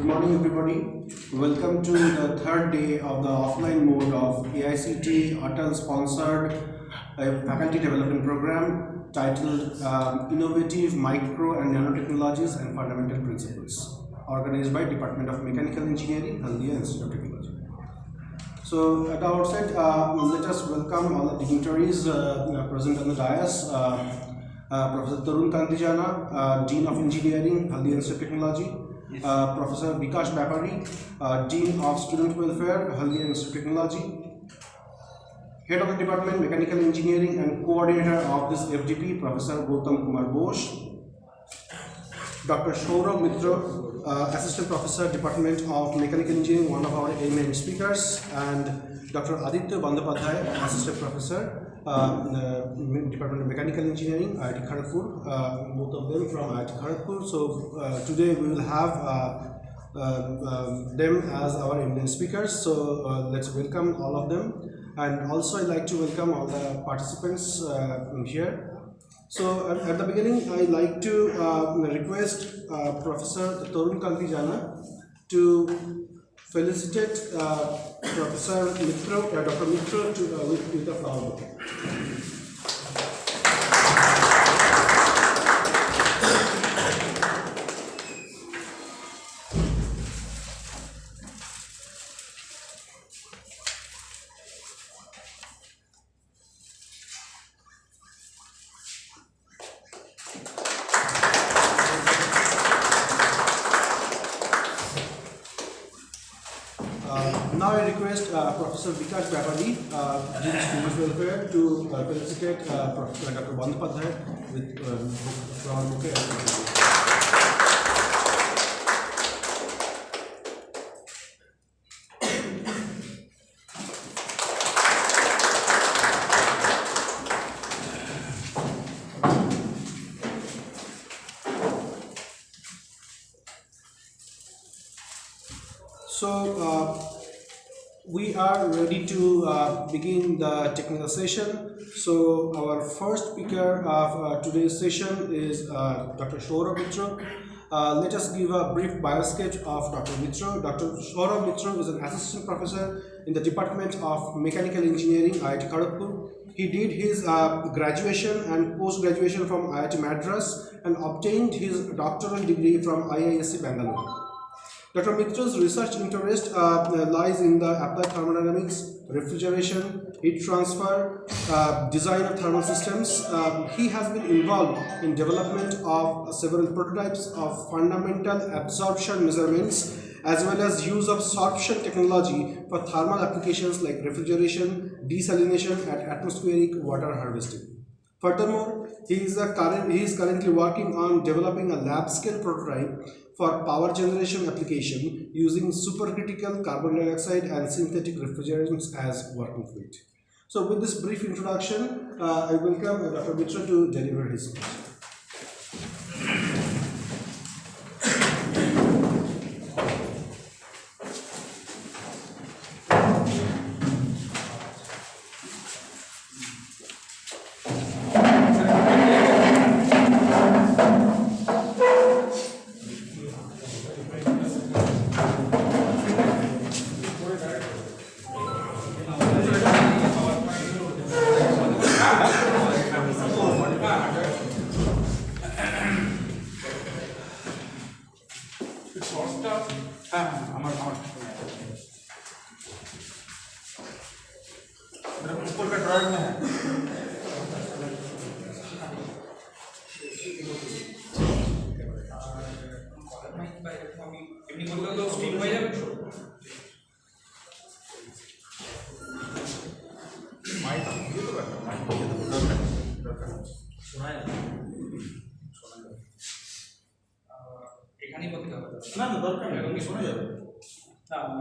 Good morning, everybody. Welcome to the third day of the offline mode of AICT Atal sponsored faculty development program titled Innovative Micro and Nanotechnologies and Fundamental Principles, organized by Department of Mechanical Engineering, Haldia Institute of Technology. So at the outset, let us welcome all the dignitaries present on the dais. Professor Tarun Kantijana, Dean of Engineering, Haldia Institute of Technology. Professor Vikash Bapari, Dean of Student Welfare, Haldia Institute of Technology. Head of the Department, Mechanical Engineering and Coordinator of this FDP, Professor Gautam Kumar Bose. Dr. Saurabh Mitra, Assistant Professor, Department of Mechanical Engineering, one of our main speakers, and Dr. Aditya Bandyopadhyay, Assistant Professor, Department of Mechanical Engineering, IIT Kharagpur, both of them from IIT Kharagpur. So today we will have them as our eminent speakers. So let's welcome all of them, and also I'd like to welcome all the participants here. So at the beginning, I'd like to request Professor Tarun Kantijana to felicitate Professor Mitra, Dr. Mitra with the flower bouquet. Now I request Professor Vikash Bapari, Dean of Student Welfare, to felicitate Dr. Bandyopadhyay with flower bouquet. So we are ready to begin the technical session. So our first speaker of today's session is Dr. Saurabh Mitra. Let us give a brief biosketch of Dr. Mitra. Dr. Saurabh Mitra is an assistant professor in the Department of Mechanical Engineering, IIT Kharagpur. He did his graduation and post-graduation from IIT Madras and obtained his doctoral degree from IISc Bangalore. Dr. Mitra's research interest lies in the applied thermodynamics, refrigeration, heat transfer, design of thermal systems. He has been involved in development of several prototypes of fundamental absorption measurements, as well as use of sorption technology for thermal applications like refrigeration, desalination, and atmospheric water harvesting. Furthermore, he is currently working on developing a lab-scale prototype for power generation application using supercritical carbon dioxide and synthetic refrigerants as working fluid. So with this brief introduction, I welcome Dr. Mitra to deliver his speech.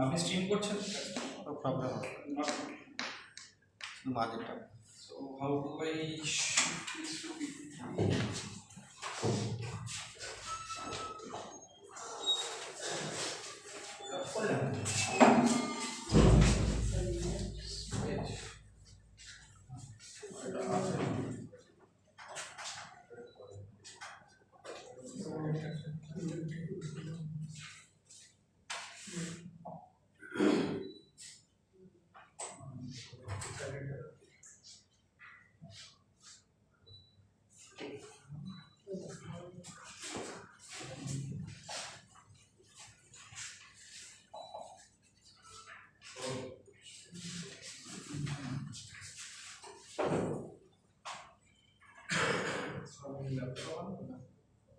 আপনি stream করছেন problem মাঝেরটা so how do I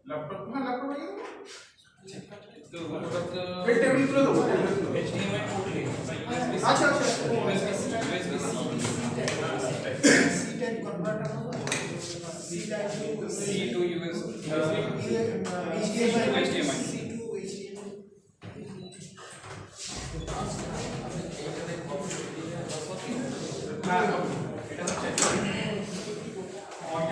laptop में laptop है तो मतलब फिर table तुले दो HDMI पोर्ट ले अच्छा अच्छा C type converter C type C to USB HDMI HDMI C to HDMI এটা হচ্ছে auto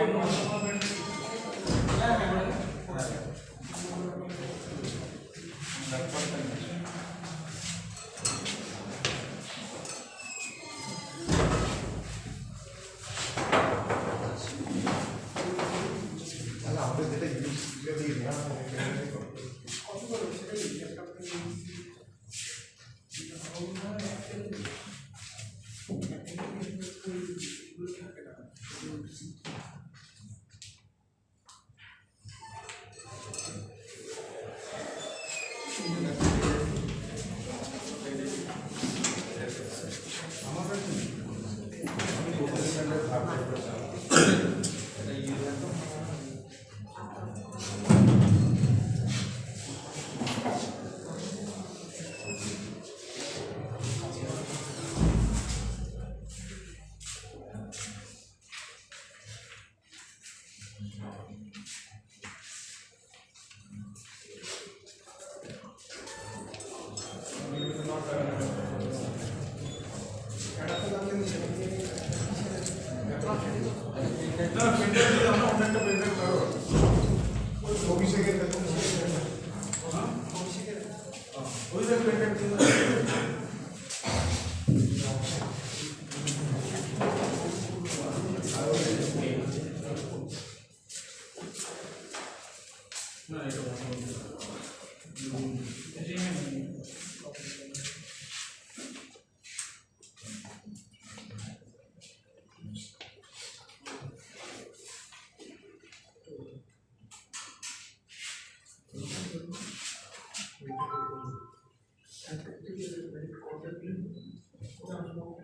note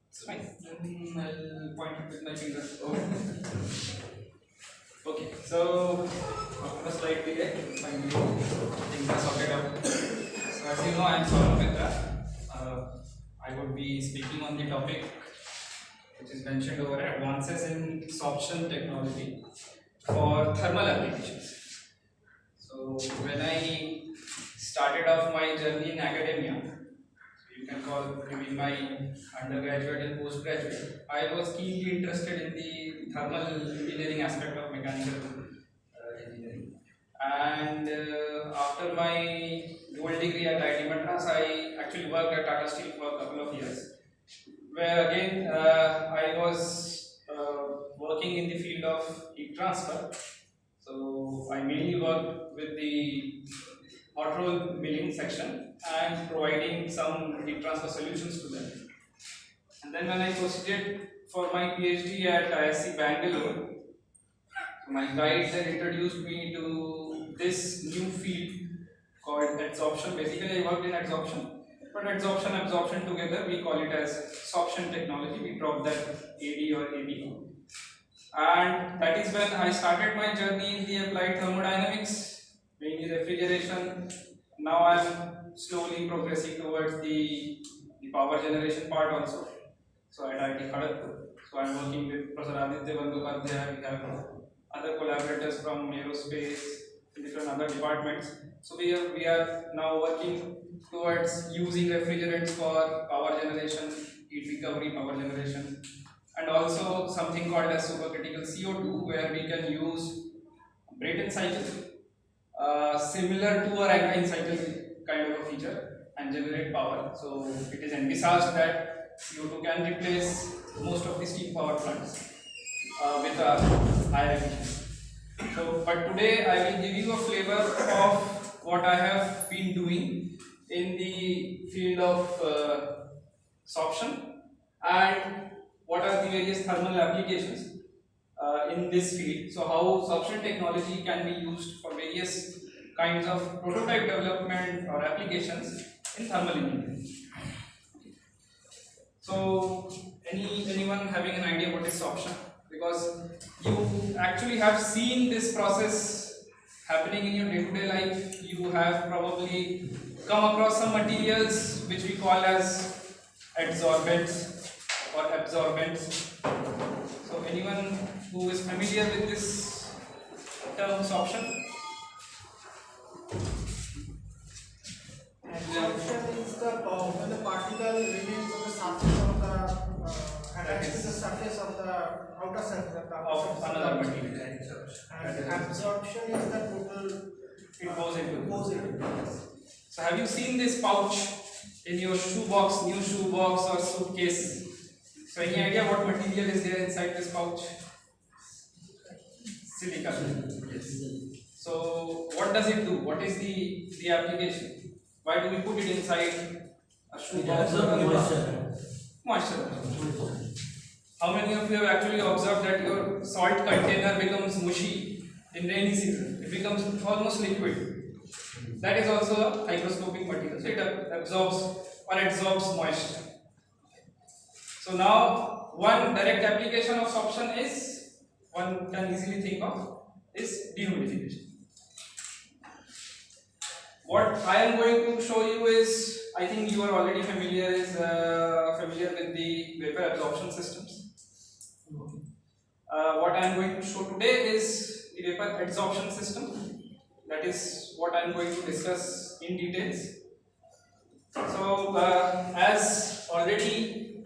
It's fine. I'll point it with my finger. Okay, so after a slight delay, finally things are sorted out. So as you know, I am Saurabh Mitra. I would be speaking on the topic which is mentioned over here, advances in absorption technology for thermal applications. So when I started off my journey in academia, so you can call maybe my undergraduate and postgraduate, I was keenly interested in the thermal engineering aspect of mechanical engineering. And after my dual degree at IIT Madras, I actually worked at Tata Steel for a couple of years, where again I was working in the field of heat transfer. So I mainly worked with the hot roll milling section and providing some heat transfer solutions to them. And then when I proceeded for my PhD at ISC Bangalore, my guide then introduced me to this new field called adsorption. Basically, I worked in adsorption, but absorption together, we call it as absorption technology. We drop that AD or AB. And that is when I started my journey in the applied thermodynamics, mainly refrigeration. Now I am slowly progressing towards the power generation part also. So at IIT Kharagpur, so I am working with Professor Aditya Bandyopadhyay. We have other collaborators from aerospace, different other departments. So we are now working towards using refrigerants for power generation, heat recovery, power generation, and also something called as supercritical CO2, where we can use Brayton cycle, similar to a Rankine cycle kind of a feature, and generate power. So it is envisaged that CO2 can replace most of the steam power plants with a higher efficiency. So, but today I will give you a flavor of what I have been doing in the field of absorption and what are the various thermal applications in this field. So, how absorption technology can be used for various kinds of prototype development or applications in thermal engineering. So, anyone having an idea what is absorption? Because you actually have seen this process happening in your day-to-day life. You have probably come across some materials which we call as adsorbents or absorbents. So anyone who is familiar with this term absorption? Absorption is the when the particle remains on the surface of the attached to the surface of the outer surface Of another material. And absorption is the total It goes into. it. So have you seen this pouch in your shoebox, new shoebox or suitcase? So any idea what material is there inside this pouch? Silicon. Yes. So what does it do? What is the application? Why do we put it inside a shoebox? Moisture. How many of you have actually observed that your salt container becomes mushy in rainy season? It becomes almost liquid. That is also a hygroscopic material. So it absorbs or adsorbs moisture. So now one direct application of absorption is, one can easily think of, is dehumidification. What I am going to show you is, I think you are already familiar with the vapor absorption systems. What I am going to show today is the vapor adsorption system. That is what I am going to discuss in details. So as already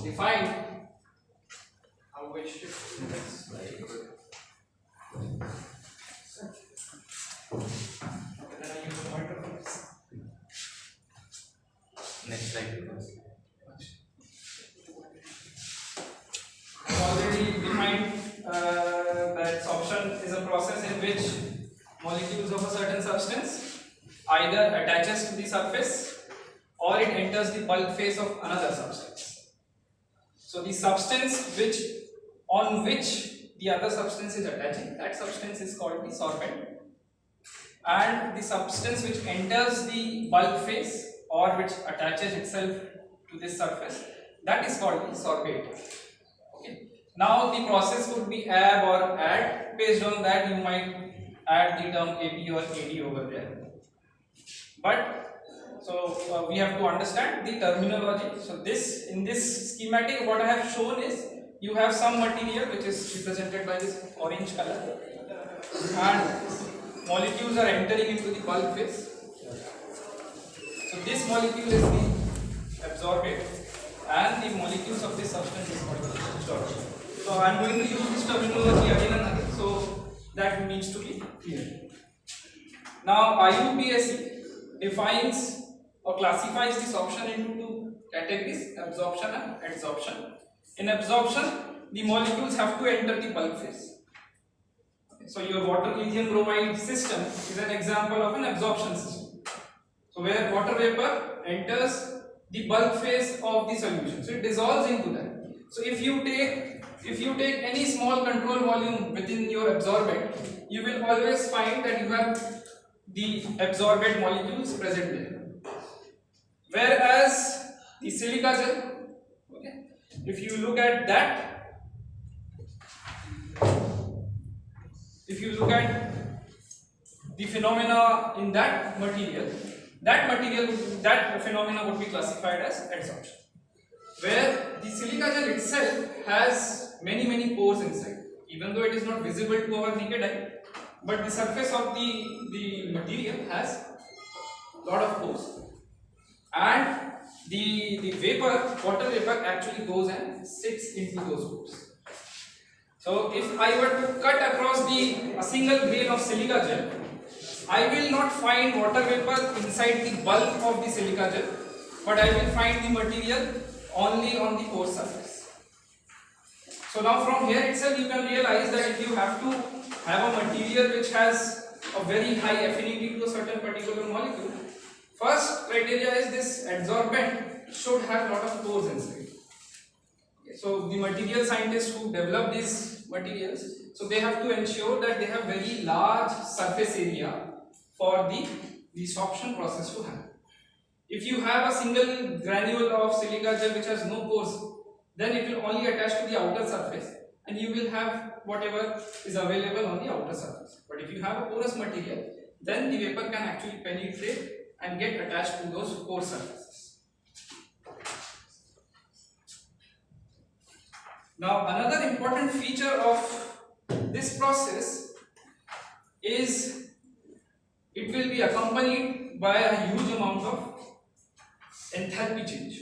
defined, how we shift the next slide. Okay, then I use the pointer for this. Next slide. Already defined that absorption is a process in which molecules of a certain substance either attaches to the surface or it enters the bulk phase of another substance. So the substance on which the other substance is attaching, that substance is called the sorbate, and the substance which enters the bulk phase or which attaches itself to this surface, that is called the sorbate. Okay. Now the process could be ab or add. Based on that, you might add the term AP or AD over there. But so we have to understand the terminology. So this, in this schematic, what I have shown is you have some material which is represented by this orange color, and molecules are entering into the bulk phase. So this molecule is the absorbate, and the molecules of this substance is called the absorption. So I am going to use this terminology again and again, so that needs to be clear. Now IUPAC defines or classifies this option into two categories: absorption and adsorption. In absorption, the molecules have to enter the bulk phase. So your water lithium bromide system is an example of an absorption system. So where water vapor enters the bulk phase of the solution, so it dissolves into that. So if you take any small control volume within your absorbate, you will always find that you have the absorbate molecules present there. Whereas the silica gel, okay, if you look at that, if you look at the phenomena in that phenomena would be classified as adsorption, where the silica gel itself has many pores inside, even though it is not visible to our naked eye, but the surface of the material has lot of pores, and the vapor, water vapor, actually goes and sits into those pores. So if I were to cut across a single grain of silica gel, I will not find water vapor inside the bulk of the silica gel, but I will find the material only on the pore surface. So now from here itself you can realize that if you have to have a material which has a very high affinity to a certain particular molecule, first criteria is this adsorbent should have lot of pores inside. Okay, so the material scientists who develop these materials, so they have to ensure that they have very large surface area for the sorption process to happen. If you have a single granule of silica gel which has no pores, then it will only attach to the outer surface and you will have whatever is available on the outer surface. But if you have a porous material, then the vapor can actually penetrate and get attached to those pore surfaces. Now another important feature of this process is it will be accompanied by a huge amount of enthalpy change.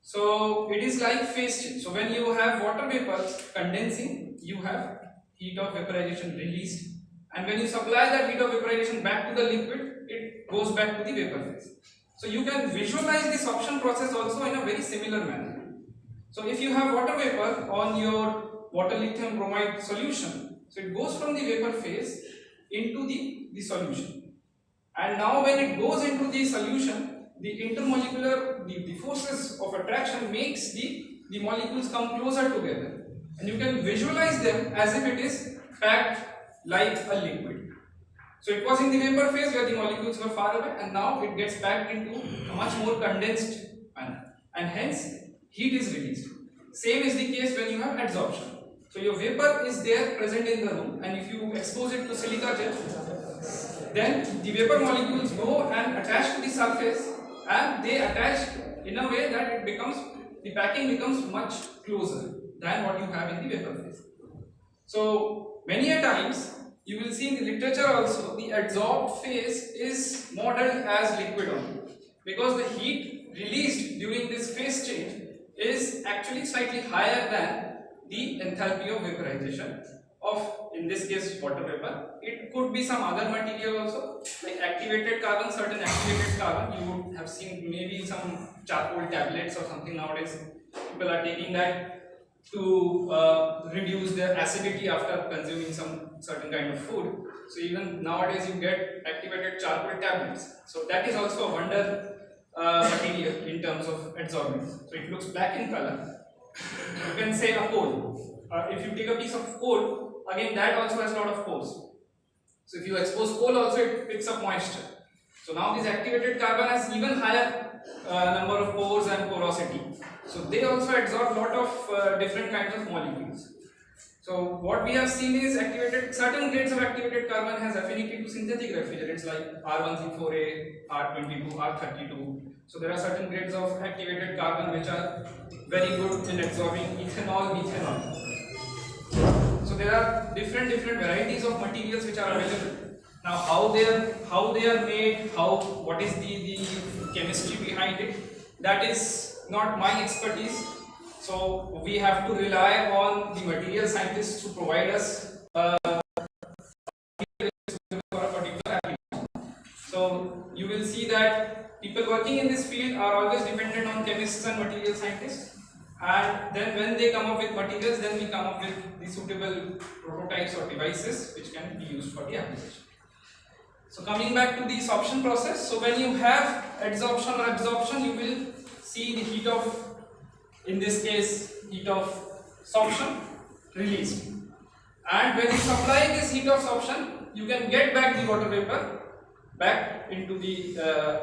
So it is like phase change. So when you have water vapor condensing, you have heat of vaporization released, and when you supply that heat of vaporization back to the liquid, it goes back to the vapor phase. So you can visualize this sorption process also in a very similar manner. So if you have water vapor on your water lithium bromide solution, so it goes from the vapor phase into the solution, and now when it goes into the solution, the intermolecular, the forces of attraction makes the molecules come closer together, and you can visualize them as if it is packed like a liquid. So it was in the vapor phase where the molecules were far away, and now it gets packed into a much more condensed manner, and hence heat is released. Same is the case when you have adsorption. So your vapor is there present in the room, and if you expose it to silica gel, then the vapor molecules go and attach to the surface, and they attach in a way that it becomes, the packing becomes much closer than what you have in the vapor phase. So many a times you will see in the literature also the adsorbed phase is modeled as liquid only, because the heat released during this phase change is actually slightly higher than the enthalpy of vaporization of, in this case, water vapor. It could be some other material also, like activated carbon. Certain activated carbon, you would have seen maybe some charcoal tablets or something nowadays. People are taking that to reduce their acidity after consuming some certain kind of food. So even nowadays you get activated charcoal tablets. So that is also a wonder material in terms of adsorbance. So it looks black in color. You can say a coal. If you take a piece of coal, again that also has a lot of pores. So if you expose coal also, it picks up moisture. So now this activated carbon has even higher number of pores and porosity. So they also absorb lot of different kinds of molecules. So what we have seen is certain grades of activated carbon has affinity to synthetic refrigerants like R134A, R22, R32. So there are certain grades of activated carbon which are very good in absorbing ethanol, methanol. So there are different varieties of materials which are available. Now how they are made, what is the chemistry behind it, that is not my expertise. So we have to rely on the material scientists to provide us for a particular application. So you will see that people working in this field are always dependent on chemists and material scientists, and then when they come up with materials, then we come up with the suitable prototypes or devices which can be used for the application. So coming back to the sorption process, so when you have adsorption or absorption, you will see the heat of, in this case, heat of sorption released. And when you supply this heat of sorption, you can get back the water vapor back into the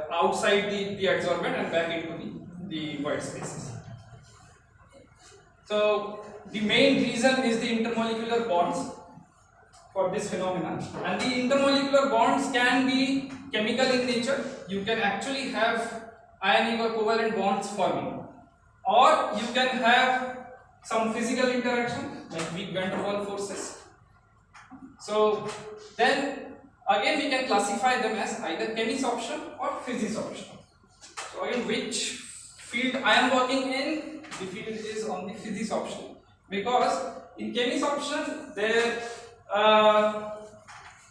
outside the adsorbent and back into the void spaces. So the main reason is the intermolecular bonds for this phenomenon, and the intermolecular bonds can be chemical in nature. You can actually have ionic or covalent bonds forming, or you can have some physical interaction like weak van der Waals forces. So then again we can classify them as either chemisorption or physisorption. So again, which field I am working in, the field is on the physisorption, because in chemisorption there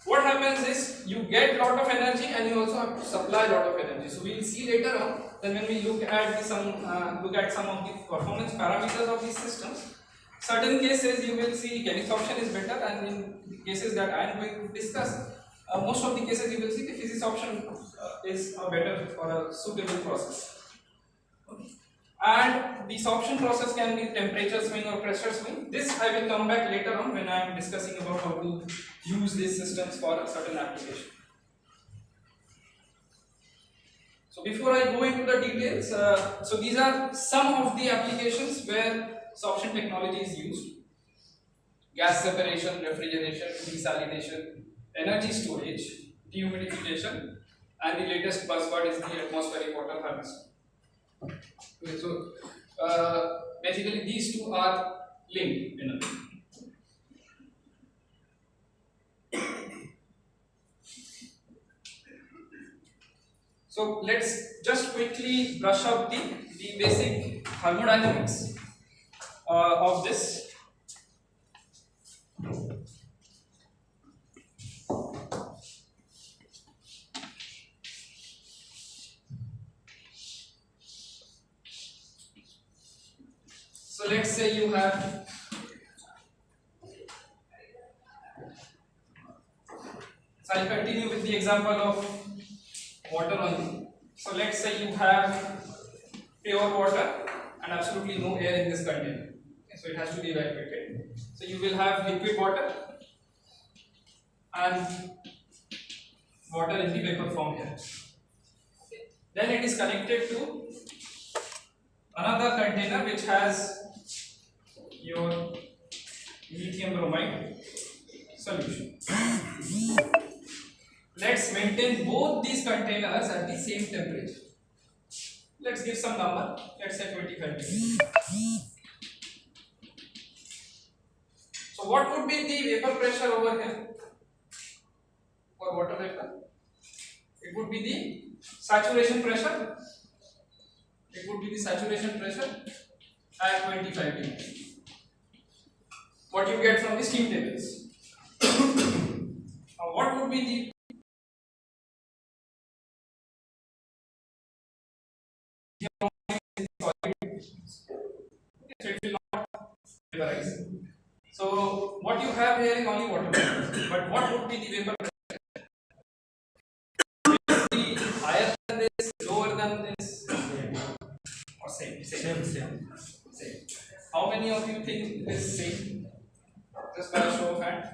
what happens is you get lot of energy and you also have to supply lot of energy. So we will see later on, then when we look at some of the performance parameters of these systems. Certain cases you will see chemisorption is better, and in the cases that I am going to discuss, most of the cases you will see the physisorption is a better or a suitable process. And the sorption process can be temperature swing or pressure swing. This I will come back later on when I am discussing about how to use these systems for a certain application. So before I go into the details, so these are some of the applications where sorption technology is used: gas separation, refrigeration, desalination, energy storage, dehumidification, and the latest buzzword is the atmospheric water harvesting. Okay, so basically these two are linked in a way. So let's just quickly brush up the basic thermodynamics of this. So let's say you have so I'll continue with the example of water only. So let's say you have pure water and absolutely no air in this container. Okay, so it has to be evacuated. So you will have liquid water and water in the vapor form here. Okay. Then it is connected to another container which has your lithium bromide solution. Let's maintain both these containers at the same temperature. Let's give some number, let's say 25 degrees. So what would be the vapor pressure over here for water vapor? It would be the saturation pressure. It would be the saturation pressure at 25 degrees. What you get from the steam tables. Now what would be the so it will not vaporize. So what you have here is only water vapor. But what would be the vapor pressure? Will it be higher than this, lower than this, or same? How many of you think it is same? Just by a show of hand.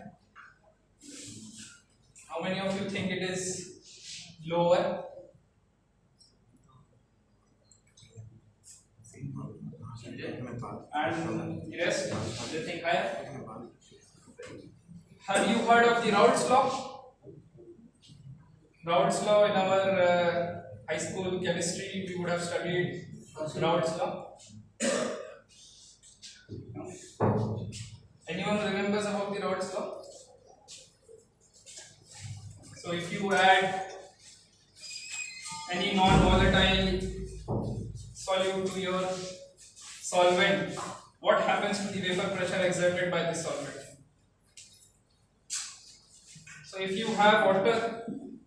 How many of you think it is lower, and the rest everything higher. Have you heard of the Raoult's law? Raoult's law in our high school chemistry, we would have studied Raoult's law. Anyone remembers about the Raoult's law? So if you add any non-volatile solute to your solvent, what happens to the vapor pressure exerted by this solvent? So if you have water,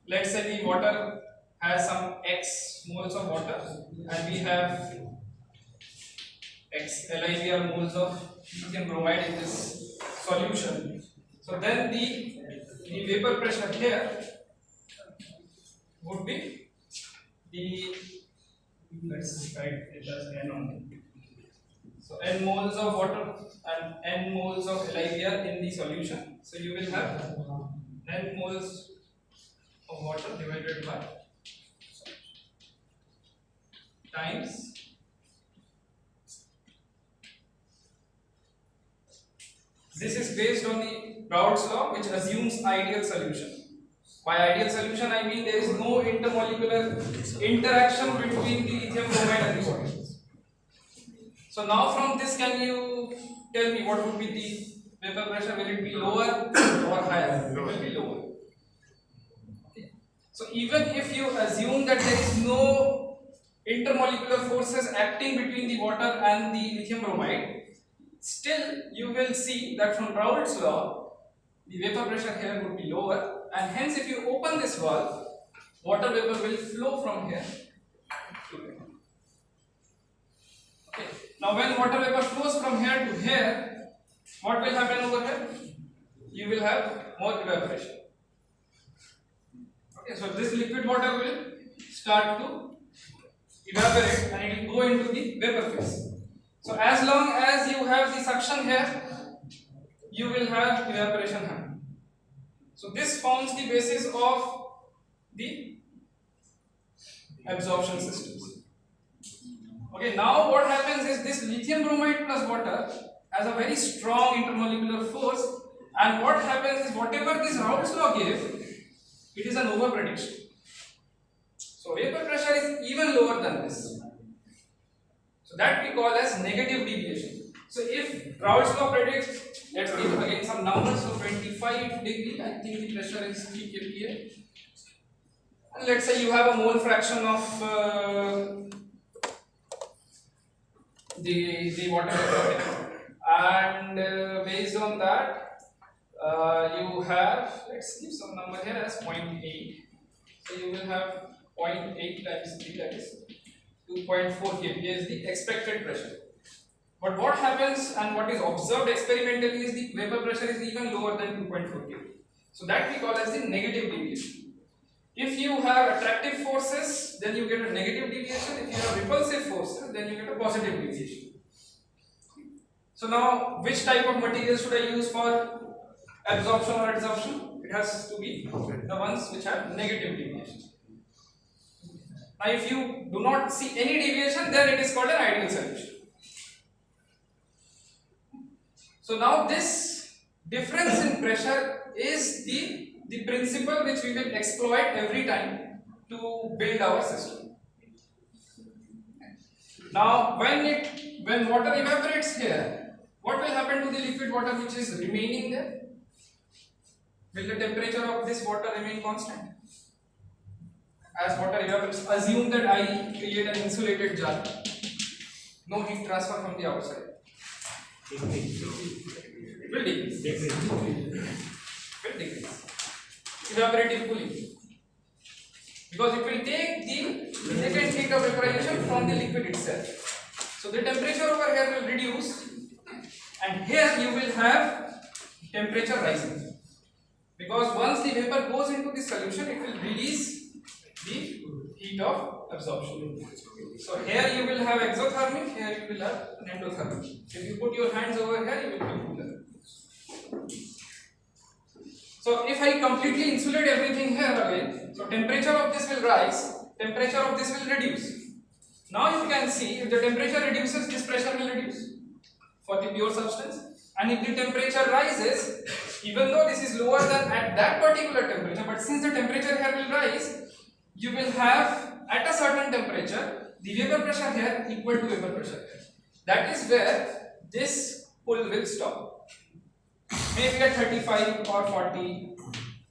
let's say the water has some X moles of water and we have X LiVr moles of lithium bromide in this solution. So then the vapor pressure here would be the, let's write it as N only. So N moles of water and N moles of LiVr in the solution. So you will have N moles of water divided by times this is based on the Raoult's law, which assumes ideal solution. By ideal solution, I mean there is no intermolecular interaction between the lithium bromide and the water. So now from this, can you tell me what would be the vapor pressure? Will it be lower or higher? It will be lower. Okay. So even if you assume that there is no intermolecular forces acting between the water and the lithium bromide, still you will see that from Raoult's law, the vapor pressure here would be lower, and hence if you open this valve, water vapor will flow from here to here. Okay. Now when water vapor flows from here to here, what will happen over here? You will have more evaporation. Okay, so this liquid water will start to evaporate and it will go into the vapor phase. So as long as you have the suction here, you will have evaporation happening. So this forms the basis of the absorption systems. Okay, now what happens is this lithium bromide plus water has a very strong intermolecular force, and what happens is whatever this Raoult's law gave, it is an over prediction. So vapor pressure is even lower than this. So that we call as negative deviation. So if Raoult's law predicts, let's give again some numbers, so 25 degree, I think the pressure is 3 kPa. And let's say you have a mole fraction of the water vapor, and based on that, you have, let's give some number here as 0.8. So you will have 0.8 times 3, that is 2.4 kPa is the expected pressure. But what happens and what is observed experimentally is the vapor pressure is even lower than 2.4 kPa. So that we call as the negative deviation. If you have attractive forces, then you get a negative deviation. If you have repulsive forces, then you get a positive deviation. So now, which type of material should I use for absorption or adsorption? It has to be the ones which have negative deviation. Now, if you do not see any deviation, then it is called an ideal solution. So now this difference in pressure is the principle which we will exploit every time to build our system. Now when water evaporates here, what will happen to the liquid water which is remaining there? Will the temperature of this water remain constant? As water evaporates, assume that I create an insulated jar. No heat transfer from the outside. It will decrease. It will decrease. Evaporative cooling. Because it will take the latent heat of vaporization from the liquid itself. So the temperature over here will reduce, and here you will have temperature rising. Because once the vapor goes into the solution, it will release the heat of absorption. So here you will have exothermic, here you will have endothermic. If you put your hands over here, you will feel cooler. So So if I completely insulate everything here again, so temperature of this will rise, temperature of this will reduce. Now you can see if the temperature reduces, this pressure will reduce for the pure substance, and if the temperature rises, even though this is lower than at that particular temperature, but since the temperature here will rise, you will have at a certain temperature the vapor pressure here equal to vapor pressure here. That is where this pull will stop. Maybe at 35 or 40,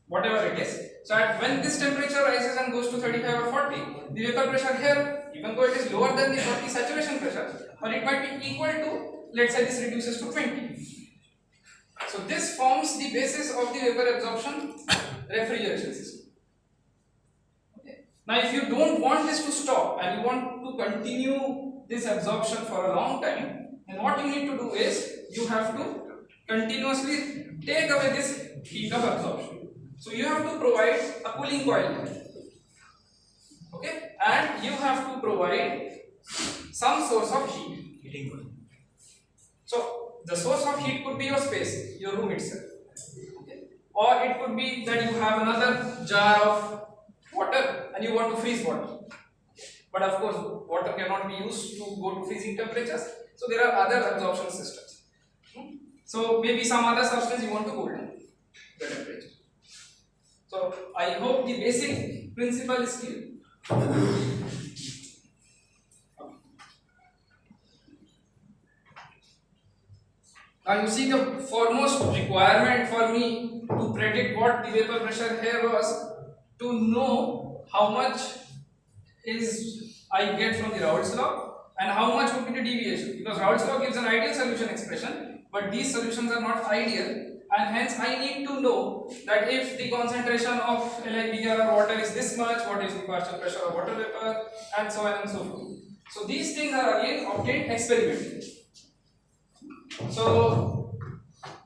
whatever it is. So when this temperature rises and goes to 35 or 40, the vapor pressure here, even though it is lower than the 40 saturation pressure, but it might be equal to, let's say this reduces to 20. So this forms the basis of the vapor absorption refrigeration system. Okay. Now if you don't want this to stop and you want to continue this absorption for a long time, then what you need to do is you have to continuously take away this heat of absorption. So you have to provide a cooling coil here. Okay, and you have to provide some source of heat. Heating coil. So the source of heat could be your space, your room itself. Okay. Or it could be that you have another jar of water and you want to freeze water. But of course, water cannot be used to go to freezing temperatures. So there are other absorption systems. So maybe some other substance you want to cool down the temperature. So I hope the basic principle is clear. Now you see the foremost requirement for me to predict what the vapor pressure here was to know how much is I get from the Raoult's law and how much would be the deviation, because Raoult's law gives an ideal solution expression, but these solutions are not ideal, and hence I need to know that if the concentration of LiBr or water is this much, what is the partial pressure of water vapor, and so on and so forth. So these things are again obtained experimentally. So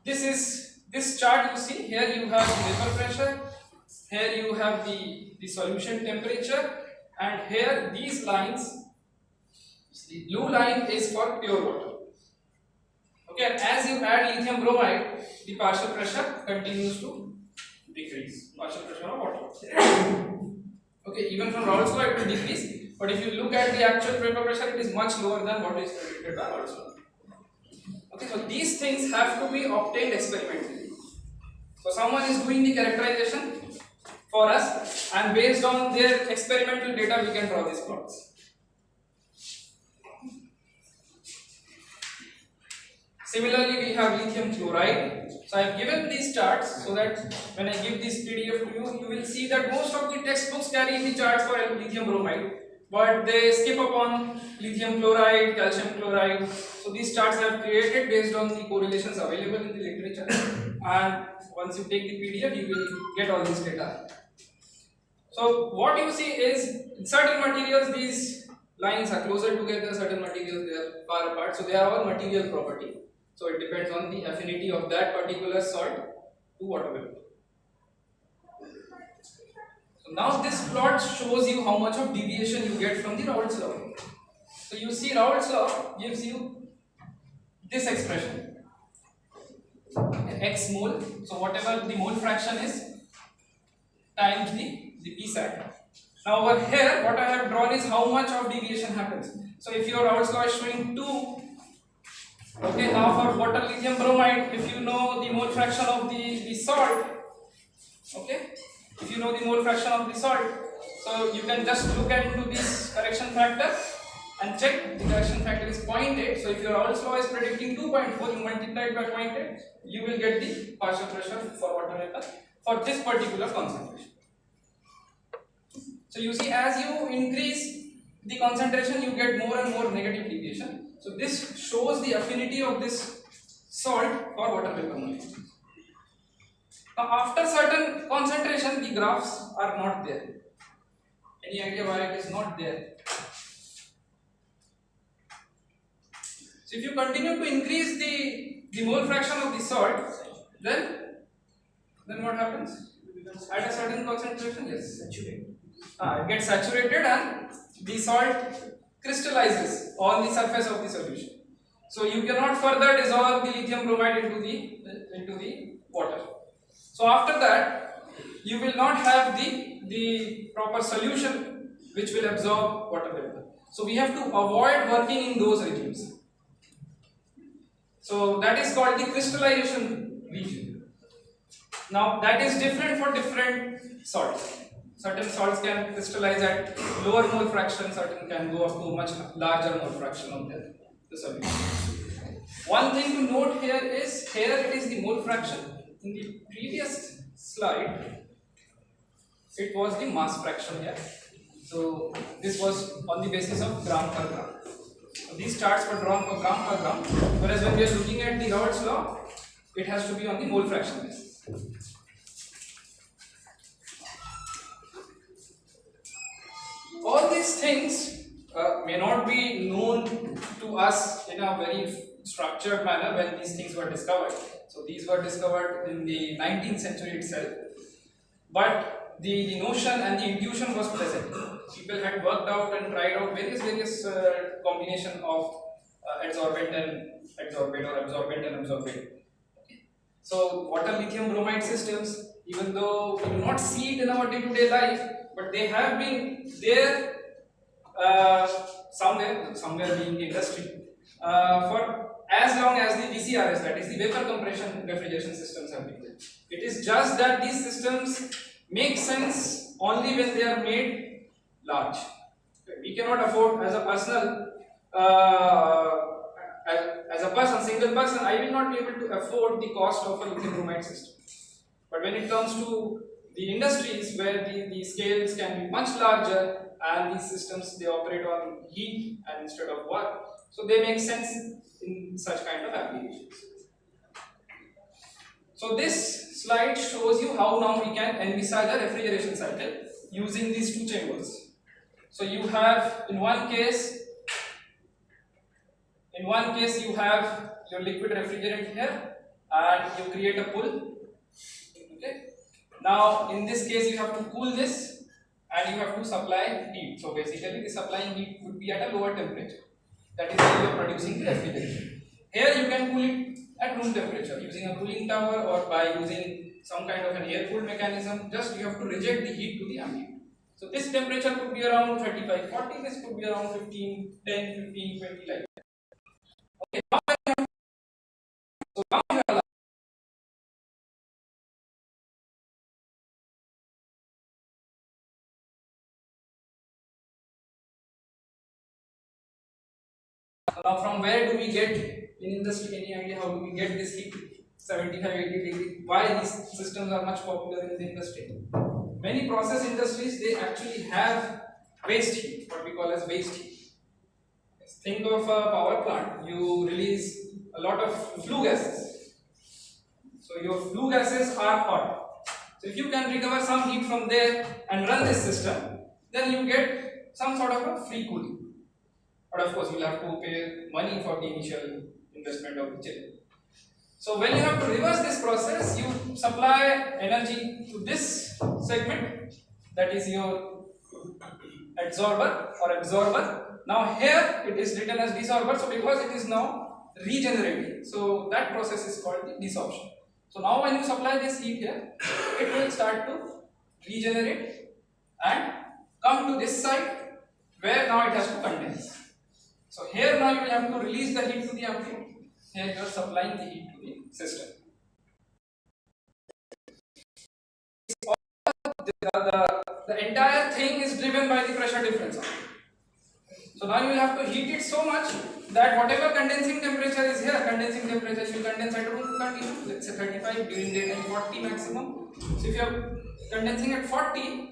this chart you see here, you have the vapor pressure, here you have the solution temperature, and here these lines, the blue line is for pure water. Okay, and as you add lithium bromide, the partial pressure continues to decrease. Partial pressure of water. Okay, even from Raoult's law it will decrease, but if you look at the actual vapor pressure, it is much lower than what is predicted by Raoult's law. Okay, so these things have to be obtained experimentally. So someone is doing the characterization for us, and based on their experimental data, we can draw these plots. Similarly, we have lithium chloride. So I have given these charts so that when I give this PDF to you, you will see that most of the textbooks carry the charts for lithium bromide, but they skip upon lithium chloride, calcium chloride. So these charts I have created based on the correlations available in the literature, and once you take the PDF, you will get all this data. So what you see is in certain materials these lines are closer together, certain materials they are far apart. So they are all material property. So it depends on the affinity of that particular salt to water vapor. So now this plot shows you how much of deviation you get from the Raoult's law. So you see Raoult's law gives you this expression, x mole. So whatever the mole fraction is times the P sat. Now over here what I have drawn is how much of deviation happens. So if your Raoult's law is showing 2, okay, now for water lithium bromide, if you know the mole fraction of the salt, okay, if you know the mole fraction of the salt, so you can just look into this correction factor and check the correction factor is 0.8. So if your Raoult's law is predicting 2.4, you multiply it by 0.8, you will get the partial pressure for water vapor for this particular concentration. So you see, as you increase the concentration, you get more and more negative deviation. So this shows the affinity of this salt for water vapor molecules. Now after certain concentration, the graphs are not there. Any idea why it is not there? So if you continue to increase the mole fraction of the salt, then what happens? At a certain concentration, yes, it gets saturated and the salt crystallizes on the surface of the solution. So you cannot further dissolve the lithium bromide into the water. So So after that, you will not have the proper solution which will absorb water vapor. So we have to avoid working in those regimes. So that is called the crystallization region. Now that is different for different salts. Certain salts can crystallize at lower mole fraction, certain can go up to much larger mole fraction of the solution. One thing to note here is, here it is the mole fraction. In the previous slide, it was the mass fraction here. So this was on the basis of gram per gram. So these charts were drawn for gram per gram, whereas when we are looking at the Raoult's law, it has to be on the mole fraction basis. All these things may not be known to us in a very structured manner when these things were discovered. So these were discovered in the 19th century itself, but the notion and the intuition was present. People had worked out and tried out various combination of adsorbent and adsorbate, or absorbent and absorbate. Okay. So water lithium bromide systems, even though we do not see it in our day-to-day life, but they have been there somewhere being the industry for as long as the VCRS, that is the vapor compression refrigeration systems, have been there. It is just that these systems make sense only when they are made large. We cannot afford as a personal, single person, I will not be able to afford the cost of a lithium bromide system. But when it comes to the industries where the scales can be much larger and these systems, they operate on heat and instead of work, so they make sense in such kind of applications. So this slide shows you how now we can envisage a refrigeration cycle using these two chambers. So you have in one case you have your liquid refrigerant here and you create a pool. Okay. Now in this case you have to cool this and you have to supply heat. So basically the supplying heat would be at a lower temperature. That is why you are producing the refrigeration. Here you can cool it at room temperature using a cooling tower or by using some kind of an air cooled mechanism. Just you have to reject the heat to the ambient. So this temperature could be around 35, 40, this could be around 15, 10, 15, 20 like that. Okay, so now you have now from where do we get in industry, any idea how do we get this heat 75, 80 degree? Why these systems are much popular in the industry? Many process industries, they actually have waste heat, what we call as waste heat. Think of a power plant, you release a lot of flue gases. So your flue gases are hot. So if you can recover some heat from there and run this system, then you get some sort of a free cooling. But of course, you'll have to pay money for the initial investment of the chip. So when you have to reverse this process, you supply energy to this segment, that is your adsorber or absorber. Now here it is written as desorber, so because it is now regenerating, so that process is called the desorption. So now when you supply this heat here, it will start to regenerate and come to this side where now it has to condense. So here now you will have to release the heat to the ambient. Here you are supplying the heat to the system. The entire thing is driven by the pressure difference. So now you will have to heat it so much that whatever condensing temperature is here, condensing temperature you condense at room condition, let's say 35, during daytime 40 maximum. So if you are condensing at 40,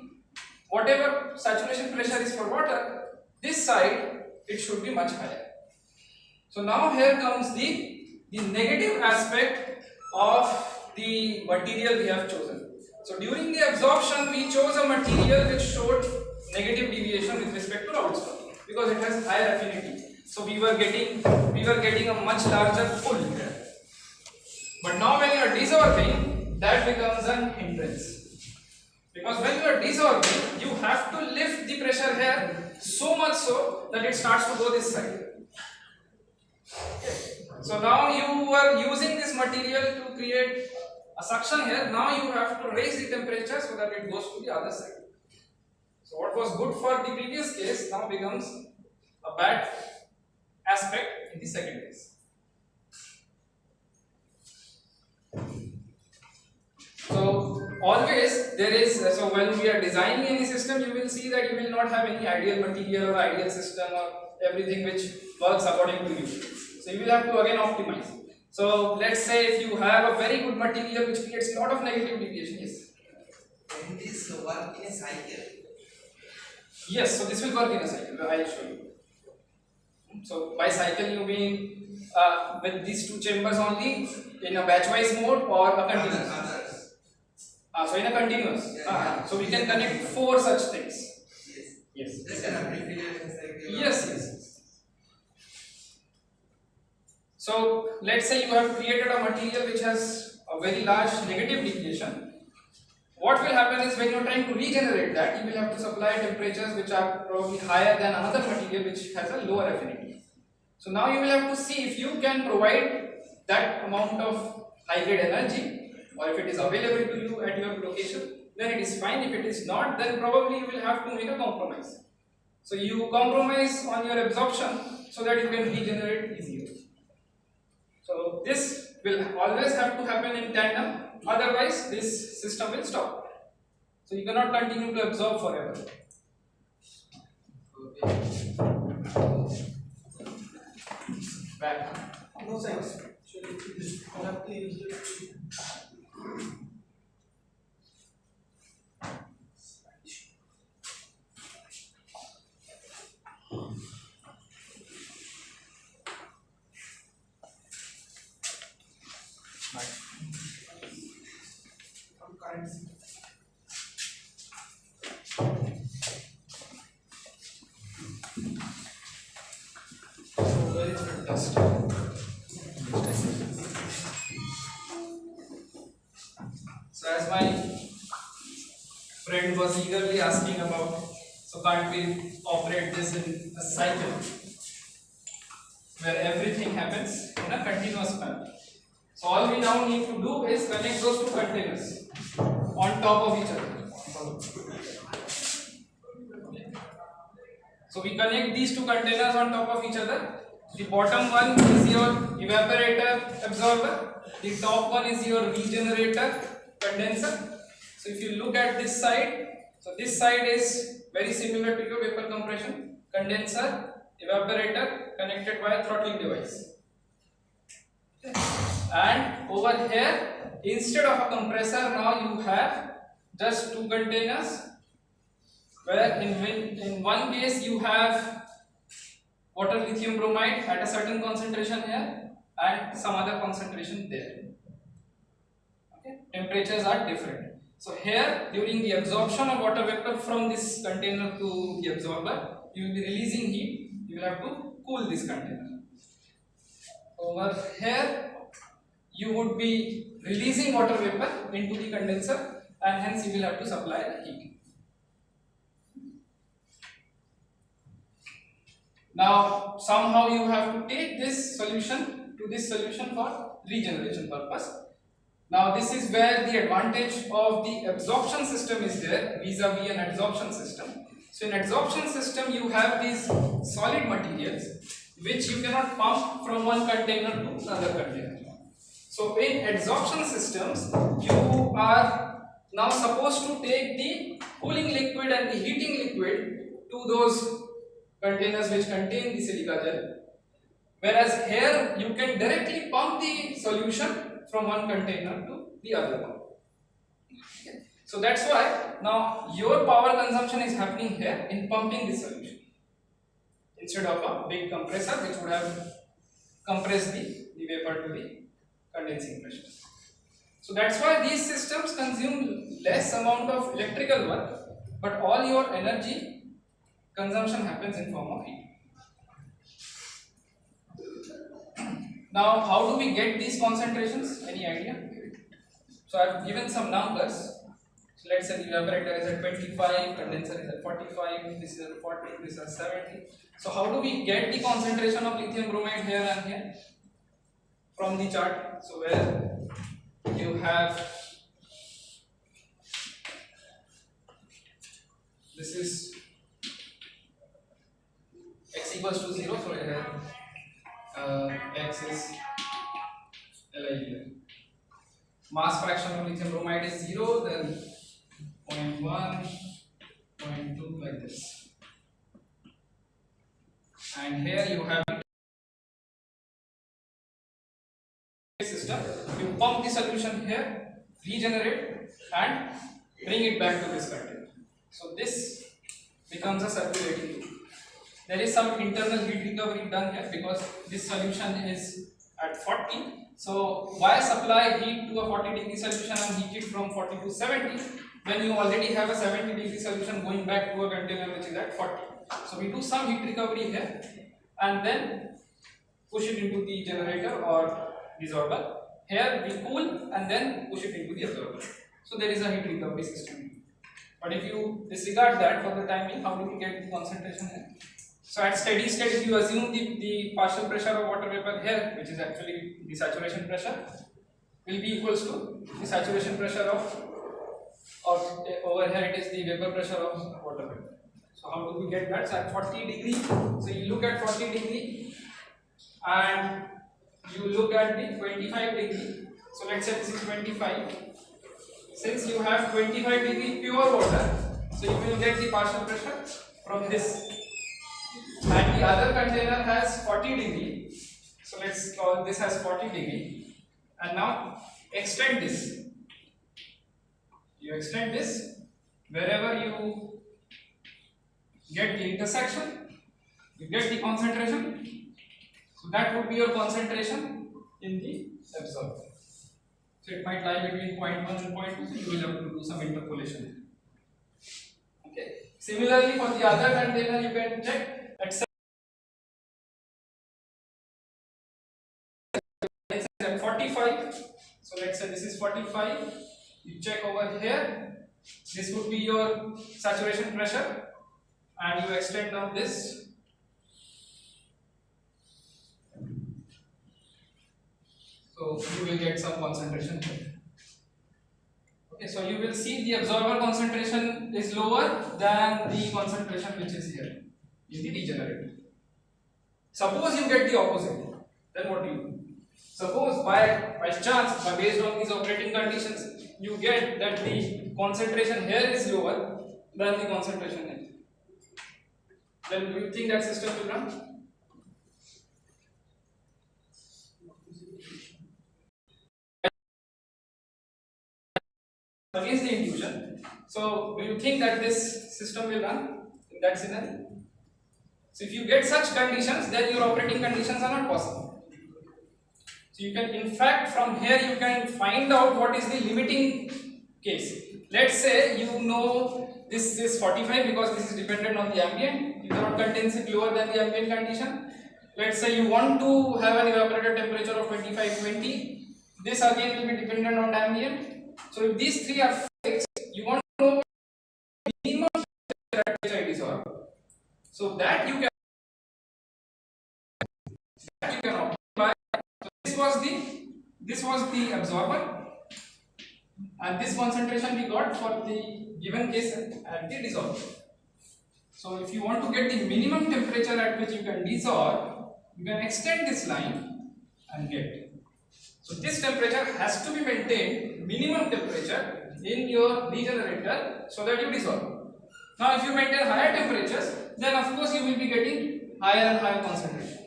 whatever saturation pressure is for water, this side it should be much higher. So now here comes the negative aspect of the material we have chosen. So during the absorption we chose a material which showed negative deviation with respect to Raoult's law because it has higher affinity. So we were getting a much larger pull here. But now when you are desorbing, that becomes an hindrance. Because when you are desorbing, you have to lift the pressure here so much so that it starts to go this side. Okay. So now you are using this material to create a suction here, now you have to raise the temperature so that it goes to the other side. So what was good for the previous case now becomes a bad aspect in the second case. So always there is, so when we are designing any system, you will see that you will not have any ideal material or ideal system or everything which works according to you. So you will have to again optimize. So let's say if you have a very good material which creates a lot of negative deviation, yes. Can this work in a cycle? Yes, so this will work in a cycle. I will show you. So by cycle you mean with these two chambers only in a batch-wise mode or a continuous? Others. So in a continuous. Yeah. So we can connect 4 such things. Yes. Yes. Just an refrigeration cycle. Yes. So let's say you have created a material which has a very large negative deviation. What will happen is when you are trying to regenerate that, you will have to supply temperatures which are probably higher than another material which has a lower affinity. So now you will have to see if you can provide that amount of high grade energy, or if it is available to you at your location, then it is fine. If it is not, then probably you will have to make a compromise. So you compromise on your absorption so that you can regenerate easier. So this will always have to happen in tandem, otherwise this system will stop. So you cannot continue to absorb forever. Back. No sense. Actually, you have to use it. Where is the dust? So as my friend was eagerly asking about, so can't we operate this in a cycle where everything happens in a continuous manner? So all we now need to do is connect those two containers on top of each other. So we connect these two containers on top of each other. The bottom one is your evaporator absorber, the top one is your regenerator condenser. So if you look at this side, so this side is very similar to your vapor compression, condenser, evaporator connected by a throttling device. And over here, instead of a compressor, now you have just two containers, where in one case you have water lithium bromide at a certain concentration here and some other concentration there. Okay, temperatures are different. So here, during the absorption of water vapor from this container to the absorber, you will be releasing heat. You will have to cool this container. Over here, you would be releasing water vapor into the condenser, and hence you will have to supply heat. Now somehow you have to take this solution to this solution for regeneration purpose. Now this is where the advantage of the absorption system is there vis-a-vis an adsorption system. So in adsorption system you have these solid materials which you cannot pump from one container to another container. So in adsorption systems you are now supposed to take the cooling liquid and the heating liquid to those containers which contain the silica gel, whereas here you can directly pump the solution from one container to the other one. Okay. So that's why now your power consumption is happening here in pumping the solution instead of a big compressor which would have compressed the vapor to the condensing pressure. So that's why these systems consume less amount of electrical work, but all your energy consumption happens in form of heat. Now, how do we get these concentrations? Any idea? So I have given some numbers. So let's say the evaporator is at 25, condenser is at 45, this is at 40, this is at 70. So how do we get the concentration of lithium bromide here and here? From the chart. So where you have this is x equals to 0, so here x is Li here. Mass fraction of lithium bromide is 0, then 0.1, 0.2 like this. And here you have a system. You pump the solution here, regenerate, and bring it back to this container. So this becomes a circulating loop. There is some internal heat recovery done here because this solution is at 40. So why supply heat to a 40-degree solution and heat it from 40 to 70 when you already have a 70-degree solution going back to a container which is at 40? So we do some heat recovery here and then push it into the generator or desorber. Here we cool and then push it into the absorber. So there is a heat recovery system. But if you disregard that for the time being, how do we get the concentration here? So at steady state, if you assume the partial pressure of water vapor here, which is actually the saturation pressure, will be equals to the saturation pressure of, or over here it is the vapor pressure of water vapor. So how do we get that? So at 40 degree, so you look at 40 degree and you look at the 25 degree. So let's say this is 25. Since you have 25 degree pure water, so you will get the partial pressure from this. And the other container has 40 degree. So let's call this as 40 degree. And now extend this. You extend this wherever you get the intersection, you get the concentration. So that would be your concentration in the absorber. So it might lie between 0.1 and 0.2, so you will have to do some interpolation. Okay. Similarly, for the other container, you can check at 45. So let's say this is 45. You check over here. This would be your saturation pressure, and you extend now this. So you will get some concentration here. Okay, so you will see the absorber concentration is lower than the concentration which is here in the regenerator. Suppose you get the opposite, then what do you do? Suppose by chance, based on these operating conditions, you get that the concentration here is lower than the concentration here. Then do you think that system will run? Against the intuition. So do you think that this system will run in that scenario? So if you get such conditions, then your operating conditions are not possible. So you can, in fact, from here you can find out what is the limiting case. Let's say you know this is 45 because this is dependent on the ambient. You cannot condense it lower than the ambient condition. Let's say you want to have an evaporator temperature of 25-20. This again will be dependent on ambient. So if these three are fixed, you want to know minimum temperature at which I dissolve. So that you can optimize. So this was the absorber, and this concentration we got for the given case at the dissolver. So if you want to get the minimum temperature at which you can dissolve, you can extend this line and get it. So this temperature has to be maintained, minimum temperature in your regenerator, so that you dissolve. Now if you maintain higher temperatures, then of course you will be getting higher and higher concentration.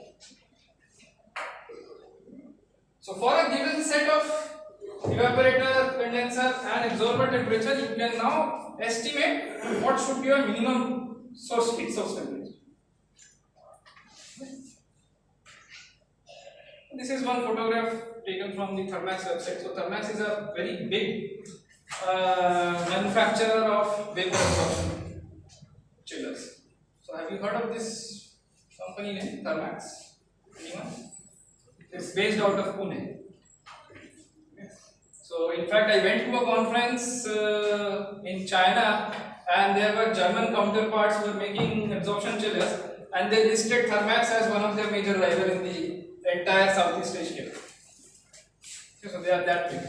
So for a given set of evaporator, condenser and absorber temperature, you can now estimate what should be your minimum source heat source temperature. This is one photograph taken from the Thermax website. So Thermax is a very big manufacturer of vapor absorption chillers. So have you heard of this company name, Thermax? Anyone? It's based out of Pune. So in fact, I went to a conference in China, and there were German counterparts who were making absorption chillers, and they listed Thermax as one of their major rivals in the entire Southeast Asia. Okay, so they are that big.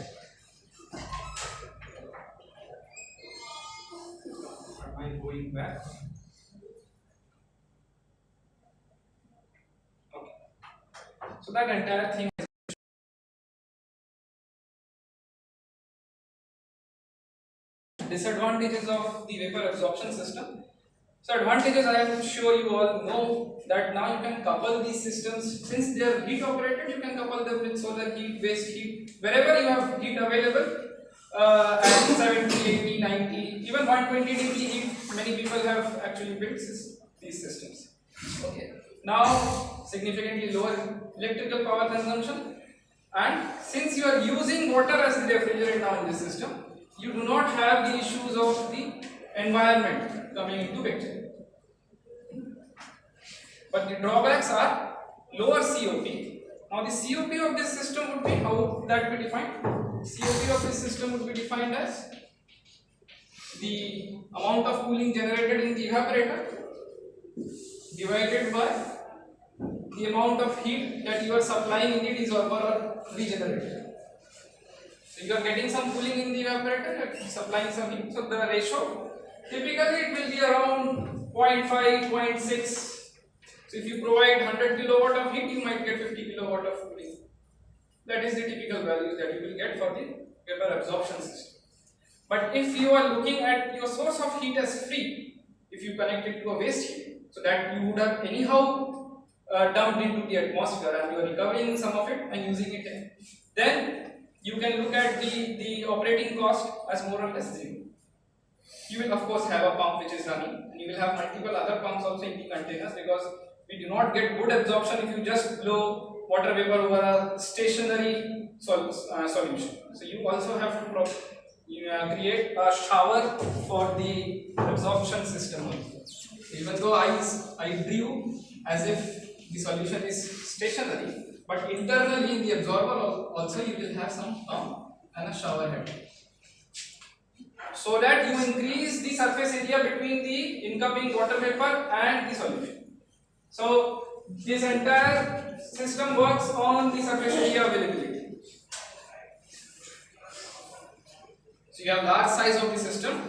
back. Okay. So that entire thing is disadvantages of the vapor absorption system. So advantages, I am sure you all know that now you can couple these systems. Since they are heat operated, you can couple them with solar heat, waste heat, wherever you have heat available. At 70, 80, 90, even 120 degree heat, many people have actually built these systems. Okay. Now significantly lower electrical power consumption, and since you are using water as the refrigerant now in this system, you do not have the issues of the environment coming into picture. But the drawbacks are lower COP. Now the COP of this system would be, how that would be defined? COP of this system would be defined as the amount of cooling generated in the evaporator divided by the amount of heat that you are supplying in the desorber or regenerator. So you are getting some cooling in the evaporator and supplying some heat. So the ratio, typically it will be around 0.5, 0.6. So if you provide 100 kilowatt of heat, you might get 50 kilowatt of cooling. That is the typical value that you will get for the vapor absorption system. But if you are looking at your source of heat as free, if you connect it to a waste heat, so that you would have anyhow dumped into the atmosphere and you are recovering some of it and using it in, then you can look at the operating cost as more or less zero. You will of course have a pump which is running, and you will have multiple other pumps also in the containers, because we do not get good absorption if you just blow water vapor over a stationary solution. So you also have to create a shower for the absorption system also. Even though I drew as if the solution is stationary, but internally in the absorber also you will have some pump and a shower head, so that you increase the surface area between the incoming water vapor and the solution. So this entire system works on the surface area availability. So you have large size of the system,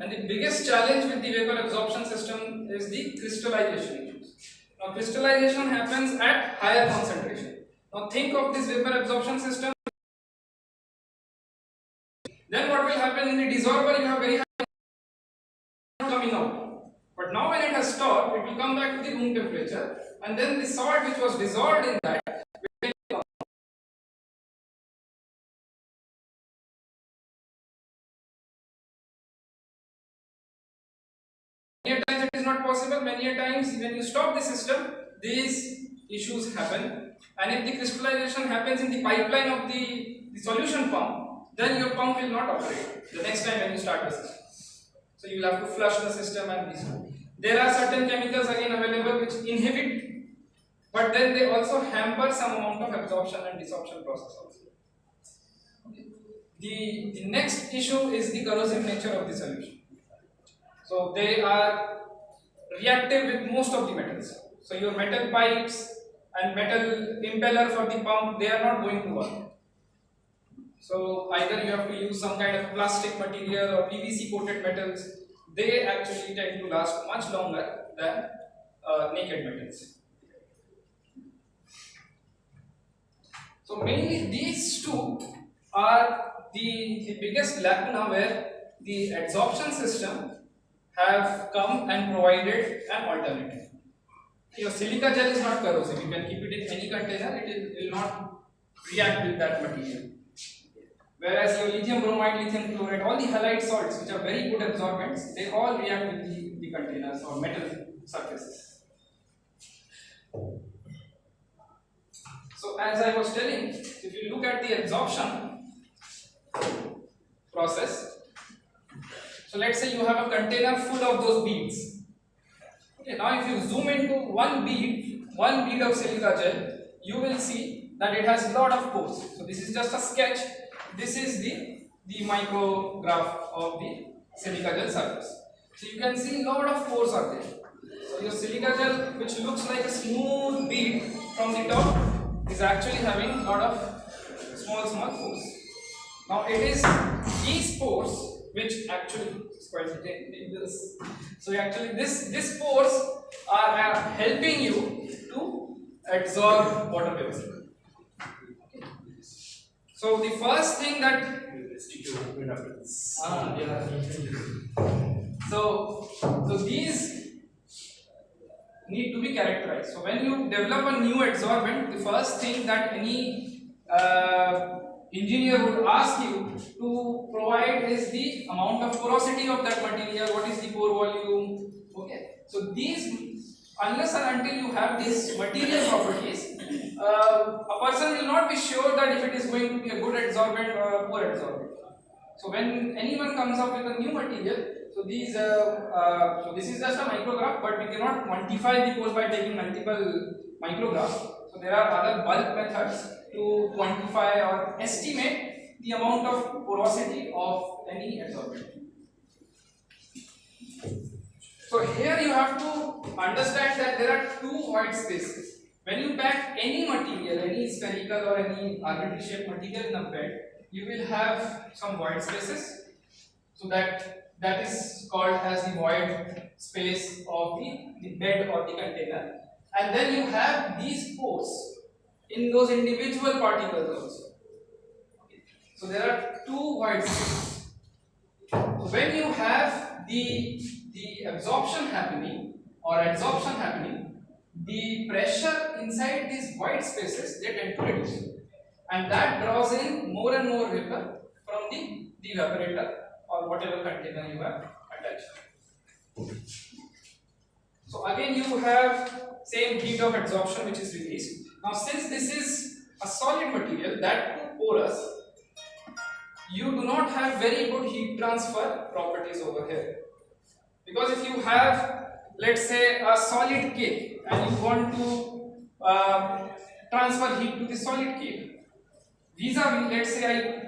and the biggest challenge with the vapor absorption system is the crystallization issues. Now crystallization happens at higher concentration. Now think of this vapor absorption system. Then what will happen in the desorber? You have very high coming out. But now when it has stopped, it will come back to the room temperature, and then the salt which was dissolved in that will come. Many times it is not possible. Many times when you stop the system, these issues happen, and if the crystallization happens in the pipeline of the solution pump, then your pump will not operate the next time when you start the system. So you will have to flush the system and this. There are certain chemicals again available which inhibit, but then they also hamper some amount of absorption and desorption process also. Okay. The next issue is the corrosive nature of the solution. So they are reactive with most of the metals. So your metal pipes and metal impeller for the pump, they are not going to work. So either you have to use some kind of plastic material or PVC coated metals. They actually tend to last much longer than naked metals. So mainly these two are the biggest lacuna where the adsorption system have come and provided an alternative. Your silica gel is not corrosive. You can keep it in any container, it will not react with that material. Whereas your lithium bromide, lithium chloride, all the halide salts which are very good absorbents, they all react with the containers or metal surfaces. So as I was telling, if you look at the absorption process, so let's say you have a container full of those beads. Okay, now if you zoom into one bead of silica gel, you will see that it has a lot of pores. So this is just a sketch. This is the micrograph of the silica gel surface. So you can see a lot of pores are there. So your silica gel, which looks like a smooth bead from the top, is actually having a lot of small pores. Now it is these pores which actually is quite dangerous. So actually this pores are helping you to absorb water vapors. So the first thing that so these need to be characterized. So when you develop a new adsorbent, the first thing that any engineer would ask you to provide is the amount of porosity of that material, what is the pore volume. Okay, so these, unless and until you have these material properties, a person will not be sure that if it is going to be a good adsorbent or a poor adsorbent. So when anyone comes up with a new material, so these so this is just a micrograph, but we cannot quantify the pores by taking multiple micrographs. So there are other bulk methods to quantify or estimate the amount of porosity of any adsorbent. So here you have to understand that there are two void spaces. When you pack any material, any spherical or any arbitrary shaped material in a bed, you will have some void spaces. So that is called as the void space of the bed or the container. And then you have these pores in those individual particles also. Okay. So there are two void spaces. So when you have the absorption happening or adsorption happening, the pressure inside these void spaces, they tend to reduce, and that draws in more and more vapor from the evaporator or whatever container you have attached. So again you have same heat of adsorption which is released. Now since this is a solid material, that too porous, you do not have very good heat transfer properties over here. Because if you have, let's say, a solid cake and you want to transfer heat to the solid cake, vis-a-vis, let's say I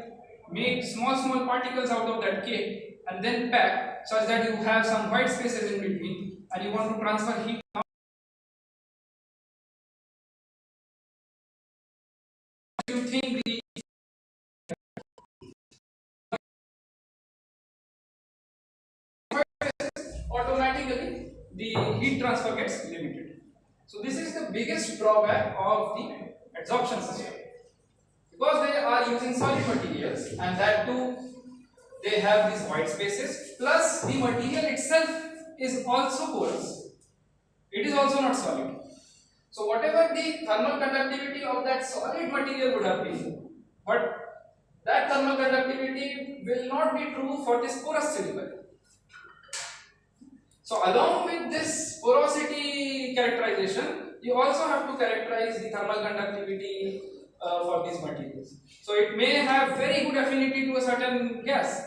make small particles out of that cake and then pack such that you have some white spaces in between and you want to transfer heat. You think the automatically the heat transfer gets limited. So this is the biggest drawback of the adsorption system, because they are using solid materials and that too they have these white spaces, plus the material itself is also porous. It is also not solid. So whatever the thermal conductivity of that solid material would have been, but that thermal conductivity will not be true for this porous silicon. So along with this porosity characterization, you also have to characterize the thermal conductivity for these materials. So it may have very good affinity to a certain gas,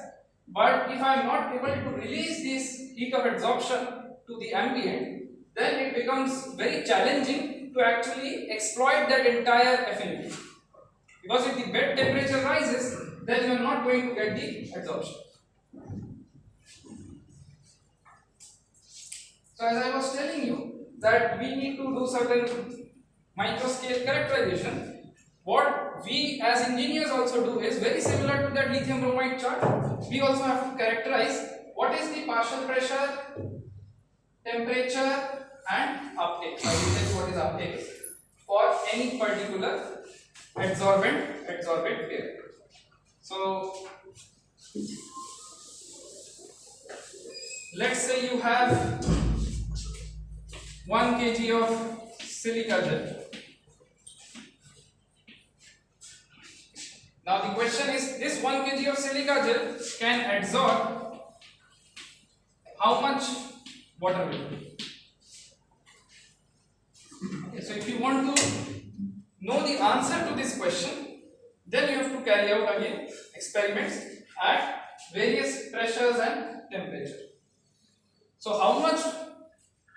but if I am not able to release this heat of adsorption to the ambient, then it becomes very challenging to actually exploit that entire affinity. Because if the bed temperature rises, then you are not going to get the adsorption. So as I was telling you that we need to do certain microscale characterization. What we as engineers also do is very similar to that lithium bromide chart. We also have to characterize what is the partial pressure, temperature and uptake. I will tell you what is uptake for any particular adsorbent pair. So let's say you have 1 kg of silica gel. Now the question is, this 1 kg of silica gel can adsorb how much water vapor? Okay, so if you want to know the answer to this question, then you have to carry out again experiments at various pressures and temperature. So how much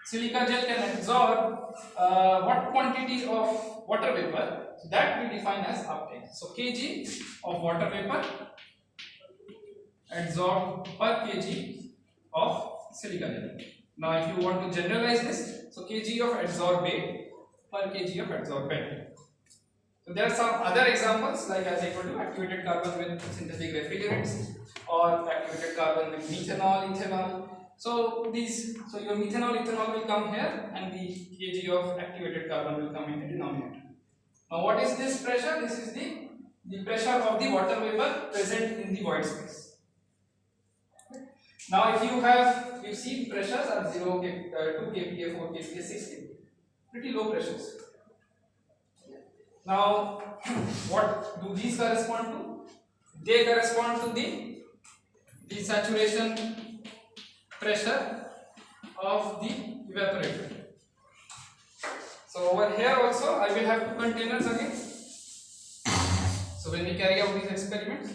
silica gel can absorb what quantity of water vapor, that we define as uptake. So kg of water vapor adsorbed per kg of silica gel. Now if you want to generalize this, so kg of adsorbate per kg of adsorbent. So there are some other examples, like as I told you, activated carbon with synthetic refrigerants, or activated carbon with methanol, ethanol. So your methanol, ethanol will come here, and the kg of activated carbon will come in the denominator. Now what is this pressure? This is the pressure of the water vapor present in the void space. Now if you see the pressures are 0, 2 kPa, 4 kPa, 6 kPa, pretty low pressures. Now what do these correspond to? They correspond to the saturation pressure of the evaporator. So over here also I will have 2 containers again. So when we carry out these experiments,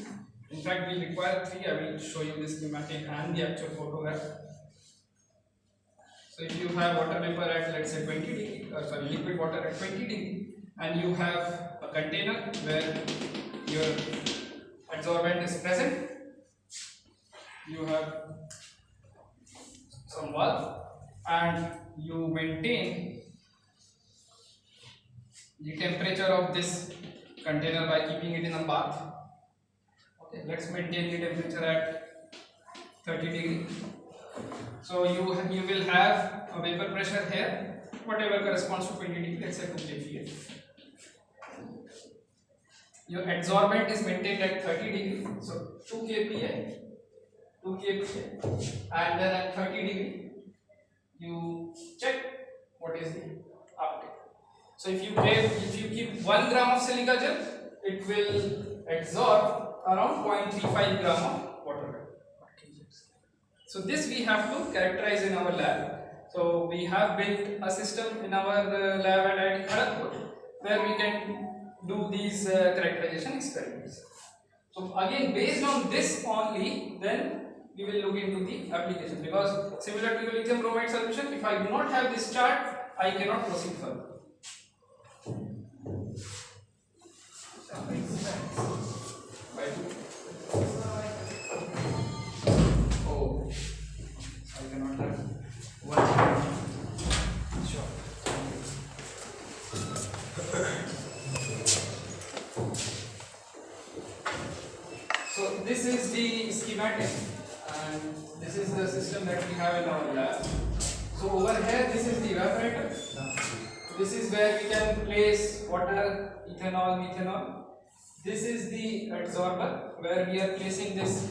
in fact we require 3. I will show you this schematic and the actual photograph. So if you have water vapor at, let's say, 20 degree, liquid water at 20 degree, and you have a container where your adsorbent is present, you have some valve, and you maintain the temperature of this container by keeping it in a bath. Okay, let's maintain the temperature at 30 degree. So you will have a vapor pressure here, whatever corresponds to 20 degree, let's say 2 kPa. Your adsorbent is maintained at 30 degree, so 2 kPa, and then at 30 degree you check what is the uptake. So if you keep 1 gram of silica gel, it will absorb around 0.35 gram of water. So this we have to characterize in our lab. So we have built a system in our lab at IIT Kharagpur where we can do these characterization experiments. So again, based on this only, then we will look into the application, because similar to the lithium bromide solution, if I do not have this chart, I cannot proceed further. Oh, I cannot have one. Sure. So this is the schematic, and this is the system that we have in our lab. So over here, this is the evaporator. This is where we can place water, ethanol, methanol. This is the adsorber, where we are placing this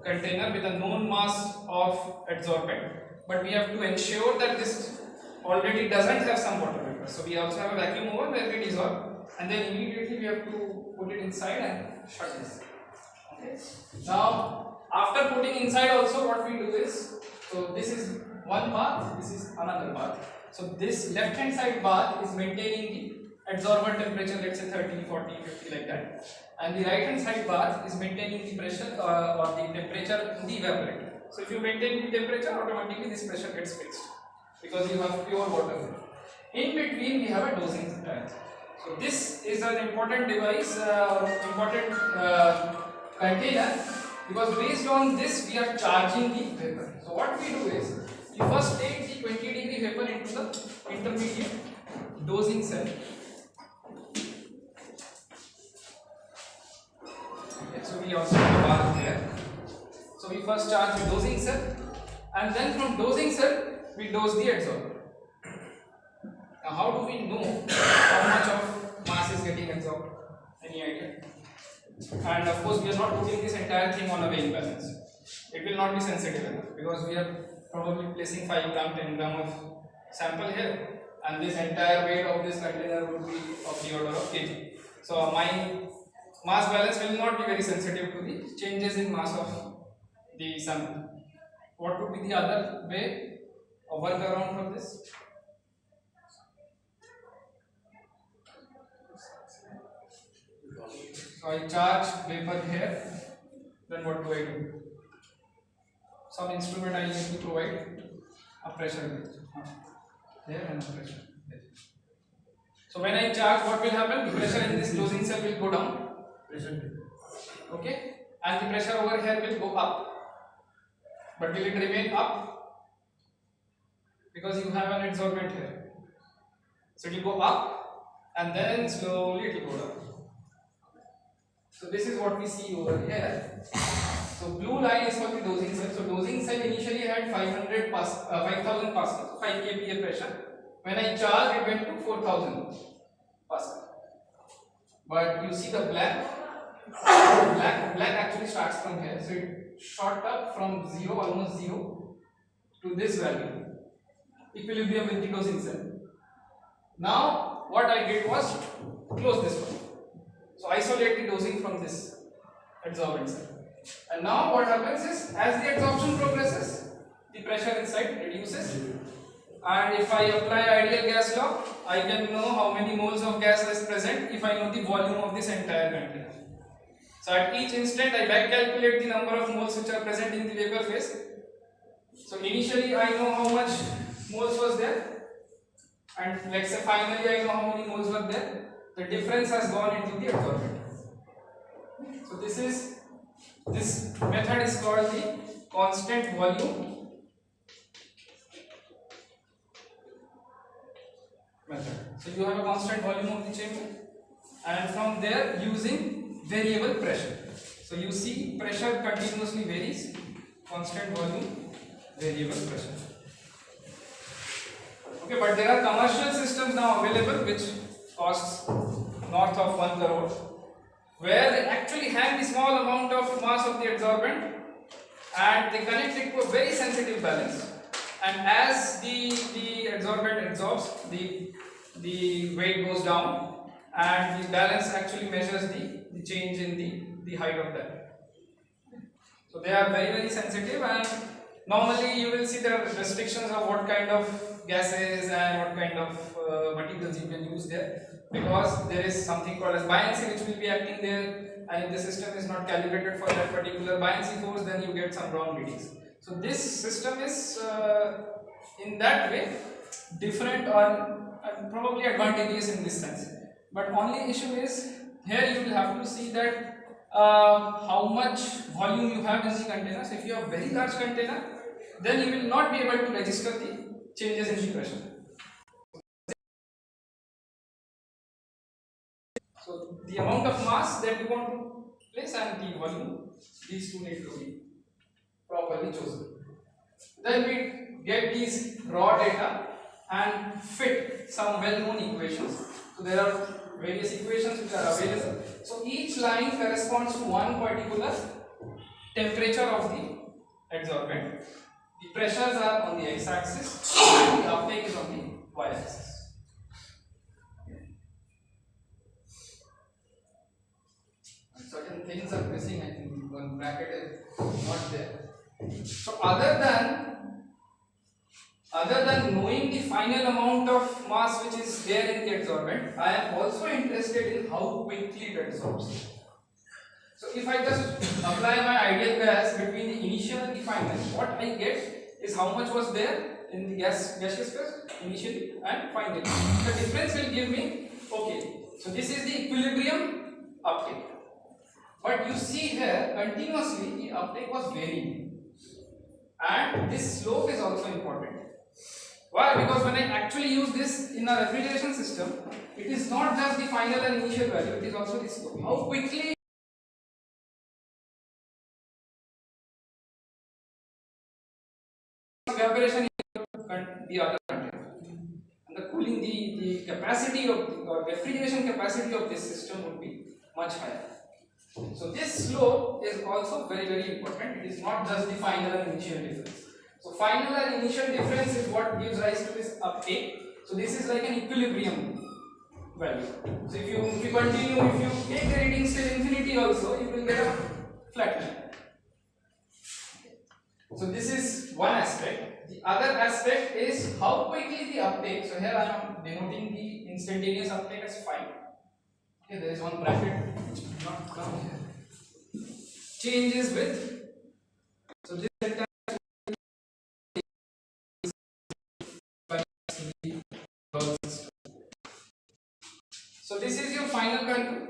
container with a known mass of adsorbent, but we have to ensure that this already doesn't have some water vapor. So we also have a vacuum oven where we dissolve, and then immediately we have to put it inside and shut this. Okay. Now after putting inside also, what we do is, so this is one bath, this is another bath. So this left hand side bath is maintaining the adsorbent temperature, let's say 30, 40, 50 like that, and the right hand side bath is maintaining the pressure or the temperature in the evaporator. So if you maintain the temperature, automatically this pressure gets fixed because you have pure water. In between we have a dosing tank. So this is an important device, important container, because based on this we are charging the vapor. So what we do is, we first take the 20 degree vapor into the intermediate dosing cell. Okay, so we also have a bar here. So we first charge the dosing cell, and then from dosing cell we dose the adsorber. Now how do we know how much of mass is getting absorbed? Any idea? And of course we are not putting this entire thing on a weighing balance. It will not be sensitive enough, because we are probably placing 5 gram, 10 gram of sample here, and this entire weight of this container would be of the order of kg. So my mass balance will not be very sensitive to the changes in mass of the sample. What would be the other way or workaround for this? So I charge vapor here, then what do I do? Some instrument I need to provide a pressure gauge there and a pressure there. So when I charge, what will happen? The pressure in this dosing cell will go down. Okay, and the pressure over here will go up. But will it remain up? Because you have an adsorbent here. So it will go up and then slowly it will go down. So this is what we see over here. So blue line is for the dosing cell. So dosing cell initially had 5,000 Pascal, 5 kPa pressure. When I charged, it went to 4,000 Pascal. But you see the black actually starts from here. So it shot up from zero, almost zero, to this value. Equilibrium with the dosing cell. Now what I did was close this one. So isolate the dosing from this adsorbent cell. And now what happens is, as the adsorption progresses, the pressure inside reduces. And if I apply ideal gas law, I can know how many moles of gas is present if I know the volume of this entire container. So at each instant I back calculate the number of moles which are present in the vapor phase. So initially I know how much moles was there, and let's say finally I know how many moles were there. The difference has gone into the adsorbent. So this method is called the constant volume method. So you have a constant volume of the chamber, and from there using variable pressure. So you see pressure continuously varies, constant volume, variable pressure. Okay, but there are commercial systems now available which costs north of 1 crore, where they actually hang the small amount of mass of the adsorbent and they connect it to a very sensitive balance, and as the adsorbent absorbs, the weight goes down and the balance actually measures the change in the height of that. So they are very sensitive, and normally you will see there are restrictions of what kind of gases and what kind of materials you can use there, because there is something called as buoyancy which will be acting there, and if the system is not calibrated for that particular buoyancy force, then you get some wrong readings. So this system is in that way different or probably advantageous in this sense, but only issue is here you will have to see that how much volume you have in the container. So if you have very large container, then you will not be able to register the changes in the pressure. So the amount of mass that you want to place and the volume, these two need to be properly chosen. Then we get these raw data and fit some well-known equations. So there are various equations which are available. So each line corresponds to one particular temperature of the adsorbent. The pressures are on the x-axis and the uptake is on the y-axis. Certain things are missing, I think one bracket is not there. So other than knowing the final amount of mass which is there in the adsorbent, I am also interested in how quickly it adsorbs. So if I just apply my ideal gas between the initial and the final, what I get is how much was there in the gaseous phase initially and finally. The difference will give me, okay, so this is the equilibrium uptake. But you see here continuously the uptake was varying, and this slope is also important. Why? Because when I actually use this in a refrigeration system, it is not just the final and initial value, it is also the slope. How quickly evaporation in the other container, and the cooling, the capacity of the or refrigeration capacity of this system would be much higher. So this slope is also very important. It is not just the final and initial difference. So final and initial difference is what gives rise to this uptake. So this is like an equilibrium value. So if you continue, if you take the readings till infinity also, you will get a flat line. So this is one aspect. The other aspect is how quickly the uptake. So here I am denoting the instantaneous uptake as phi. Okay, there is one bracket which did not come here. Changes with. So this entire. So this is your final value.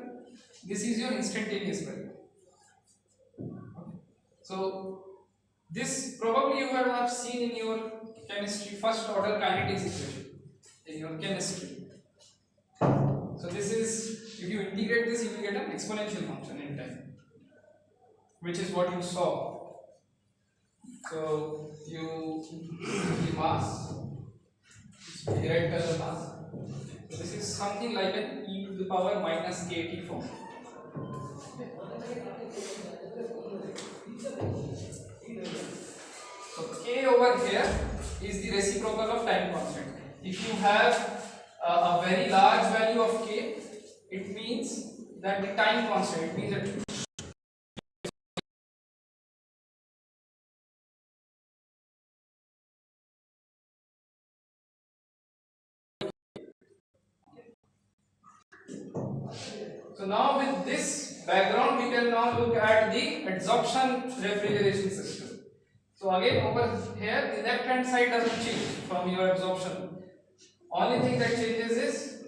This is your instantaneous value. Okay. So this probably you have seen in your chemistry first order kinetics equation in your chemistry. So this is, if you integrate this, you will get an exponential function in time, which is what you saw. So you the mass, the red color mass. So this is something like an e to the power minus kt form. So k over here is the reciprocal of time constant. If you have a very large value of k, it means that the time constant, it means that so now with this background we can now look at the adsorption refrigeration system. So again over here the left hand side doesn't change from your absorption. Only thing that changes is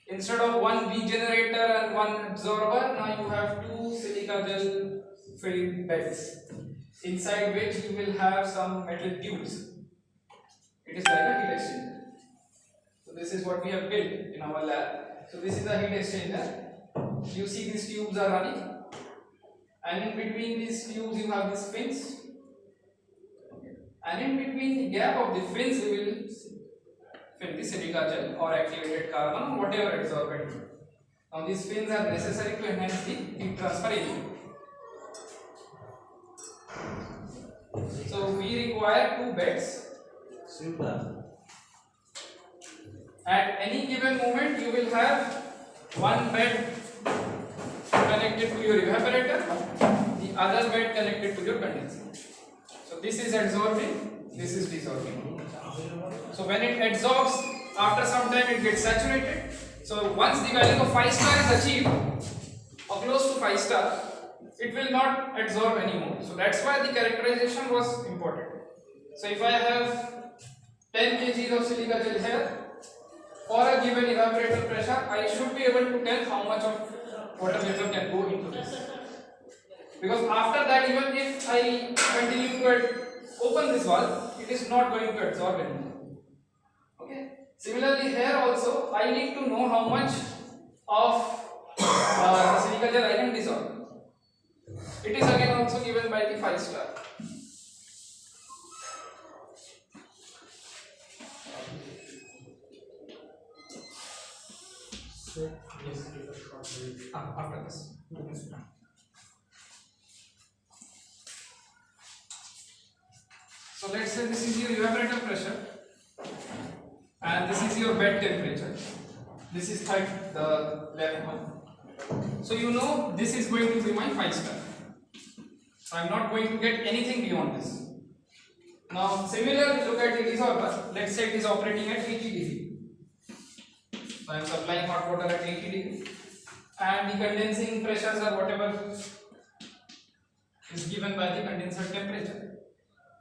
instead of one V generator and one absorber, now you have two silica gel filled beds, inside which you will have some metal tubes. It is like a heat exchanger. So this is what we have built in our lab. So this is a heat exchanger. You see these tubes are running, and in between these tubes you have these fins, and in between the gap of the fins we will fill the silica gel or activated carbon or whatever adsorbent. Now these fins are necessary to enhance the heat transfer area. So we require two beds. At any given moment you will have one bed connected to your evaporator, the other bed connected to your condenser. So this is adsorbing, this is desorbing. So when it adsorbs, after some time it gets saturated. So once the value of 5 star is achieved, or close to 5 star, it will not adsorb anymore. So that's why the characterization was important. So if I have 10 kg of silica gel here, for a given evaporator pressure, I should be able to tell how much of water vapor can go into this. Because after that, even if I continue to open this valve, it is not going to adsorb anymore. Okay. Similarly, here also, I need to know how much of the silica gel I can dissolve. It is again also given by the 5 star. After this. So let's say this is your evaporator pressure and this is your bed temperature. This is the left one. So you know this is going to be my 5 star. So I am not going to get anything beyond this. Now similarly, look at the desorber. Let's say it is operating at 80 degree. So I am supplying hot water at 80 degree, and the condensing pressures or whatever is given by the condenser temperature.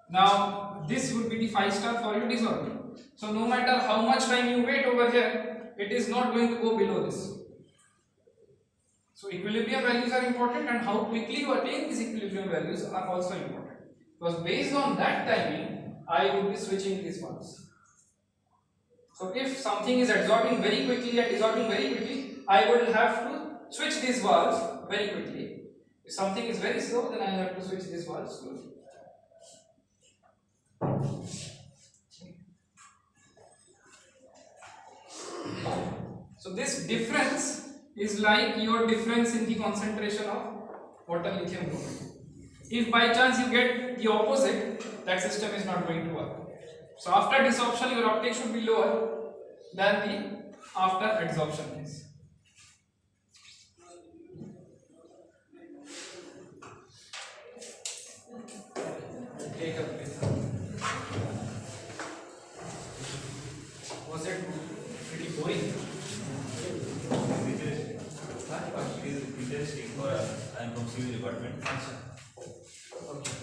Now this would be the 5 star for your desorber. So no matter how much time you wait over here, it is not going to go below this. So equilibrium values are important, and how quickly you attain these equilibrium values are also important. Because based on that timing, I will be switching these ones. So if something is adsorbing very quickly and dissolving very quickly, I will have to switch these valves very quickly. If something is very slow, then I have to switch these valves slowly. So this difference is like your difference in the concentration of water lithium bromide. If by chance you get the opposite, that system is not going to work. So after desorption, your uptake should be lower than the after adsorption is. Take a breath. Was it pretty boring? Interesting for I am from civil department. Okay.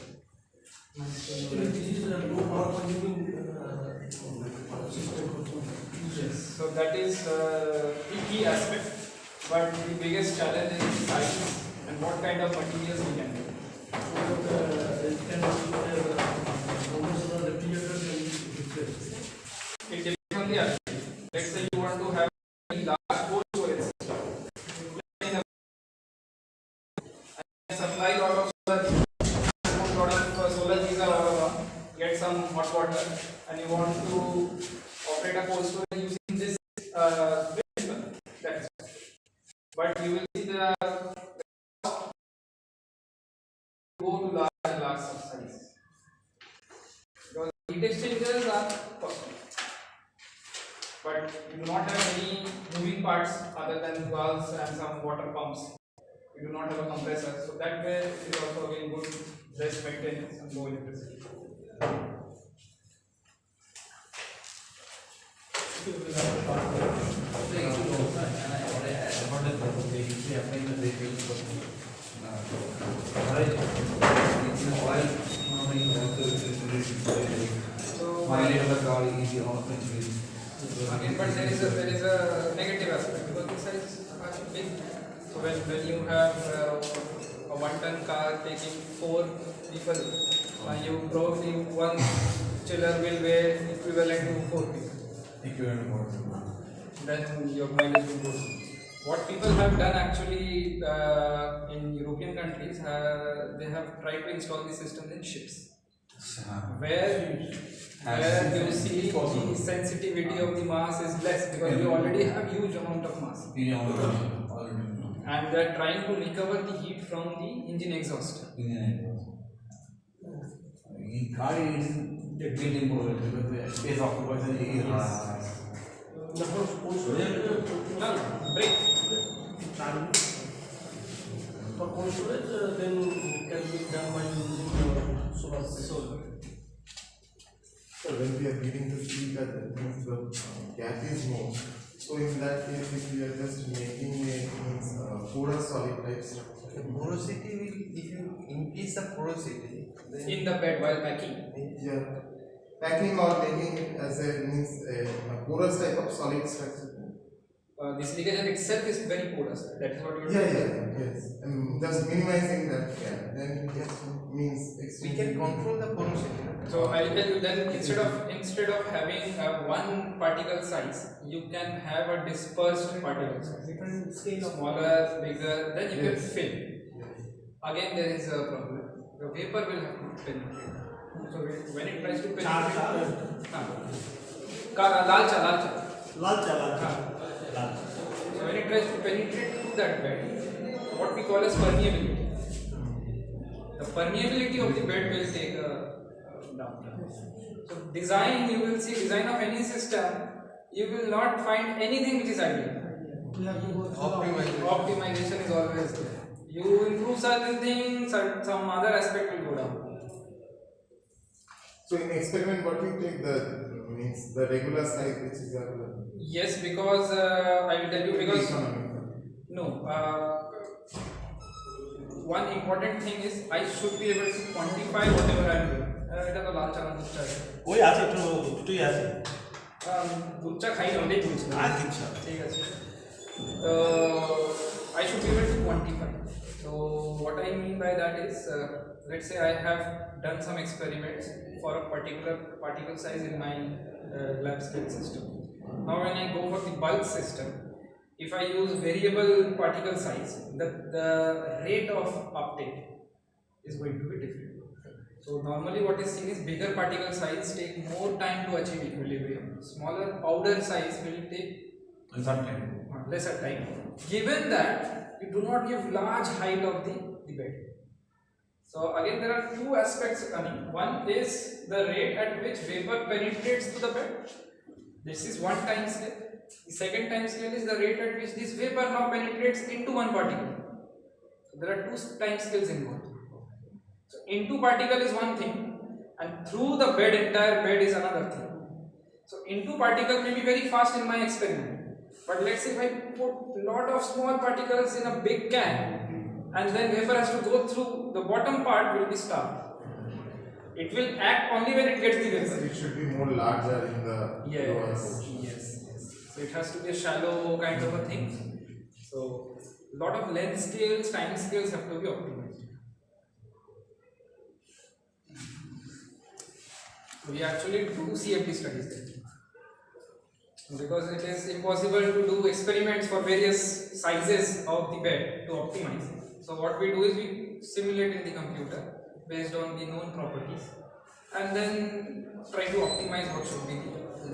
This is a low power consuming Yes. So that is the key aspect, but the biggest challenge is the size and what kind of materials we can do. It depends on the application. Let's say you want to have a large supply lot of solar these are all around, get some hot water, and you want to operate a cold storage using this principle. That is, but you will see the go to large size because heat exchangers are costly, but you do not have any moving parts other than valves and some water pumps. You do not have a compressor, so that way it is also again good, less maintenance and low electricity. Again, but there is a negative aspect because the size is big. So when you have a 1-ton car taking 4 people, you probably one chiller will weigh equivalent to 4 people. Then your mileage will go. What people have done actually in European countries, they have tried to install these systems in ships, where you see the sensitivity of the mass is less because you already have huge amount of mass. And they are trying to recover the heat from the engine exhaust. Break. For cold storage, then can be done by using solar. So when we are getting to see that the gap is more, so in that case, if we are just making a porous solid type structure. The porosity will, if you increase the porosity, then In the bed while packing. Yeah, packing or making it as a means a porous type of solid structure. This ligation itself is very porous. That is what you are Yes. Just minimizing that gap, then yes, means we extremely. can control the porosity. So I will tell you then instead of having one particle size, you can have a dispersed particle size. Different scale of Smaller, bigger, then you can Yes. fill. Again there is a problem. The vapor will have to penetrate. So when it tries to penetrate, so when it tries to penetrate through that bed, what we call as permeability. The permeability of the bed will take a downturn. So you will see design of any system, you will not find anything which is ideal. Optimization is always there. You improve certain things, some other aspect will go down. So in experiment, what we take the means the regular size which is available. Yes, because I will tell you because Economical. no. One important thing is I should be able to quantify whatever I am doing. এটা তো লাল চা দুধ ওই আছে একটু দুটোই আছে দুধ চা খাই না ওটাই বলছি আচ্ছা ঠিক আছে তো I should be able to quantify. So what I mean by that is let's say I have done some experiments for a particular particle size in my lab scale system. Now when I go for the bulk system, if I use variable particle size, the rate of uptake is going to be different. So normally what is seen is bigger particle size take more time to achieve equilibrium. Smaller powder size will take lesser time, given that you do not give large height of the bed. So again there are two aspects coming. One is the rate at which vapor penetrates to the bed. This is one time scale. The second time scale is the rate at which this vapor now penetrates into one particle. So there are two time scales involved. So into particle is one thing, and through the bed, entire bed is another thing. So into particle may be very fast in my experiment, but let's say if I put lot of small particles in a big can, and then vapor has to go through, the bottom part will be stopped. It will act only when it gets the vapor. It should be more larger in the lower portion. Yes. So it has to be a shallow kind of a thing. So lot of length scales, time scales have to be optimized. We actually do CFD studies there. Because it is impossible to do experiments for various sizes of the bed to optimize. So So what we do is we simulate in the computer based on the known properties and then try to optimize what should be the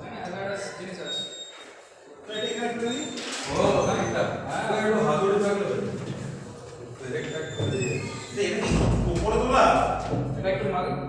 hazardous genesis. Like to mark.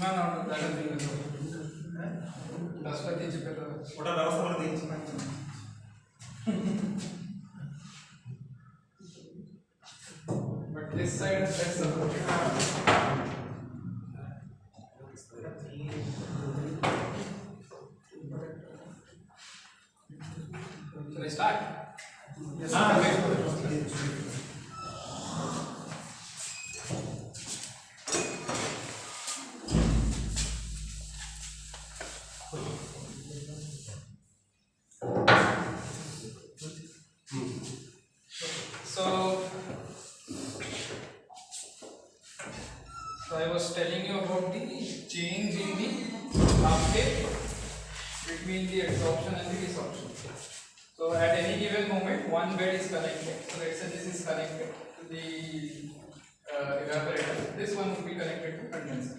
No, that is being resolved. That's what they check. ওটা ব্যবস্থা করে দিয়েছি But this side is less supported. Shall I start? Yes. So I was telling you about the change in the uptake between the absorption and the desorption. So at any given moment, one bed is connected. So let's say this is connected to the evaporator. This one will be connected to condenser.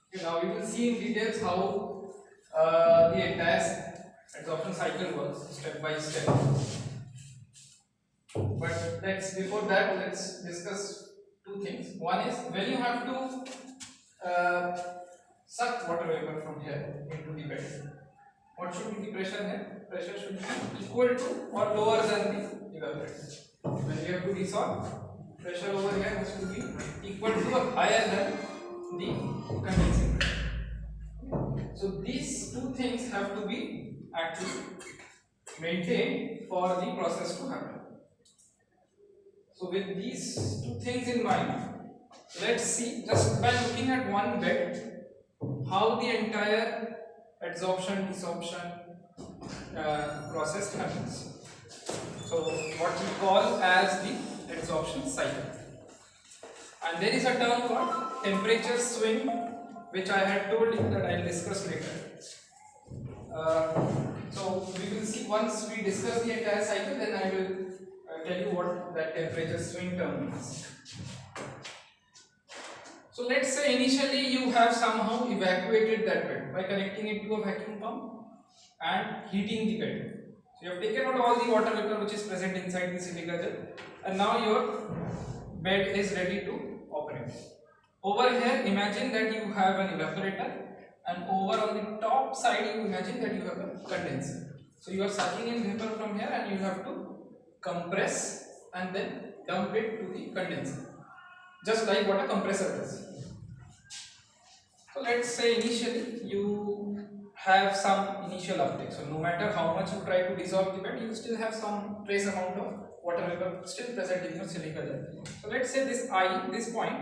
Okay, now we will see in details how the entire absorption cycle works step by step. But before that, let's discuss two things. One is when you have to suck water vapor from here into the bed, what should be the pressure here? Pressure should be equal to or lower than the evaporator. When you have to desolve, pressure over here has to be equal to or higher than the condensing pressure. So these two things have to be actually maintained for the process to happen. So with these two things in mind, let's see just by looking at one bed how the entire absorption desorption process happens. So what we call as the absorption cycle. And there is a term called temperature swing, which I had told you that I will discuss later. So we will see once we discuss the entire cycle, then I will tell you what that temperature swing term means. So let's say initially you have somehow evacuated that bed by connecting it to a vacuum pump and heating the bed. So you have taken out all the water vapor which is present inside the silica gel, and now your bed is ready to operate. Over here, imagine that you have an evaporator, and over on the top side you imagine that you have a condenser. So you are sucking in vapor from here and you have to compress and then dump it to the condenser, just like what a compressor does. So let's say initially you have some initial uptake. So no matter how much you try to dissolve the bed, you still have some trace amount of water vapor still present in your silica gel. So let's say this point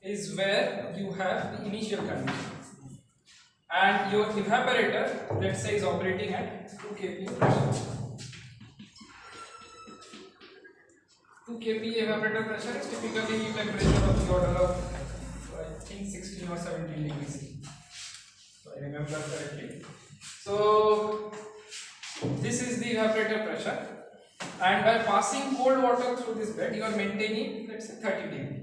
is where you have the initial condition, and your evaporator, let's say, is operating at 2 kPa pressure. 2 kPa evaporator pressure is typically temperature of the order of, I think, 16 or 17 degrees C. So I remember correctly. So this is the evaporator pressure, and by passing cold water through this bed, you are maintaining, let's say, 30 degree.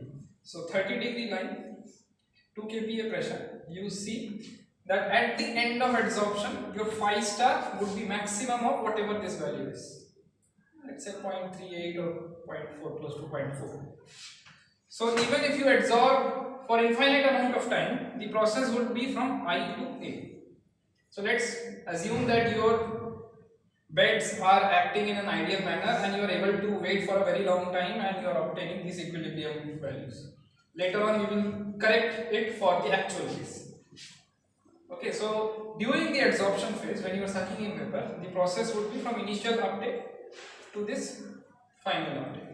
So 30 degree line, 2 kPa pressure. You see that at the end of adsorption, your 5 star would be maximum of whatever this value is. Let's say 0.38 or 0.4, close to 0.4. So even if you adsorb for infinite amount of time, the process would be from I to A. So let's assume that your beds are acting in an ideal manner and you are able to wait for a very long time and you are obtaining these equilibrium values. Later on we will correct it for the actual case. Okay, so during the adsorption phase, when you are sucking in vapor, the process would be from initial uptake to this final uptake.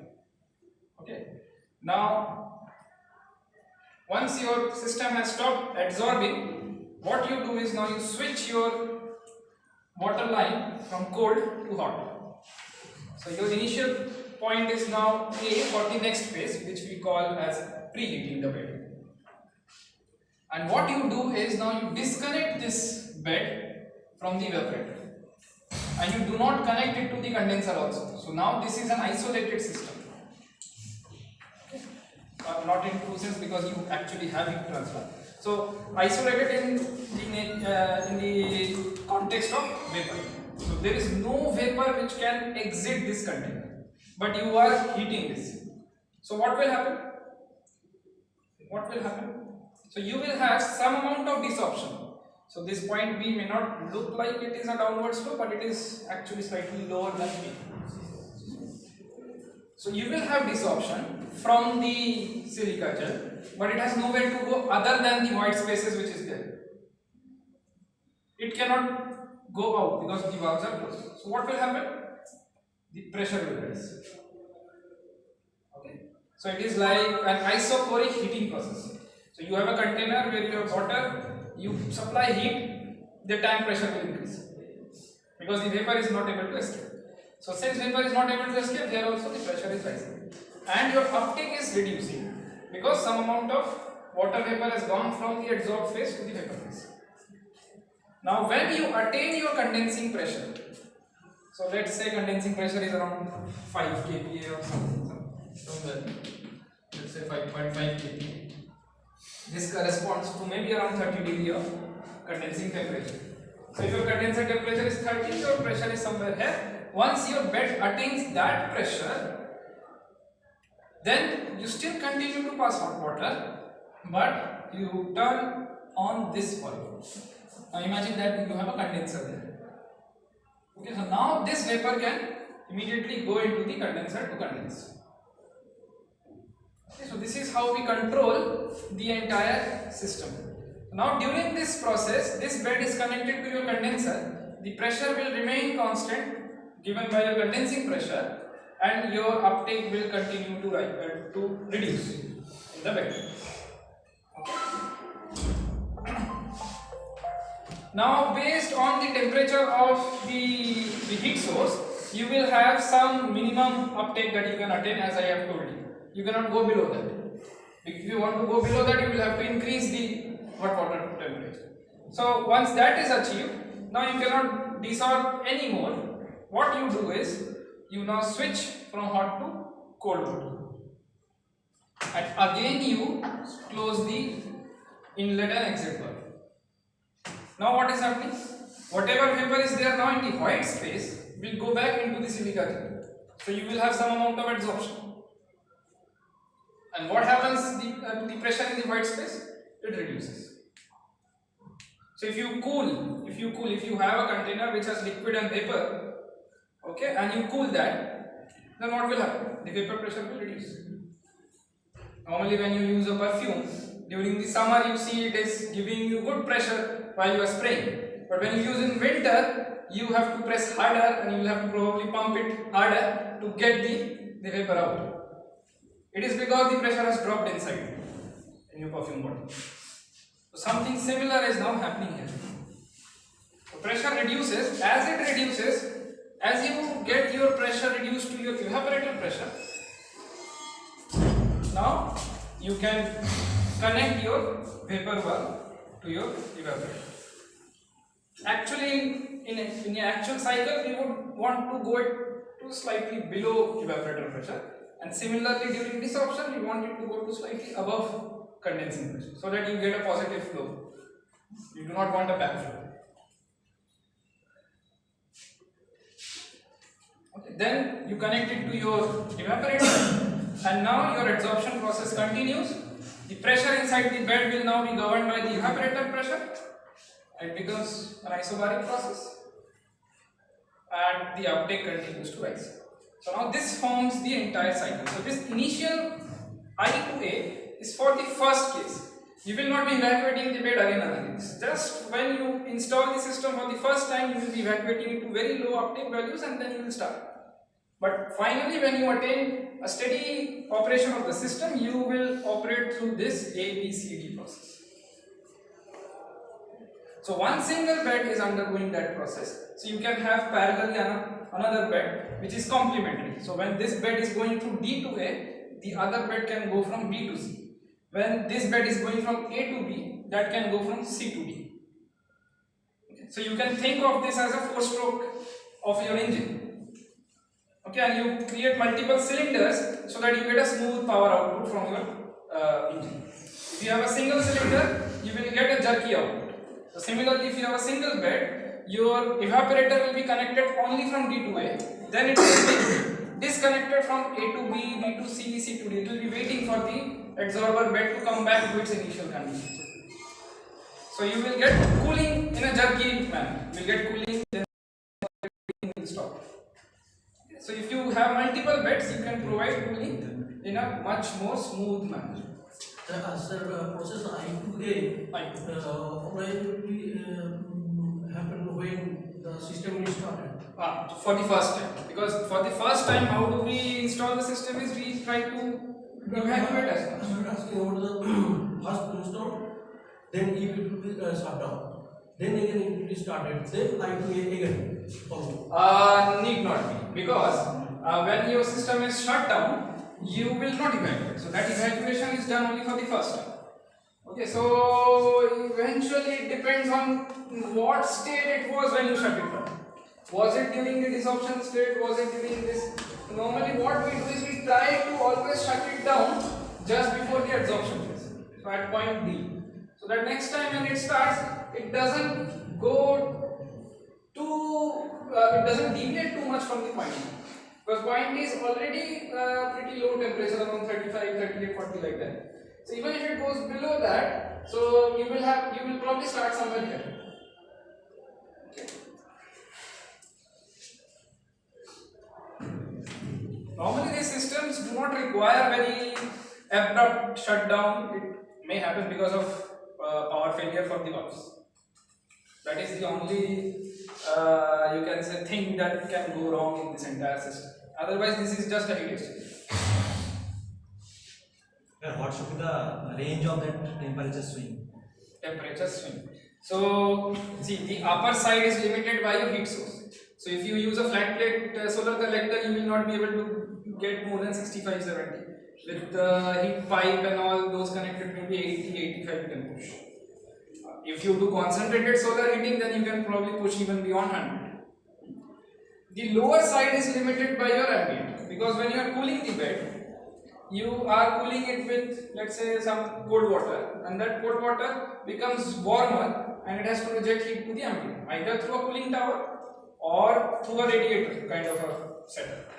Okay, now once your system has stopped adsorbing, what you do is now you switch your water line from cold to hot. So your initial point is now A for the next phase, which we call as preheating the bed. And what you do is now you disconnect this bed from the evaporator, and you do not connect it to the condenser also. So now this is an isolated system. Not in true sense, because you actually have heat transfer. So isolated in the context of vapor. So there is no vapor which can exit this container, but you are heating this. So what will happen? What will happen? So you will have some amount of desorption. So this point B may not look like it is a downward slope, but it is actually slightly lower than B. So you will have desorption from the silica gel, but it has nowhere to go other than the white spaces which is there. It cannot go out because the valves are closed. So what will happen? The pressure will rise. Okay. So it is like an isochoric heating process. So you have a container where you have water, you supply heat, the tank pressure will increase because the vapor is not able to escape. So since vapor is not able to escape, there also the pressure is rising and your uptake is reducing because some amount of water vapor has gone from the adsorbed phase to the vapor phase. Now when you attain your condensing pressure, so let's say condensing pressure is around 5 kPa or somewhere, let's say 5.5 kPa. This corresponds to maybe around 30 degree of condensing temperature. So if your condenser temperature is 30, your pressure is somewhere here. Once your bed attains that pressure, then you still continue to pass hot water, but you turn on this valve. Now imagine that you have a condenser there. Okay, so now this vapor can immediately go into the condenser to condense. Okay, so this is how we control the entire system. Now during this process, this bed is connected to your condenser. The pressure will remain constant given by your condensing pressure, and your uptake will continue to reduce in the bed. Okay. Now based on the temperature of the heat source, you will have some minimum uptake that you can attain, as I have told you. You cannot go below that. If you want to go below that, you will have to increase the hot water temperature. So once that is achieved, now you cannot desorb anymore. What you do is, you now switch from hot to cold water. And again you close the inlet and exit valve. Now what is happening? Whatever vapor is there now in the white space will go back into the silica gel. So you will have some amount of adsorption. And what happens to the pressure in the white space? It reduces. So if you have a container which has liquid and vapor, okay, and you cool that, then what will happen? The vapor pressure will reduce. Normally when you use a perfume, during the summer you see it is giving you good pressure while you are spraying. But when you use in winter, you have to press harder and you will have to probably pump it harder to get the vapor out. It is because the pressure has dropped inside in your perfume bottle. So something similar is now happening here. So pressure reduces. As it reduces, as you get your pressure reduced to your evaporator pressure, now you can connect your vapor valve to your evaporator. Actually, in an actual cycle, we would want to go to slightly below evaporator pressure. And similarly, during desorption, we want it to go to slightly above condensing pressure so that you get a positive flow. You do not want a backflow. Okay, then you connect it to your evaporator, and now your adsorption process continues. The pressure inside the bed will now be governed by the evaporator pressure. It becomes an isobaric process, and the uptake continues to rise. So now this forms the entire cycle. So this initial I to A is for the first case. You will not be evacuating the bed again and again. Just when you install the system for the first time, you will be evacuating it to very low uptake values, and then you will start. But finally, when you attain a steady operation of the system, you will operate through this A, B, C, D process. So one single bed is undergoing that process. So you can have parallelly another bed which is complementary. So when this bed is going through D to A, the other bed can go from B to C. When this bed is going from A to B, that can go from C to D. Okay. So you can think of this as a 4-stroke of your engine. Okay, and you create multiple cylinders so that you get a smooth power output from your engine. If you have a single cylinder, you will get a jerky output. So similarly, if you have a single bed, your evaporator will be connected only from D to A, then it will be disconnected from A to B, B to C, C to D. It will be waiting for the adsorber bed to come back to its initial condition. So you will get cooling in a jerky manner. You will get cooling, then will stop. So if you have multiple beds, you can provide cooling in a much more smooth manner. Sir, process I2A, when will be happen when the system is started? For the first time, because for the first time, how do we install the system is we try to evacuate as much. I'm asking about the first install, then it will be shut down. Then again it will be started. Then I2A again. Need not be, because when your system is shut down, you will not evacuate. So that evacuation is done only for the first time. Okay, so eventually it depends on what state it was when you shut it down. Was it during the desorption state? Was it during this? Normally what we do is we try to always shut it down just before the adsorption phase. So at point D. So that next time when it starts, it doesn't go too, it doesn't deviate too much from the point D. Because point D is already pretty low temperature, around 35, 38, 40 like that. So even if it goes below that, so you will probably start somewhere here. Okay. Normally these systems do not require very abrupt shutdown. It may happen because of power failure from the valves. That is the only you can say thing that can go wrong in this entire system. Otherwise, this is just a heat exchanger. What should be the range of that temperature swing? Temperature swing. So, see, the upper side is limited by your heat source. So, if you use a flat plate solar collector, you will not be able to get more than 65, 70. With the heat pipe and all those connected, maybe 80, 85 you can push. If you do concentrated solar heating, then you can probably push even beyond 100. The lower side is limited by your ambient, because when you are cooling the bed, you are cooling it with, let's say, some cold water, and that cold water becomes warmer and it has to reject heat to the ambient, either through a cooling tower or through a radiator kind of a setup.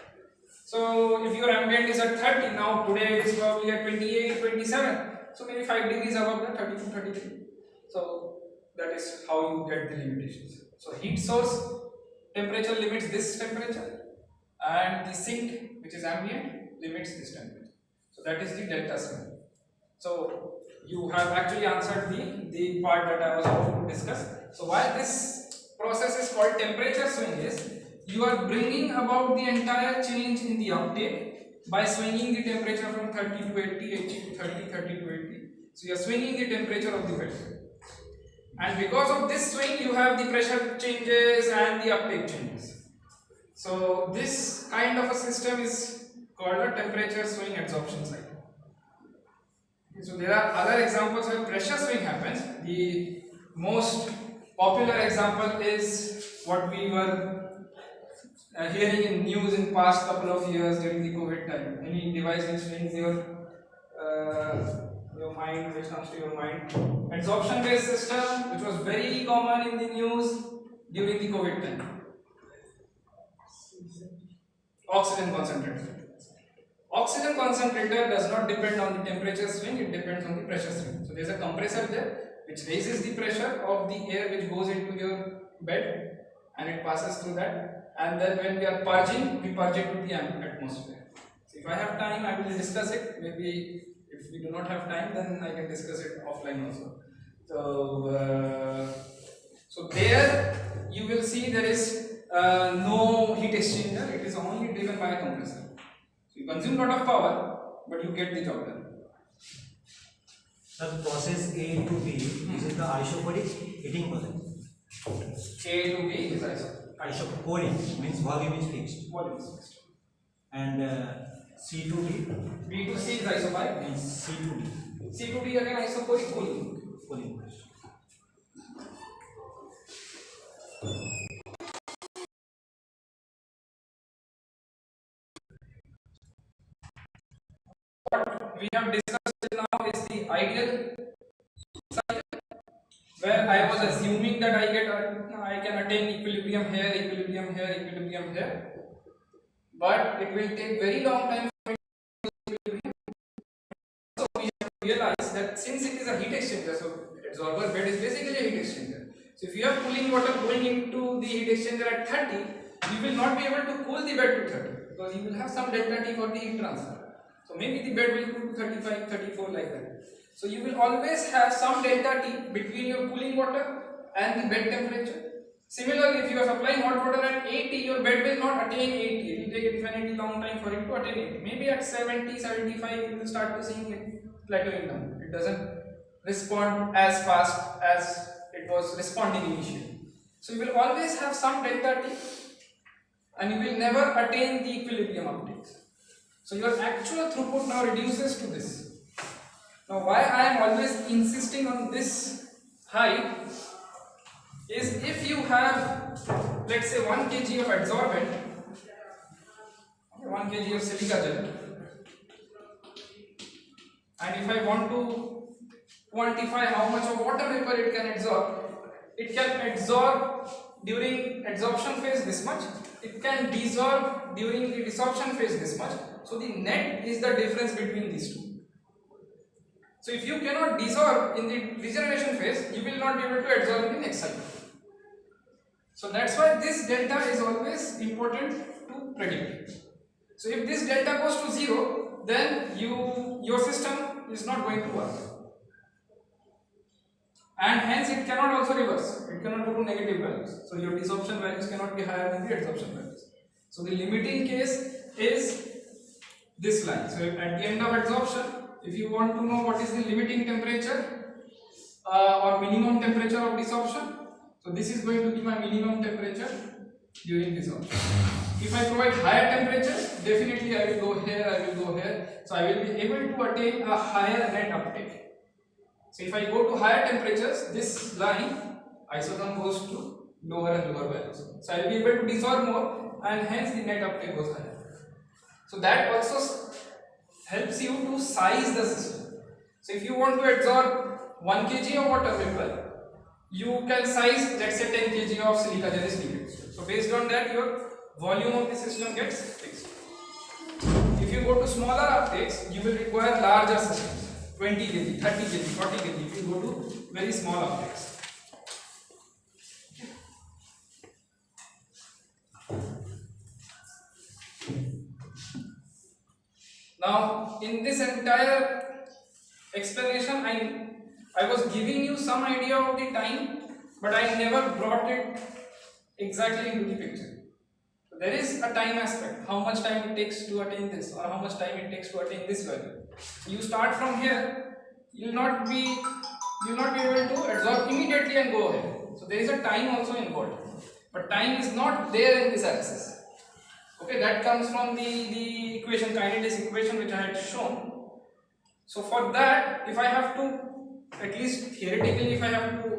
So if your ambient is at 30, now today it is probably at 28, 27, so maybe 5 degrees above that, 32, 33. So that is how you get the limitations. So heat source temperature limits this temperature, and the sink, which is ambient, limits this temperature. So that is the delta swing. So you have actually answered the part that I was about to discuss. So why this process is called temperature swing is, you are bringing about the entire change in the uptake by swinging the temperature from 30 to 80, 80 to 30, 30 to 80. So you are swinging the temperature of the bed. And because of this swing, you have the pressure changes and the uptake changes. So this kind of a system is called a temperature swing adsorption cycle. So there are other examples where pressure swing happens. The most popular example is what we were hearing in news in past couple of years during the COVID time. Any device which swings your mind, which comes to your mind. Adsorption based system, which was very common in the news during the COVID time. Oxygen concentrator. Oxygen concentrator does not depend on the temperature swing, it depends on the pressure swing. So there is a compressor there which raises the pressure of the air which goes into your bed, and it passes through that, and then when we are purging, we purge it to the atmosphere. So if I have time, I will discuss it. Maybe if we do not have time, then I can discuss it offline also. So there you will see there is no heat exchanger, it is only driven by a compressor. So you consume a lot of power, but you get the job done. The process A to B is the isoporic heating process. A to B is Isoporic means volume is fixed. Volume is fixed. And C to D. B to C is isoporic. And C to D. C to D again isoporic cooling. Cooling. What we have discussed now is the ideal cycle, where I was assuming that I can attain equilibrium here, equilibrium here, equilibrium here, but it will take very long time for me to equilibrium. So we have to realize that since it is a heat exchanger, so it Absorber bed is basically a heat exchanger. So if you have cooling water going into the heat exchanger at 30, you will not be able to cool the bed to 30 because you will have some delta T for the heat transfer. So maybe the bed will cool to 35, 34 like that. So you will always have some delta T between your cooling water and the bed temperature. Similarly, if you are supplying hot water at 80, your bed will not attain 80. It will take infinitely long time for it to attain 80. Maybe at 70, 75, you will start to seeing it plateauing down. It doesn't respond as fast as it was responding initially. So you will always have some delta T and you will never attain the equilibrium uptakes. So your actual throughput now reduces to this. Now why I am always insisting on this height is if you have, let's say, 1 kg of adsorbent, 1 kg of silica gel, and if I want to quantify how much of water vapor it can absorb during adsorption phase this much, it can dissolve during the desorption phase this much. So the net is the difference between these two. So if you cannot dissolve in the regeneration phase, you will not be able to adsorb in the next cycle. So that's why this delta is always important to predict. So if this delta goes to 0, then your system is not going to work. And hence it cannot also reverse. It cannot go to negative values. So your desorption values cannot be higher than the adsorption values. So the limiting case is this line. So at the end of adsorption, if you want to know what is the limiting temperature or minimum temperature of desorption, so this is going to be my minimum temperature during desorption. If I provide higher temperatures, definitely I will go here, I will go here. So I will be able to attain a higher net uptake. So if I go to higher temperatures, this line isotherm goes to lower and lower values. So I will be able to desorb more and hence the net uptake goes higher. So that also helps you to size the system. So if you want to absorb 1 kg of water vapor, you can size, let's say, 10 kg of silica gel is needed. So based on that, your volume of the system gets fixed. If you go to smaller uptakes, you will require larger systems, 20 kg, 30 kg, 40 kg, if you go to very small uptakes. Now, in this entire explanation, I was giving you some idea of the time, but I never brought it exactly into the picture. So there is a time aspect, how much time it takes to attain this, or how much time it takes to attain this value. So you start from here, you will not be able to absorb immediately and go ahead. So there is a time also involved, but time is not there in this axis. Okay, that comes from the equation, kinetic equation, which I had shown. So for that, if I have to, at least theoretically, if I have to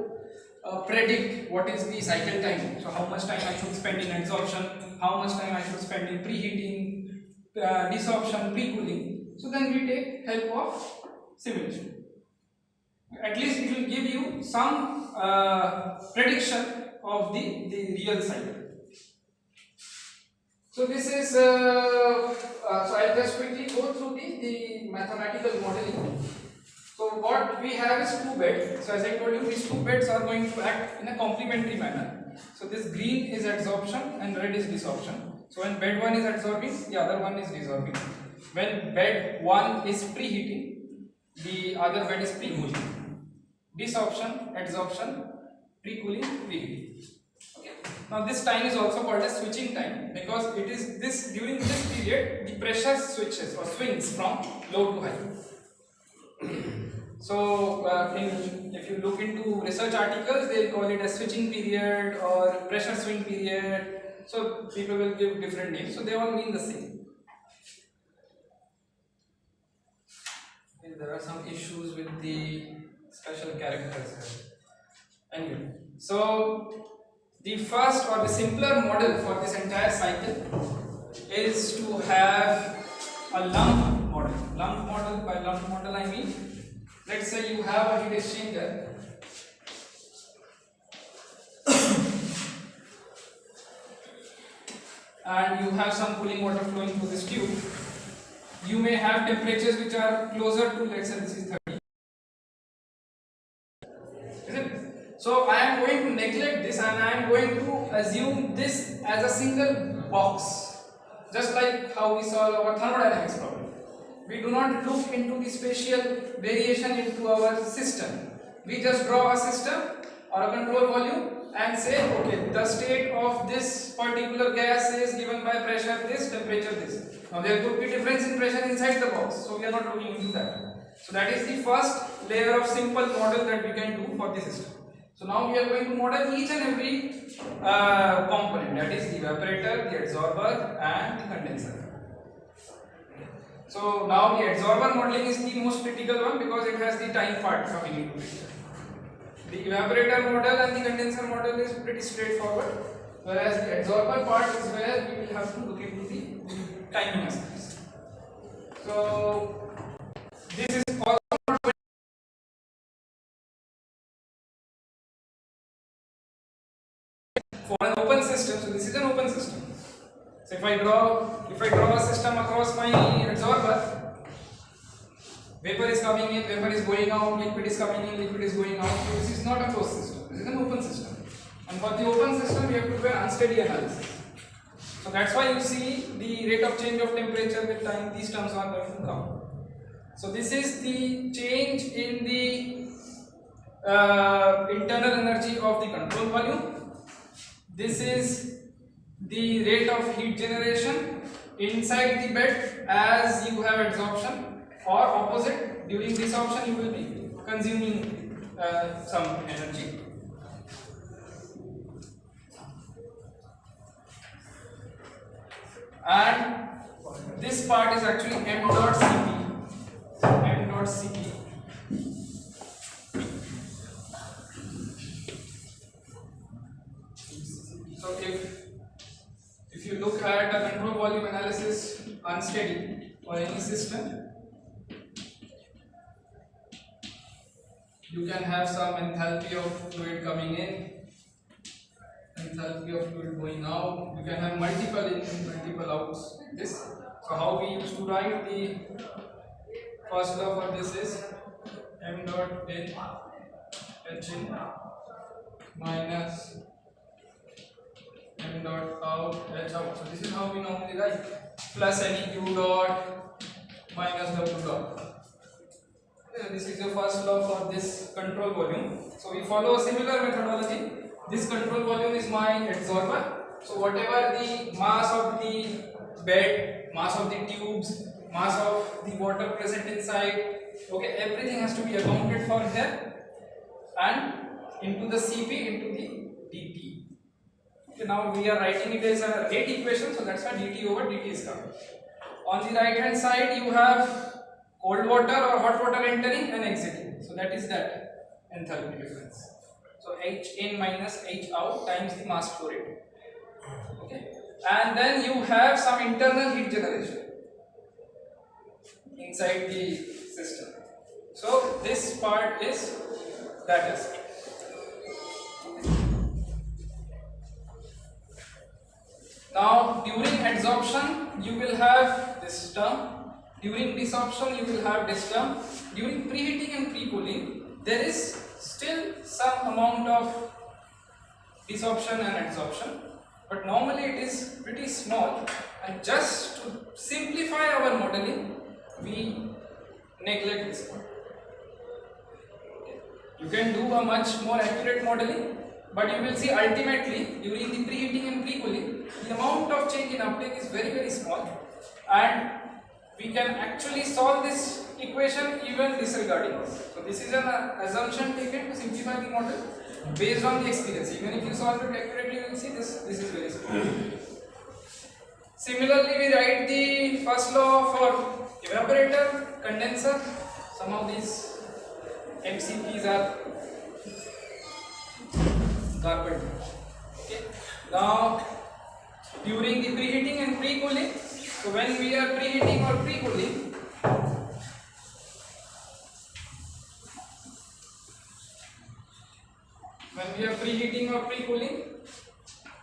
predict what is the cycle time, so how much time I should spend in adsorption, how much time I should spend in preheating, desorption, pre-cooling, so then we take help of simulation. At least it will give you some prediction of the real cycle. So this is, so I'll just quickly go through the mathematical modeling. So what we have is two beds. So as I told you, these two beds are going to act in a complementary manner. So this green is adsorption and red is desorption. So when bed 1 is adsorbing, the other one is desorbing. When bed 1 is preheating, the other bed is pre-cooling. Desorption, adsorption, pre-cooling, preheating. Okay. Now this time is also called as switching time because it is this, during this period the pressure switches or swings from low to high. So if you look into research articles, they call it a switching period or pressure swing period. So people will give different names, so they all mean the same. And there are some issues with the special characters. Anyway, so the first or the simpler model for this entire cycle is to have a lump model. Lump model, by lump model I mean, let's say you have a heat exchanger and you have some cooling water flowing through this tube. You may have temperatures which are closer to, let's say this is 30. So I am going to neglect this and I am going to assume this as a single box, just like how we solve our thermodynamics problem. We do not look into the spatial variation into our system. We just draw a system or a control volume and say, okay, the state of this particular gas is given by pressure this, temperature this. Now there could be difference in pressure inside the box, so we are not looking into that. So that is the first layer of simple model that we can do for the system. So now we are going to model each and every component, that is the evaporator, the adsorber and the condenser. So now the adsorber modeling is the most critical one because it has the time part coming into it. The evaporator model and the condenser model is pretty straightforward, whereas the adsorber part is where we will have to look into the timing aspects. So this is also for an open system. So this is an open system. So if I draw a system across my adsorber, vapor is coming in, vapor is going out, liquid is coming in, liquid is going out. So this is not a closed system. This is an open system. And for the open system, we have to do an unsteady analysis. So that's why you see the rate of change of temperature with time. These terms are going to come. So this is the change in the internal energy of the control volume. This is the rate of heat generation inside the bed as you have adsorption, or opposite, during desorption you will be consuming some energy. And this part is actually m dot Cp. M dot Cp. So if you look at a control volume analysis unsteady for any system, you can have some enthalpy of fluid coming in, enthalpy of fluid going out. You can have multiple in, multiple outs like this. So how we used to write the first law for this is m dot in h in minus m dot out h out. So this is how we normally write, plus any q dot minus w dot. This is the first law for this control volume. So we follow a similar methodology. This control volume is my adsorber. So whatever the mass of the bed, mass of the tubes, mass of the water present inside, okay, everything has to be accounted for here and into the Cp, into the dt. Okay, now we are writing it as a rate equation, so that's why dt over dt is coming. On the right hand side you have cold water or hot water entering and exiting, so that is that enthalpy difference. So h in minus h out times the mass flow rate. Okay, and then you have some internal heat generation inside the system. So this part is that aspect. Now during adsorption you will have this term, during desorption you will have this term, during preheating and pre-cooling there is still some amount of desorption and adsorption, but normally it is pretty small, and just to simplify our modeling we neglect this part. You can do a much more accurate modeling, but you will see ultimately during the preheating and pre-cooling the amount of change in uptake is very small, and we can actually solve this equation even disregarding this. So this is an assumption taken to simplify the model based on the experience. Even if you solve it accurately, you will see this is very small. Similarly, we write the first law for evaporator, condenser. Some of these MCPs are garbage. Okay. Now, during the preheating and pre-cooling, so when we are preheating or pre-cooling,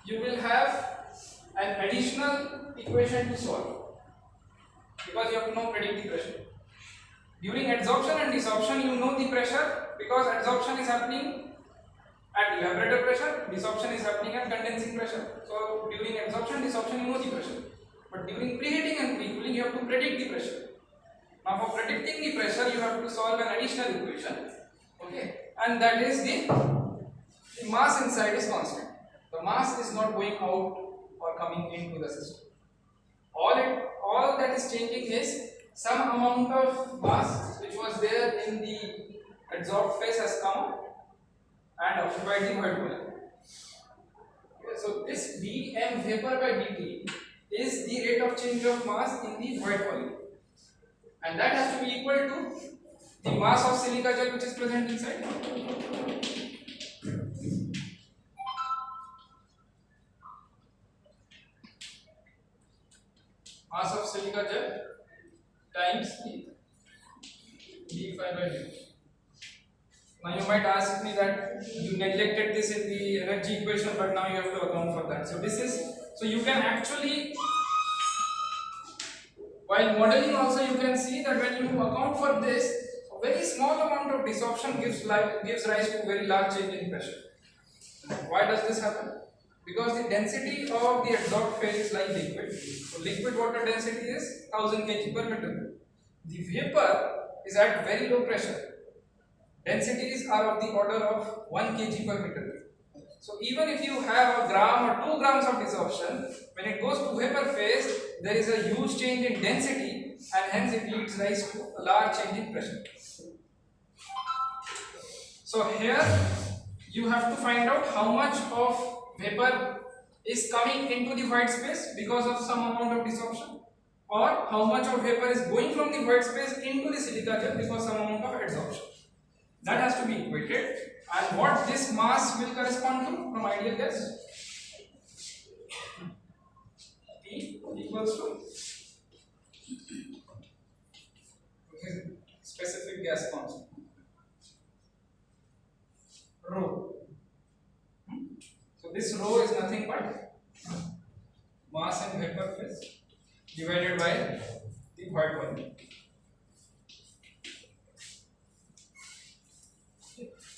you will have an additional equation to solve because you have to know predict the pressure. During adsorption and desorption, you know the pressure because adsorption is happening At evaporator pressure, desorption is happening at condensing pressure. So during absorption, desorption, you know the pressure. But during preheating and pre-cooling, you have to predict the pressure. Now for predicting the pressure, you have to solve an additional equation. Okay, and that is the mass inside is constant. The mass is not going out or coming into the system. All that is changing is some amount of mass which was there in the adsorbed phase has come and occupied the void volume. Okay, so this dm vapor by dt is the rate of change of mass in the void volume, and that has to be equal to the mass of silica gel which is present inside. Mass of silica gel times d phi by dt. Now you might ask me that you neglected this in the energy equation, but now you have to account for that. So you can actually, while modeling also, you can see that when you account for this, a very small amount of desorption gives rise to very large change in pressure. Why does this happen? Because the density of the adsorbed phase is like liquid. So liquid water density is 1000 kg per meter. The vapor is at very low pressure. Densities are of the order of 1 kg per meter. So even if you have a gram or 2 grams of desorption, when it goes to vapor phase, there is a huge change in density, and hence it leads rise to a large change in pressure. So here you have to find out how much of vapor is coming into the void space because of some amount of desorption, or how much of vapor is going from the void space into the silica gel because some amount of adsorption. That has to be equated, and what this mass will correspond to from ideal gas? P equals to specific gas constant, rho. So this rho is nothing but mass in vapor phase divided by the void volume.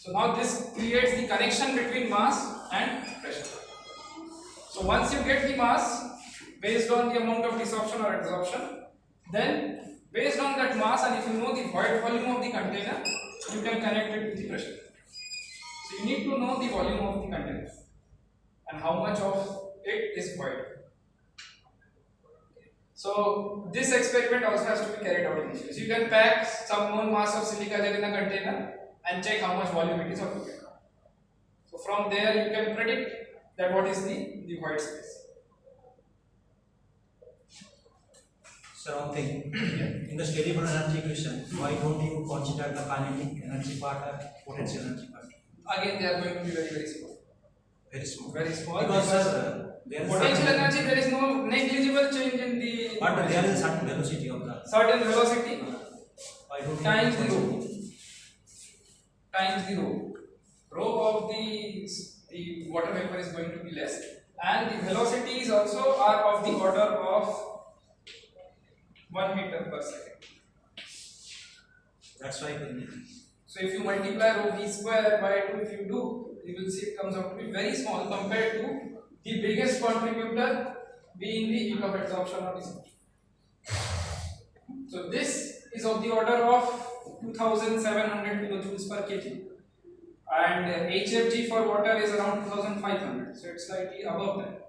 So now this creates the connection between mass and pressure. So once you get the mass based on the amount of desorption or adsorption, then based on that mass, and if you know the void volume of the container, you can connect it with the pressure. So you need to know the volume of the container and how much of it is void. So this experiment also has to be carried out initially. So you can pack some known mass of silica gel in a container and check how much volume it is occupied. So from there you can predict that what is the void space. So one thing, in the stable energy equation, why don't you consider the kinetic energy part or potential energy part? Again, they are going to be very, very small. Very small. Very small. Because there is potential energy, there is no negligible change in the. But there is certain velocity of the. Certain velocity. Why don't times the rho. Times the rho. Rho of the water vapor is going to be less, and the velocities also are of the order of 1 meter per second. That's why. So if you multiply rho v square by 2, if you do, you will see it comes out to be very small compared to the biggest contributor being the heat of adsorption or desorption. So this is of the order of 2700 kilojoules per kg, and HFG for water is around 2500, so it's slightly above that.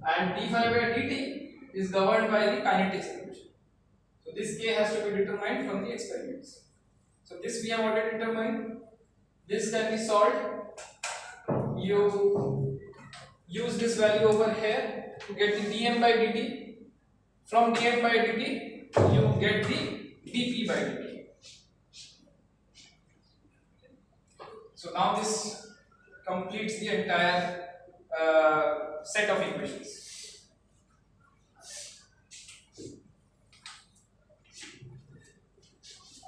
And d phi by dt is governed by the kinetics equation. So this k has to be determined from the experiments. So this we have already determined. This can be solved. You use this value over here to get the dm by dt. From dm by dt, you get the dp by dt. So now this completes the entire set of equations.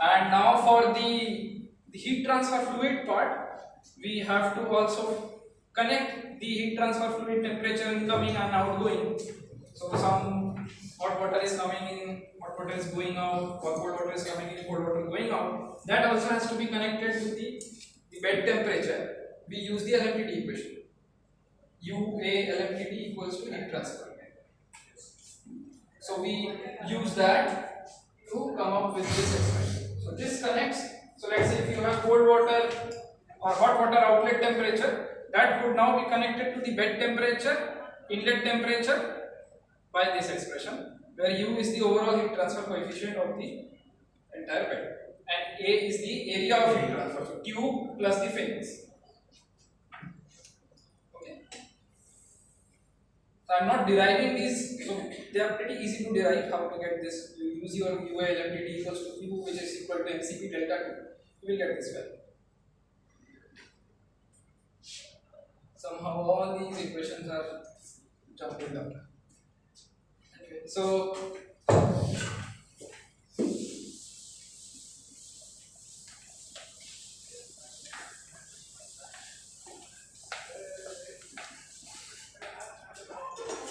And now for the heat transfer fluid part, we have to also connect the heat transfer fluid temperature incoming and outgoing. So some hot water is coming in, hot water is going out, or cold water is coming in, cold water going out. That also has to be connected to the bed temperature. We use the LMTD equation. UA LMTD equals to heat transfer. So we use that to come up with this expression. So this connects. So let's say if you have cold water or hot water outlet temperature, that would now be connected to the bed temperature, inlet temperature by this expression, where U is the overall heat transfer coefficient of the entire bed and A is the area of heat transfer, so tube plus the fins. Okay. So I am not deriving these, so they are pretty easy to derive. How to get this? You use your UA LMTD equals to Q, which is equal to MCP delta Q. You will get this value. Somehow all these equations are jumbled up. Okay, so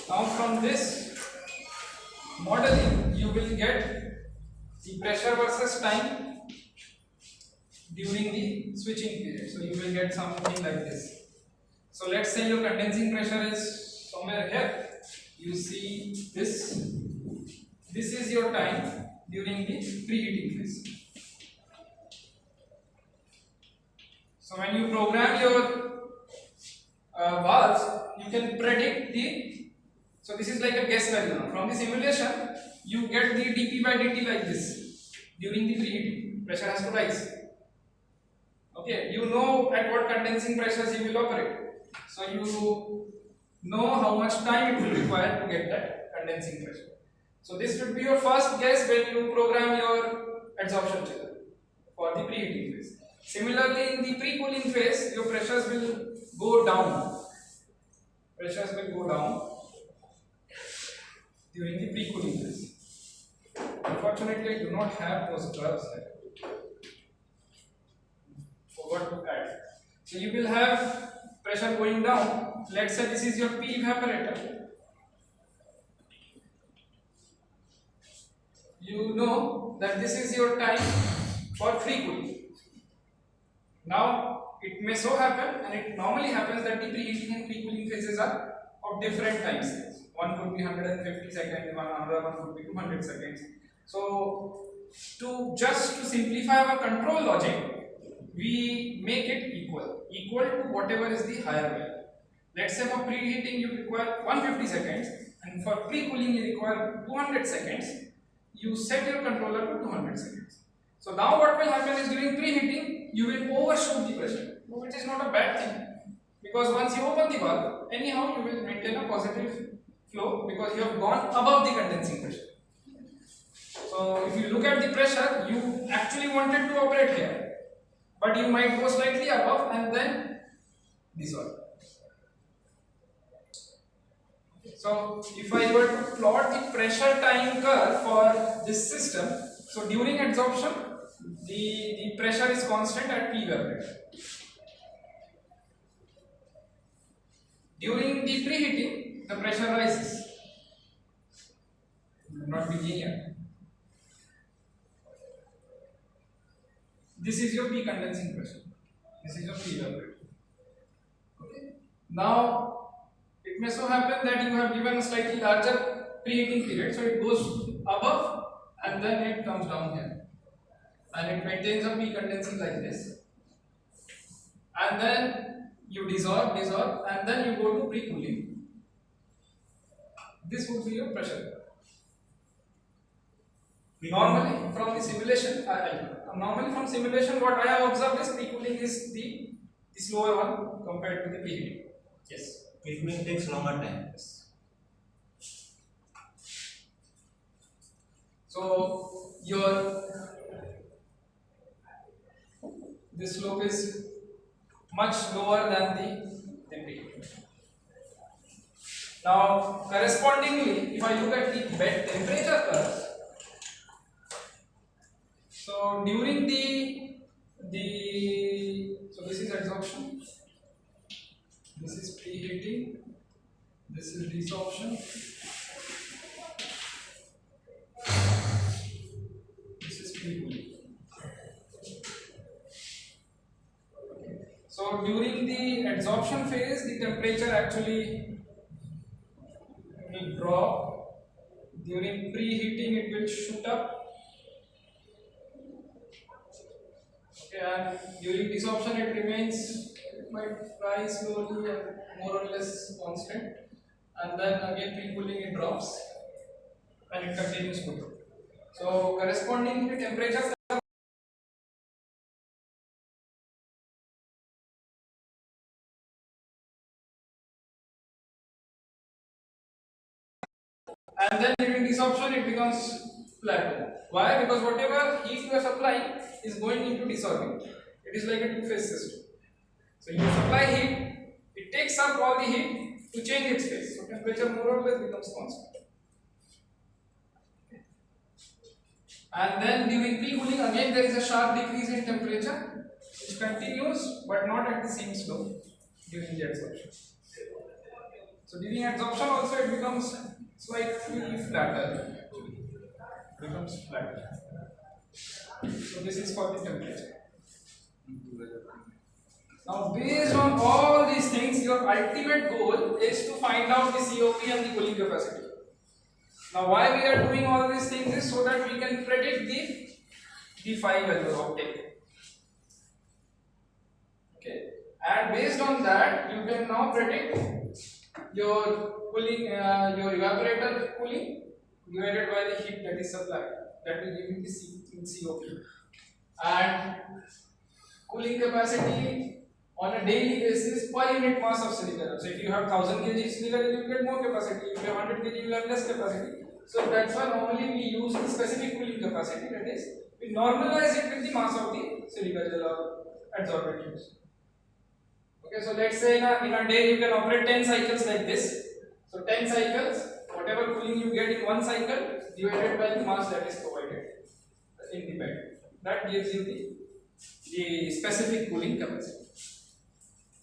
now from this modeling you will get the pressure versus time during the switching period. So you will get something like this. So let's say your condensing pressure is somewhere here. You see this. This is your time during the preheating phase. So when you program your valves, you can predict the. So this is like a guess value. From the simulation, you get the dP by dt like this during the preheating. Pressure has to rise. Okay, you know at what condensing pressures you will operate. So you know how much time it will require to get that condensing pressure. So this would be your first guess when you program your adsorption chiller for the preheating phase. Similarly, in the pre-cooling phase, your pressures will go down. Pressures will go down during the pre-cooling phase. Unfortunately, I do not have those curves here. Forgot to add. So you will have pressure going down. Let's say this is your P evaporator. You know that this is your time for free cooling. Now it may so happen, and it normally happens, that the preheating and pre-cooling phases are of different time scales. One could be 150 seconds, another one could be 200 seconds. So to simplify our control logic, we make it equal to whatever is the higher value. Let's say for preheating you require 150 seconds, and for pre-cooling you require 200 seconds. You set your controller to 200 seconds. So now what will happen is, during preheating you will overshoot the pressure, which is not a bad thing, because once you open the valve, anyhow you will maintain a positive flow because you have gone above the condensing pressure. So if you look at the pressure, you actually wanted to operate here, but you might go slightly above and then dissolve. So if I were to plot the pressure time curve for this system, so during adsorption the pressure is constant at P evaporator. During the preheating, the pressure rises. It will not be linear. This is your P condensing pressure. This is your P evaporator. Okay. Now it may so happen that you have given a slightly larger preheating period, so it goes above and then it comes down here, and it maintains a P condensing like this, and then you dissolve, and then you go to pre-cooling. This would be your pressure. Normally from the simulation, what I have observed is pre-cooling is the slower one compared to the preheating. Yes. Pre-cooling takes longer time. Yes. So this slope is much lower than the preheating. Now correspondingly, if I look at the bed temperature curve, so during so this is adsorption, this is preheating, this is desorption, during the adsorption phase, the temperature actually will drop. During preheating, it will shoot up. Okay, and during desorption, it remains, it might rise slowly and more or less constant. And then again, pre-cooling, it drops and it continues to grow. So, correspondingly, temperature and then during desorption it becomes plateau. Why? Because whatever heat you are supplying is going into desorbing. It is like a two-phase system. So you supply heat, it takes up all the heat to change its phase. So temperature more or less becomes constant. And then during pre-cooling again there is a sharp decrease in temperature which continues but not at the same slope during the adsorption. So during adsorption also it becomes slightly flatter. Becomes flatter. So this is for the temperature. Now based on all these things, your ultimate goal is to find out the COP and the cooling capacity. Now why we are doing all these things is so that we can predict the phi value of take. Okay, and based on that you can now predict your cooling, your evaporator cooling divided by the heat that is supplied. That will give you the COP. And cooling capacity on a daily basis per unit mass of silica. So if you have 1000 kg silica, you will get more capacity. If you have 100 kg, you will have less capacity. So that's why normally we use the specific cooling capacity. That is, we normalize it with the mass of the silica gel or adsorbent used. Okay, so let's say in a day you can operate 10 cycles like this. So 10 cycles, whatever cooling you get in one cycle divided by the mass that is provided in the bed. That gives you the specific cooling capacity.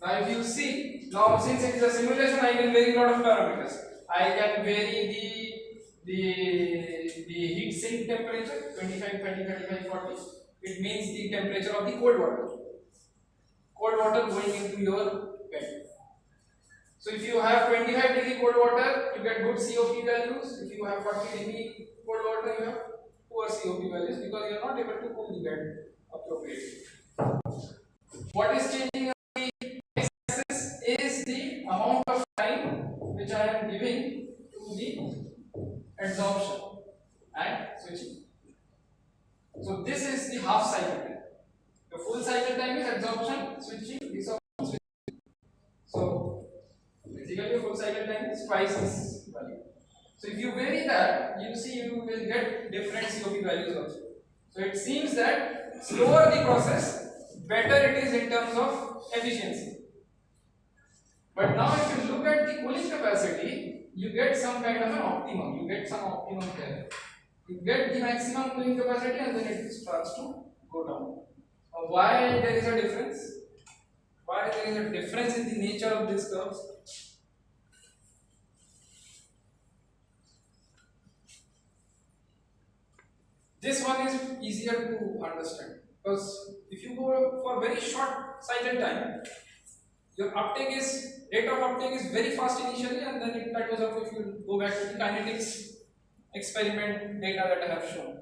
Now if you see, now since it is a simulation, I can vary a lot of parameters. I can vary the heat sink temperature, 25, 20, 35, 40. It means the temperature of the cold water. Cold water going into your bed. So if you have 25 degree cold water, you get good COP values. If you have 40 degree cold water, you have poor COP values because you are not able to cool the bed appropriately. What is changing on the x-axis is the amount of time which I am giving to the adsorption and switching. So this is the half cycle time. The full cycle time is adsorption, switching, desorption, switching. So basically your full cycle time is twice this value. So if you vary that, you see you will get different COP values also. So it seems that slower the process, better it is in terms of efficiency. But now if you look at the cooling capacity, you get some kind of an optimum. You get some optimum there. You get the maximum cooling capacity and then it starts to go down. Why there is a difference? Why there is a difference in the nature of these curves? This one is easier to understand because if you go for very short cycle time, your rate of uptake is very fast initially and then it plateaus up if you go back to the kinetics experiment data that I have shown.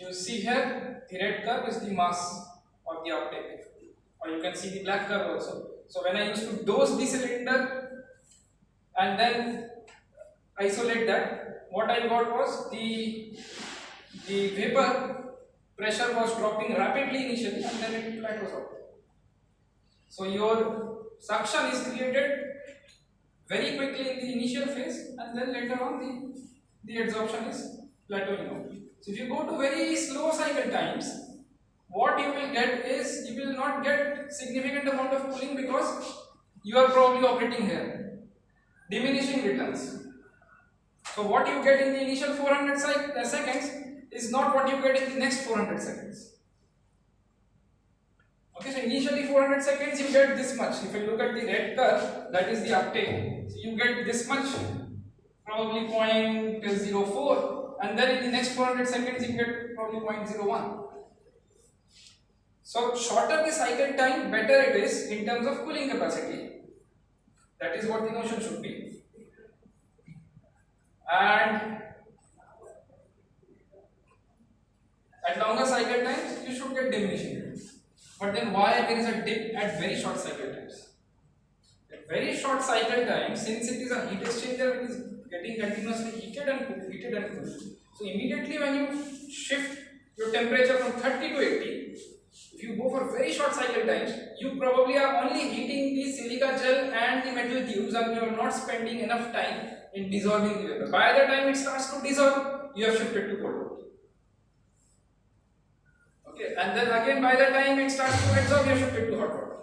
You see here, the red curve is the mass of the uptake, or you can see the black curve also. So when I used to dose the cylinder and then isolate that, what I got was the vapor pressure was dropping rapidly initially and then it plateaus out. So your suction is created very quickly in the initial phase and then later on the adsorption is plateauing out. So if you go to very slow cycle times, what you will get is you will not get significant amount of cooling because you are probably operating here, diminishing returns. So what you get in the initial 400 seconds is not what you get in the next 400 seconds. Okay, so initially 400 seconds you get this much. If you look at the red curve, that is the uptake. So you get this much, probably 0.04. and then in the next 400 seconds you get probably 0.01. So shorter the cycle time, better it is in terms of cooling capacity. That is what the notion should be. And at longer cycle times, you should get diminishing returns. But then why there is a dip at very short cycle times? At very short cycle times, since it is a heat exchanger, it is getting continuously heated and cooled. So immediately when you shift your temperature from 30 to 80, if you go for very short cycle times, you probably are only heating the silica gel and the metal tubes, and you are not spending enough time in dissolving the vapor. By the time it starts to dissolve, you have shifted to cold water. Okay, and then again by the time it starts to absorb, you have shifted to hot water.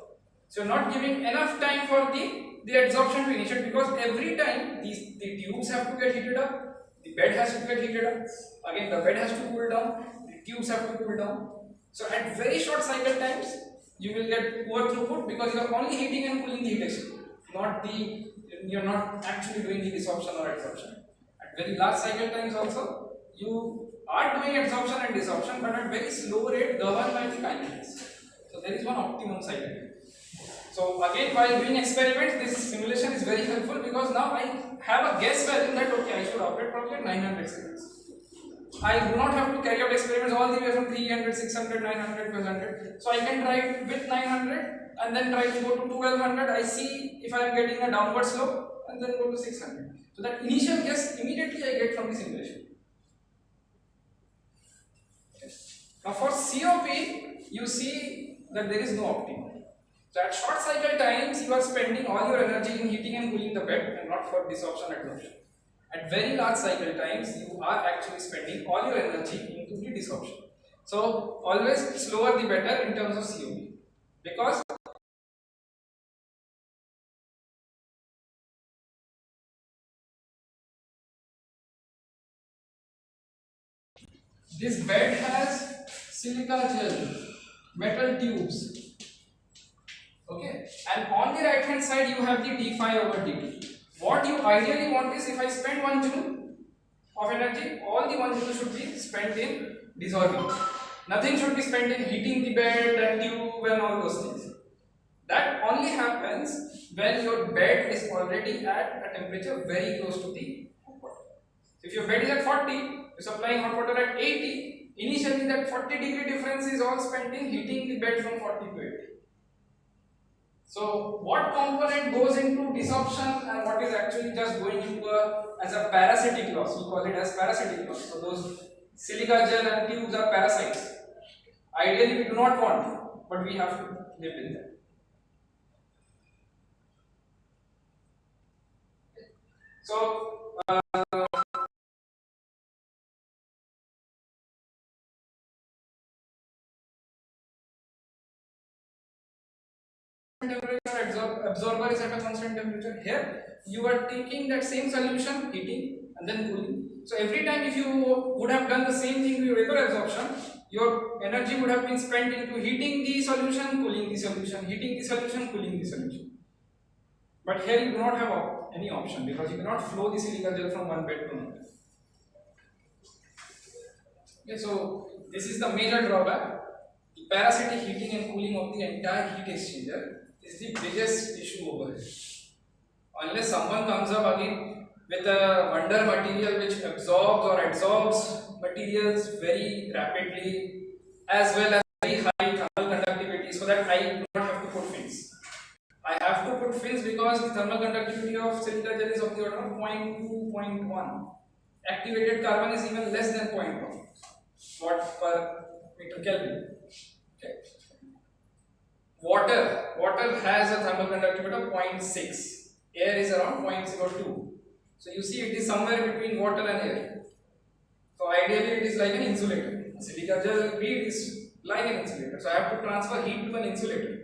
So you are not giving enough time for the adsorption to initiate, because every time the tubes have to get heated up, the bed has to get heated up, again the bed has to cool down, the tubes have to cool down. So at very short cycle times, you will get poor throughput because you are only heating and cooling the heat exchanger, you are not actually doing the desorption or adsorption. At very large cycle times also, you are doing adsorption and desorption, but at very slow rate governed by the kinetics. So there is one optimum cycle time. So again, while doing experiments, this simulation is very helpful because now I have a guess value that okay, I should operate probably at 900 seconds. I do not have to carry out experiments all the way from 300, 600, 900, 1200. So I can try with 900 and then try to go to 1200. I see if I am getting a downward slope and then go to 600. So that initial guess immediately I get from the simulation. Now for COP, you see that there is no optimum. So at short cycle times, you are spending all your energy in heating and cooling the bed and not for desorption and adsorption. At very large cycle times, you are actually spending all your energy into the desorption. So always slower the better in terms of COP, because this bed has silica gel, metal tubes. Okay, and on the right hand side you have the d phi over dt. What you ideally want is, if I spend 1 joule of energy, all the 1 joule should be spent in dissolving. Nothing should be spent in heating the bed and tube and all those things. That only happens when your bed is already at a temperature very close to the hot water. If your bed is at 40, you are supplying hot water at 80, initially that 40-degree difference is all spent in heating the bed from 40 to 80. So what component goes into desorption and what is actually just going into as a parasitic loss? We call it as parasitic loss. So those silica gel and tubes are parasites. Ideally we do not want, but we have to live with them. So absorber is at a constant temperature. Here you are taking that same solution, heating and then cooling. So every time if you would have done the same thing with your regular absorption, your energy would have been spent into heating the solution, cooling the solution, heating the solution, cooling the solution. But here you do not have any option, because you cannot flow the silica gel from one bed to another. Okay, so this is the major drawback. The parasitic heating and cooling of the entire heat exchanger is the biggest issue over here. Unless someone comes up again with a wonder material which absorbs or adsorbs materials very rapidly, as well as very high thermal conductivity, so that I do not have to put fins. I have to put fins because the thermal conductivity of silica gel is of the order of 0.2, 0.1. Activated carbon is even less than 0.1 watt per meter Kelvin. Okay. Water has a thermal conductivity of 0.6. Air is around 0.02. So you see it is somewhere between water and air. So ideally it is like an insulator. Silica gel bead is like an insulator. So I have to transfer heat to an insulator.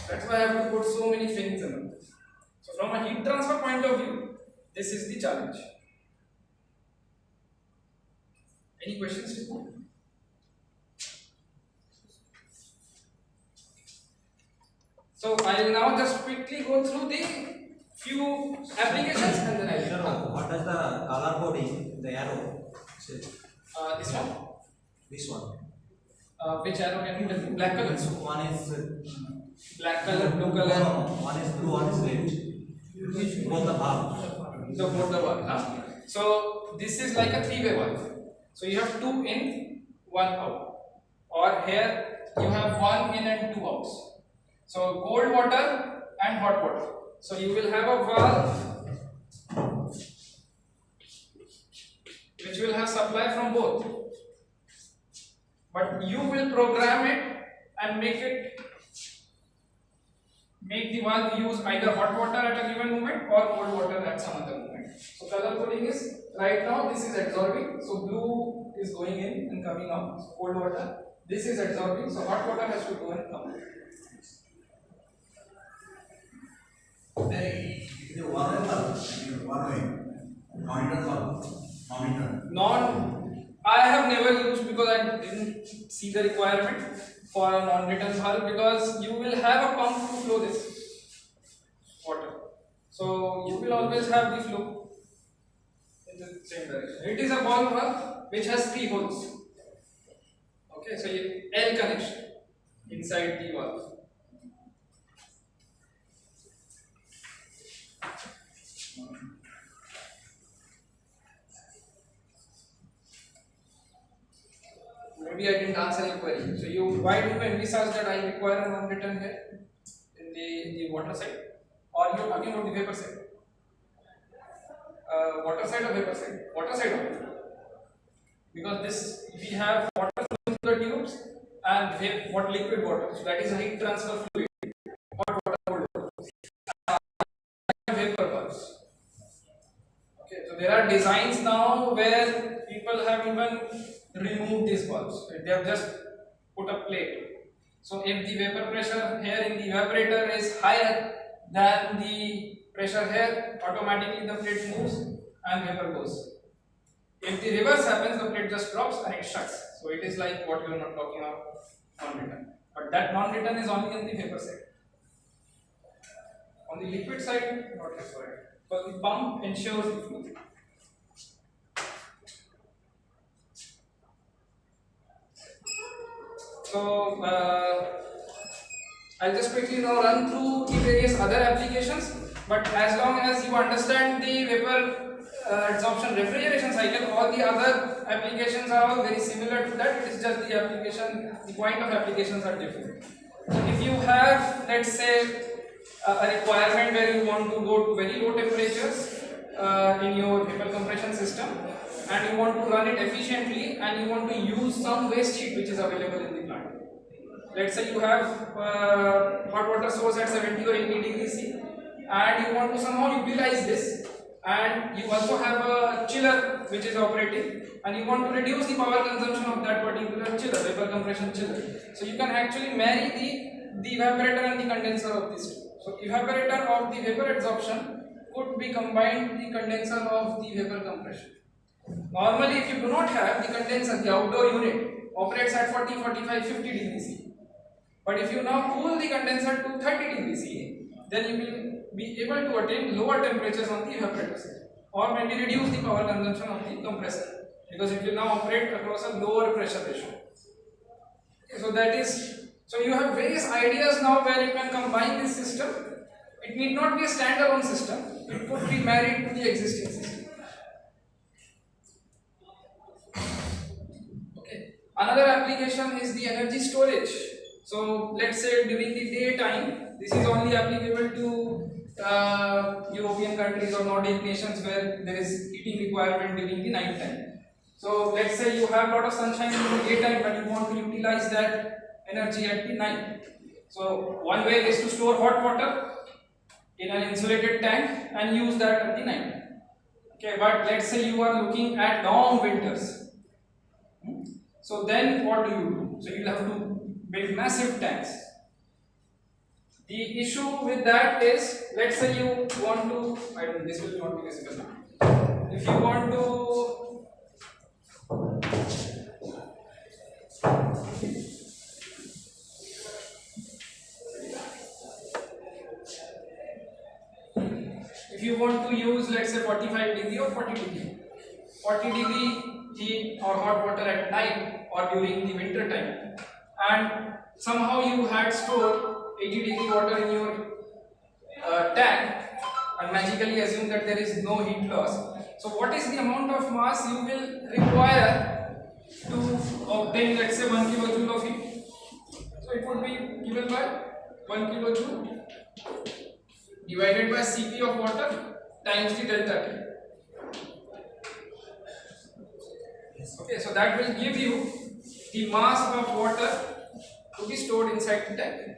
That's why I have to put so many fins in it. So from a heat transfer point of view, this is the challenge. Any questions? So I will now just quickly go through the few applications and then I will. Sir, what does the color coding, the arrow, This one. This one. Which arrow can you tell me? Black color. So one is Black color, blue color. no, one is blue, one is red. Both the valve. So both the valve. Huh? So this is like a three-way valve. So you have two in, one out. Or here you have one in and two outs. So cold water and hot water. So you will have a valve which will have supply from both. But you will program it and make the valve use either hot water at a given moment or cold water at some other moment. So color coding is right now this is absorbing, so blue is going in and coming out. So cold water. This is absorbing, so hot water has to go and come out. I have never used because I didn't see the requirement for a non-return valve, because you will have a pump to flow this water. So you will always have the flow in the same direction. It is a ball valve which has three holes. Okay, so L connection inside the valve. Maybe I didn't answer your query. So why do you envisage that I require a non-return here in the water side, or you are talking about the vapor side? Water side or vapor side? Water side only. Because this we have water flowing through the tubes and what liquid water. So that is a heat transfer fluid. Hot water, cold water. Vapor valves. Okay, so there are designs now where people have even remove these valves. They have just put a plate. So if the vapor pressure here in the evaporator is higher than the pressure here, automatically the plate moves and vapor goes. If the reverse happens, the plate just drops and it shuts. So it is like what you are not talking about, non-return. But that non-return is only on the vapor side. On the liquid side, not required. Because the pump ensures the flow. So I'll just quickly now run through the various other applications, but as long as you understand the vapor absorption refrigeration cycle, all the other applications are all very similar to that. It is just the application, the point of applications are different. So if you have, let's say, a requirement where you want to go to very low temperatures in your vapor compression system, and you want to run it efficiently, and you want to use some waste heat which is available in the plant. Let's say you have hot water source at 70 or 80 degrees C, and you want to somehow utilize this, and you also have a chiller which is operating, and you want to reduce the power consumption of that particular chiller, vapor compression chiller. So you can actually marry the evaporator and the condenser of these two. So evaporator of the vapor absorption could be combined with the condenser of the vapor compression. Normally, if you do not have the condenser, the outdoor unit operates at 40, 45, 50 degrees C. But if you now cool the condenser to 30 degrees C, then you will be able to attain lower temperatures on the evaporator side, or maybe reduce the power consumption of the compressor, because it will now operate across a lower pressure ratio. Okay, so you have various ideas now where you can combine this system. It need not be a standalone system, it could be married to the existing system. Okay. Another application is the energy storage. So let's say during the daytime, this is only applicable to European countries or Nordic nations where there is heating requirement during the night time. So let's say you have a lot of sunshine in the daytime, but you want to utilize that energy at the night. So one way is to store hot water in an insulated tank and use that at the night. Okay, but let's say you are looking at long winters. So then what do? So you'll have to build massive tanks. The issue with that is, let's say you want to, I don't know, this will not be visible now. If you want to use, let's say 45 degree or 40 degree. 40 degree heat or hot water at night or during the winter time, and somehow you had stored 80-degree water in your tank, and magically assume that there is no heat loss. So what is the amount of mass you will require to obtain, let's say, 1 kilojoule of heat? So it would be given by 1 kilojoule divided by Cp of water times the delta T. Okay, so that will give you the mass of water to be stored inside the tank,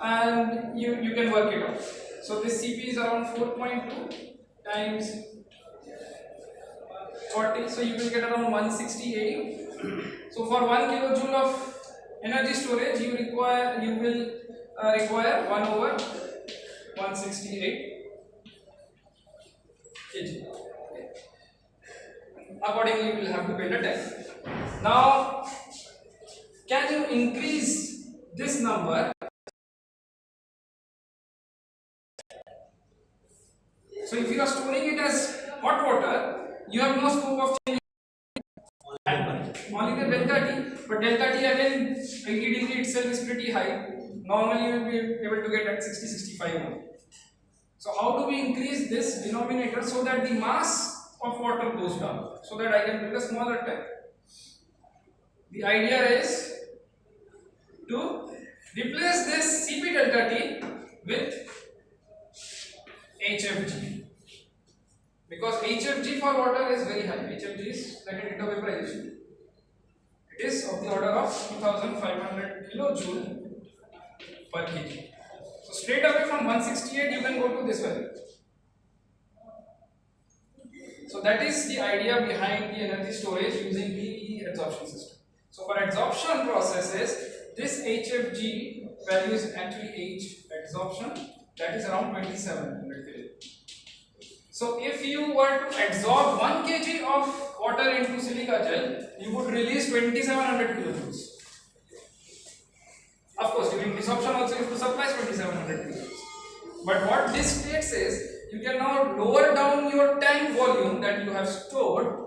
and you can work it out. So this Cp is around 4.2 times 40, so you will get around 160 AD. So for 1 kilojoule of energy storage, you will require 1 over 168 kg. Accordingly, you will have to build a tank. Now, can you increase this number? So if you are storing it as hot water, you have no scope of change. Only the delta T, but delta T again 80 degree itself is pretty high. Normally you will be able to get at 60-65 only. So how do we increase this denominator so that the mass of water goes down, so that I can build a smaller tank? The idea is to replace this Cp delta T with HFG, because HFG for water is very high. HFG is latent heat of vaporization. It is of the order of 2500 kilojoule per kg. So straight away from 168 you can go to this value. So that is the idea behind the energy storage using the adsorption system. So for adsorption processes, this HFG value is actually H adsorption, that is around 2700 kJ. So if you were to absorb 1 kg of water into silica gel, you would release 2700 kilojoules. Of course, during desorption also you have to supply 2700 kilojoules. But what this states is, you can now lower down your tank volume that you have stored,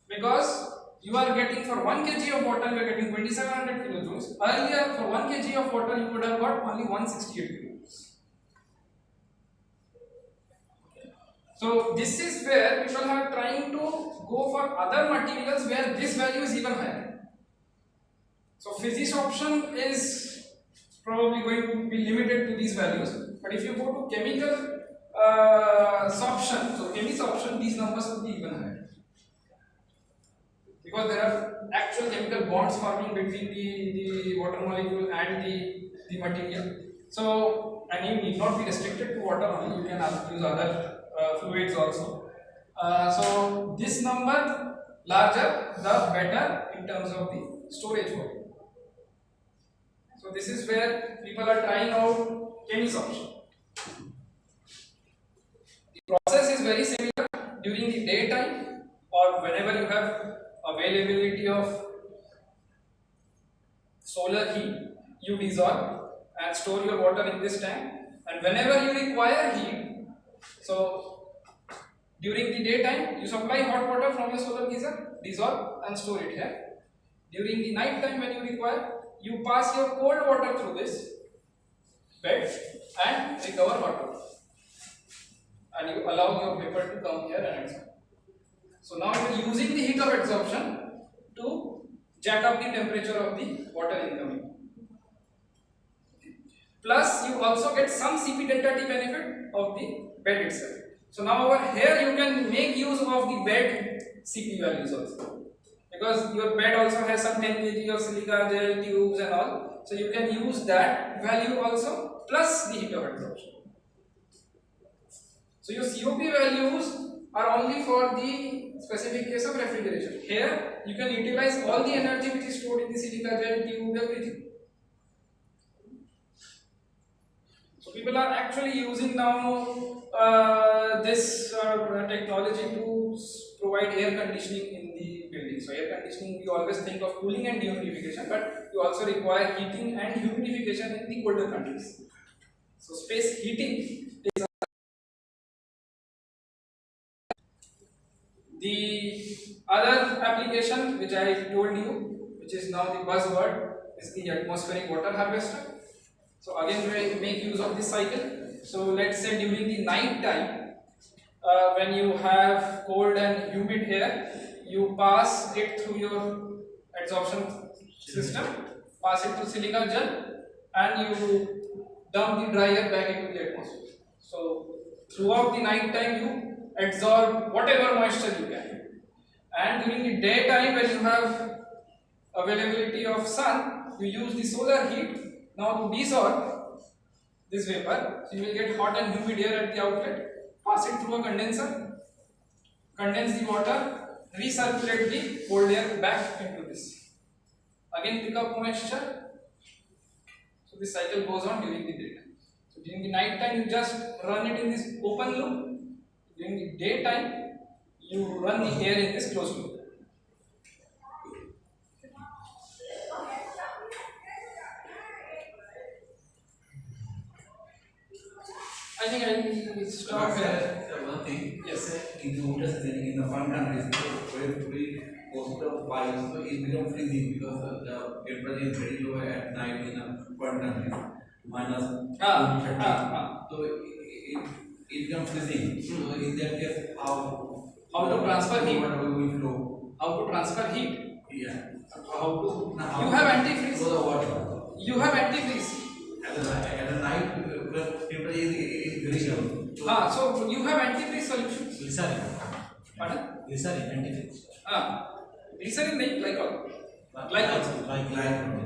because you are getting for 1 kg of water, you are getting 2700 kilojoules. Earlier, for 1 kg of water, you would have got only 168 kilojoules. So this is where people are trying to go for other materials where this value is even higher. So physisorption is probably going to be limited to these values, but if you go to chemical sorption, so chemisorption, these numbers will be even higher, because there are actual chemical bonds forming between the water molecule and the material. So, and you need not be restricted to water only, you can use other fluids also. So this number larger, the better in terms of the storage volume. So this is where people are trying out chemisorption. The process is very similar during the daytime or whenever you have availability of solar heat. You dissolve and store your water in this tank, and whenever you require heat, so during the daytime you supply hot water from your solar geyser, dissolve and store it here. During the night time when you require, you pass your cold water through this bed and recover hot water, and you allow your vapor to come here and absorb. So now you are using the heat of adsorption to jack up the temperature of the water incoming. Plus you also get some Cp delta T benefit of the bed itself. So now over here you can make use of the bed Cp values also, because your bed also has some 10 kg of silica gel tubes and all, so you can use that value also plus the heat of adsorption. So your COP values are only for the specific case of refrigeration. Here you can utilize all the energy which is stored in the silica gel tube, everything. So people are actually using now this technology to provide air conditioning in the building. So air conditioning, we always think of cooling and dehumidification, but you also require heating and humidification in the colder countries. So space heating is The other application which I told you, which is now the buzzword, is the atmospheric water harvester. So again we make use of this cycle. So let's say during the night time, when you have cold and humid air, you pass it through your absorption system, pass it to silica gel, and you dump the dry air back into the atmosphere. So throughout the night time you absorb whatever moisture you can, and during the daytime when you have availability of sun, you use the solar heat now to desorb this vapor. So you will get hot and humid air at the outlet, pass it through a condenser, condense the water, recirculate the cold air back into this. Again pick up moisture. So this cycle goes on during the daytime. So during the night time you just run it in this open loop. During the daytime you run the air in this closed loop. I think I will stop here. One thing. Yes. In the winter season, in the foreign countries, where we go to the fire, so it becomes freezing because the temperature is very low at night in a foreign country, minus 30. So it becomes freezing. So in that case, how to transfer heat? Water will flow. How to transfer heat? Yeah. How to? You have antifreeze. So the water. You have antifreeze. At the night, the temperature is very low. So you have antifreeze solution. Glycerin. Pardon? Glycerin, antifreeze. Glycerin nahi, glycol.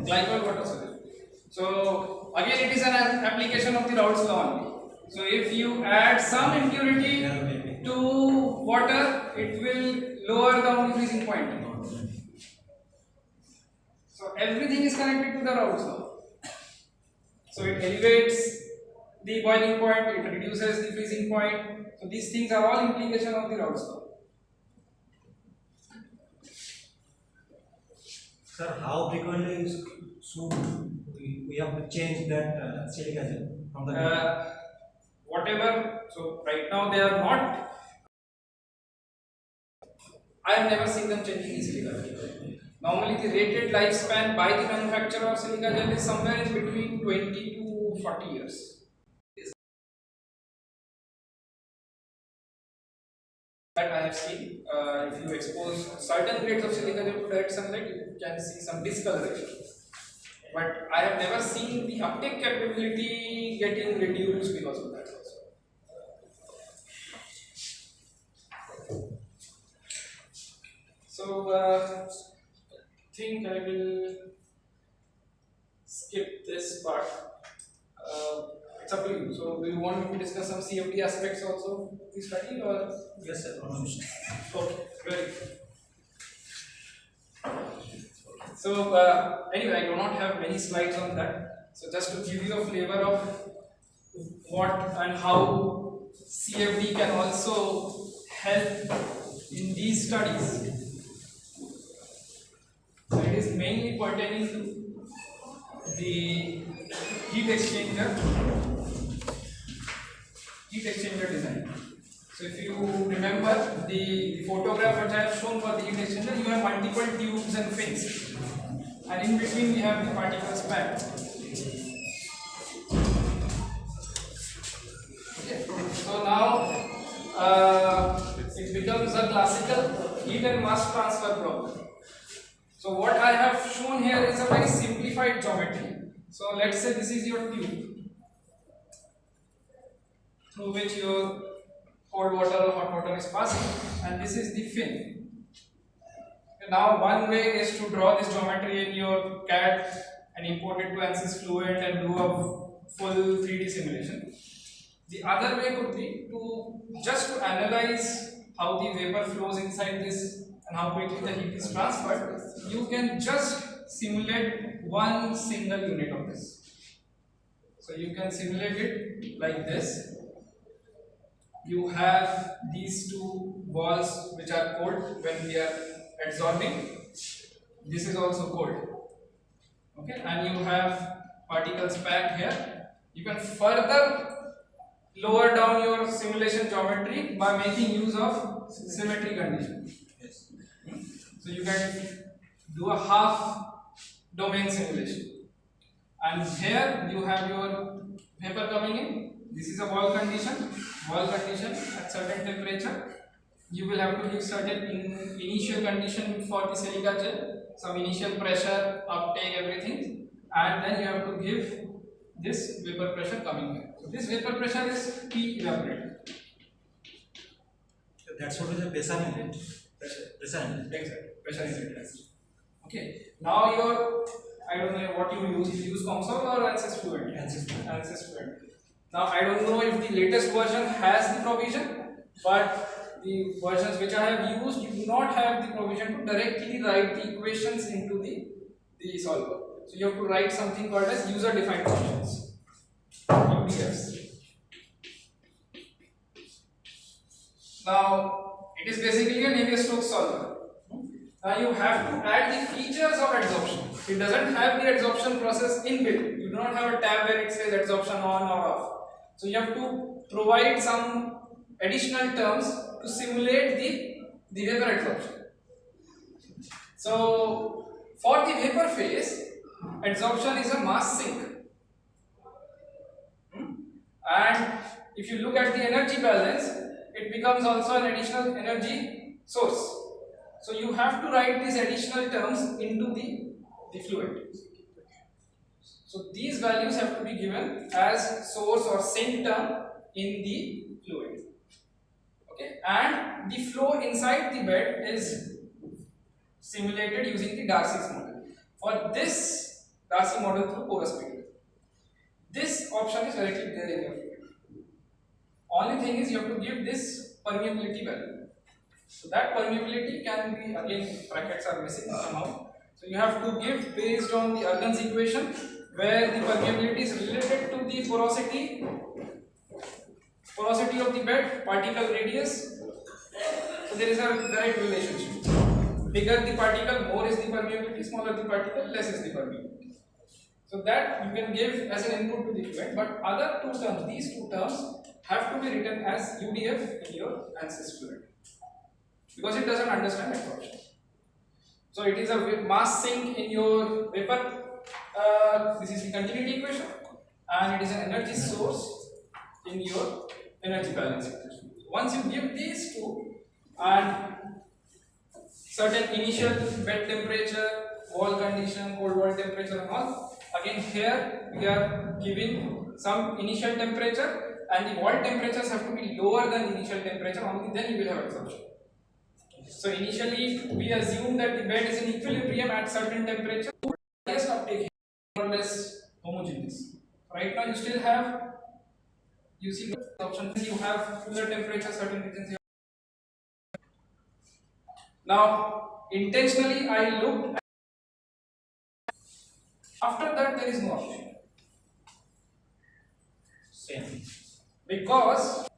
Glycol water solution. So again it is an application of the Raoult's law only. So if you add some impurity to water, it will lower down the freezing point. So everything is connected to the Raoult's law. So it elevates the boiling point, it reduces the freezing point. So these things are all implication of the Raoult's law. Sir, how frequently should we have to change that silica gel from the whatever, so right now they are not. I have never seen them changing the silica gel. Normally the rated lifespan by the manufacturer of silica gel is somewhere in between 20 to 40 years. That I have seen, if you expose certain grades of silica gel to direct sunlight, you can see some discoloration. But I have never seen the uptake capability getting reduced because of that also. So I think I will skip this part. It's up to you. So do you want me to discuss some CFD aspects also of the study, or? yes, sir. Okay, very good. So anyway, I do not have many slides on that. So just to give you a flavor of what and how CFD can also help in these studies. So it is mainly pertaining to the heat exchanger design. So if you remember the photograph which I have shown for the heat exchanger, you have multiple tubes and fins, and in between we have the particles packed. Okay. So now it becomes a classical heat and mass transfer problem. So what I have shown here is a very simplified geometry. So let's say this is your tube through which your cold water or hot water is passing, and this is the fin. Now one way is to draw this geometry in your CAD and import it to ANSYS Fluent and do a full 3D simulation. The other way could be to just to analyze how the vapor flows inside this and how quickly the heat is transferred. You can just simulate one single unit of this. So you can simulate it like this. You have these two walls which are cold when we are adsorbing. This is also cold. Okay, and you have particles packed here. You can further lower down your simulation geometry by making use of symmetry condition. Yes. So you can do a half domain simulation, and here you have your vapor coming in. This is a wall condition. Wall condition at certain temperature. You will have to give certain initial condition for the silica gel, some initial pressure, uptake, everything, and then you have to give this vapor pressure coming here. So this vapor pressure is P evaporator. That's what is the pressure inlet. Pressure inlet. Exactly. Pressure inlet. Okay. Now your, I don't know what you use. You use COMSOL or ANSYS fluid? ANSYS fluid. Now I don't know if the latest version has the provision, but the versions which I have used, you do not have the provision to directly write the equations into the solver. So you have to write something called as user defined functions, UDFs. Now it is basically a Navier-Stokes solver. Now you have to add the features of adsorption. It doesn't have the adsorption process inbuilt. You do not have a tab where it says adsorption on or off. So you have to provide some additional terms to simulate the vapor adsorption. So for the vapor phase, adsorption is a mass sink. And if you look at the energy balance, it becomes also an additional energy source. So you have to write these additional terms into the fluid. So these values have to be given as source or sink term in the fluid. Okay, and the flow inside the bed is simulated using the Darcy's model. For this Darcy model through porous medium. This option is directly there in your fluid. Only thing is you have to give this permeability value. So that permeability can be, again brackets are missing somehow. So you have to give based on the Argon's equation, where the permeability is related to the porosity of the bed, particle radius. So there is a direct relationship. Bigger the particle, more is the permeability, smaller the particle, less is the permeability. So that you can give as an input to the fluid, but other two terms, these two terms have to be written as UDF in your ANSYS fluid, because it doesn't understand adsorption. So it is a mass sink in your vapor. This is the continuity equation, and it is an energy source in your energy balance equation. Once you give these two and certain initial bed temperature, wall condition, cold wall temperature and all, again here we are giving some initial temperature, and the wall temperatures have to be lower than the initial temperature, only then you will have adsorption. So initially we assume that the bed is in equilibrium at certain temperature. Yes, uptake more or less homogeneous. Right now you still have, you see the options, you have cooler temperature, certain regions. Now intentionally I looked at, after that there is no option. Same. Because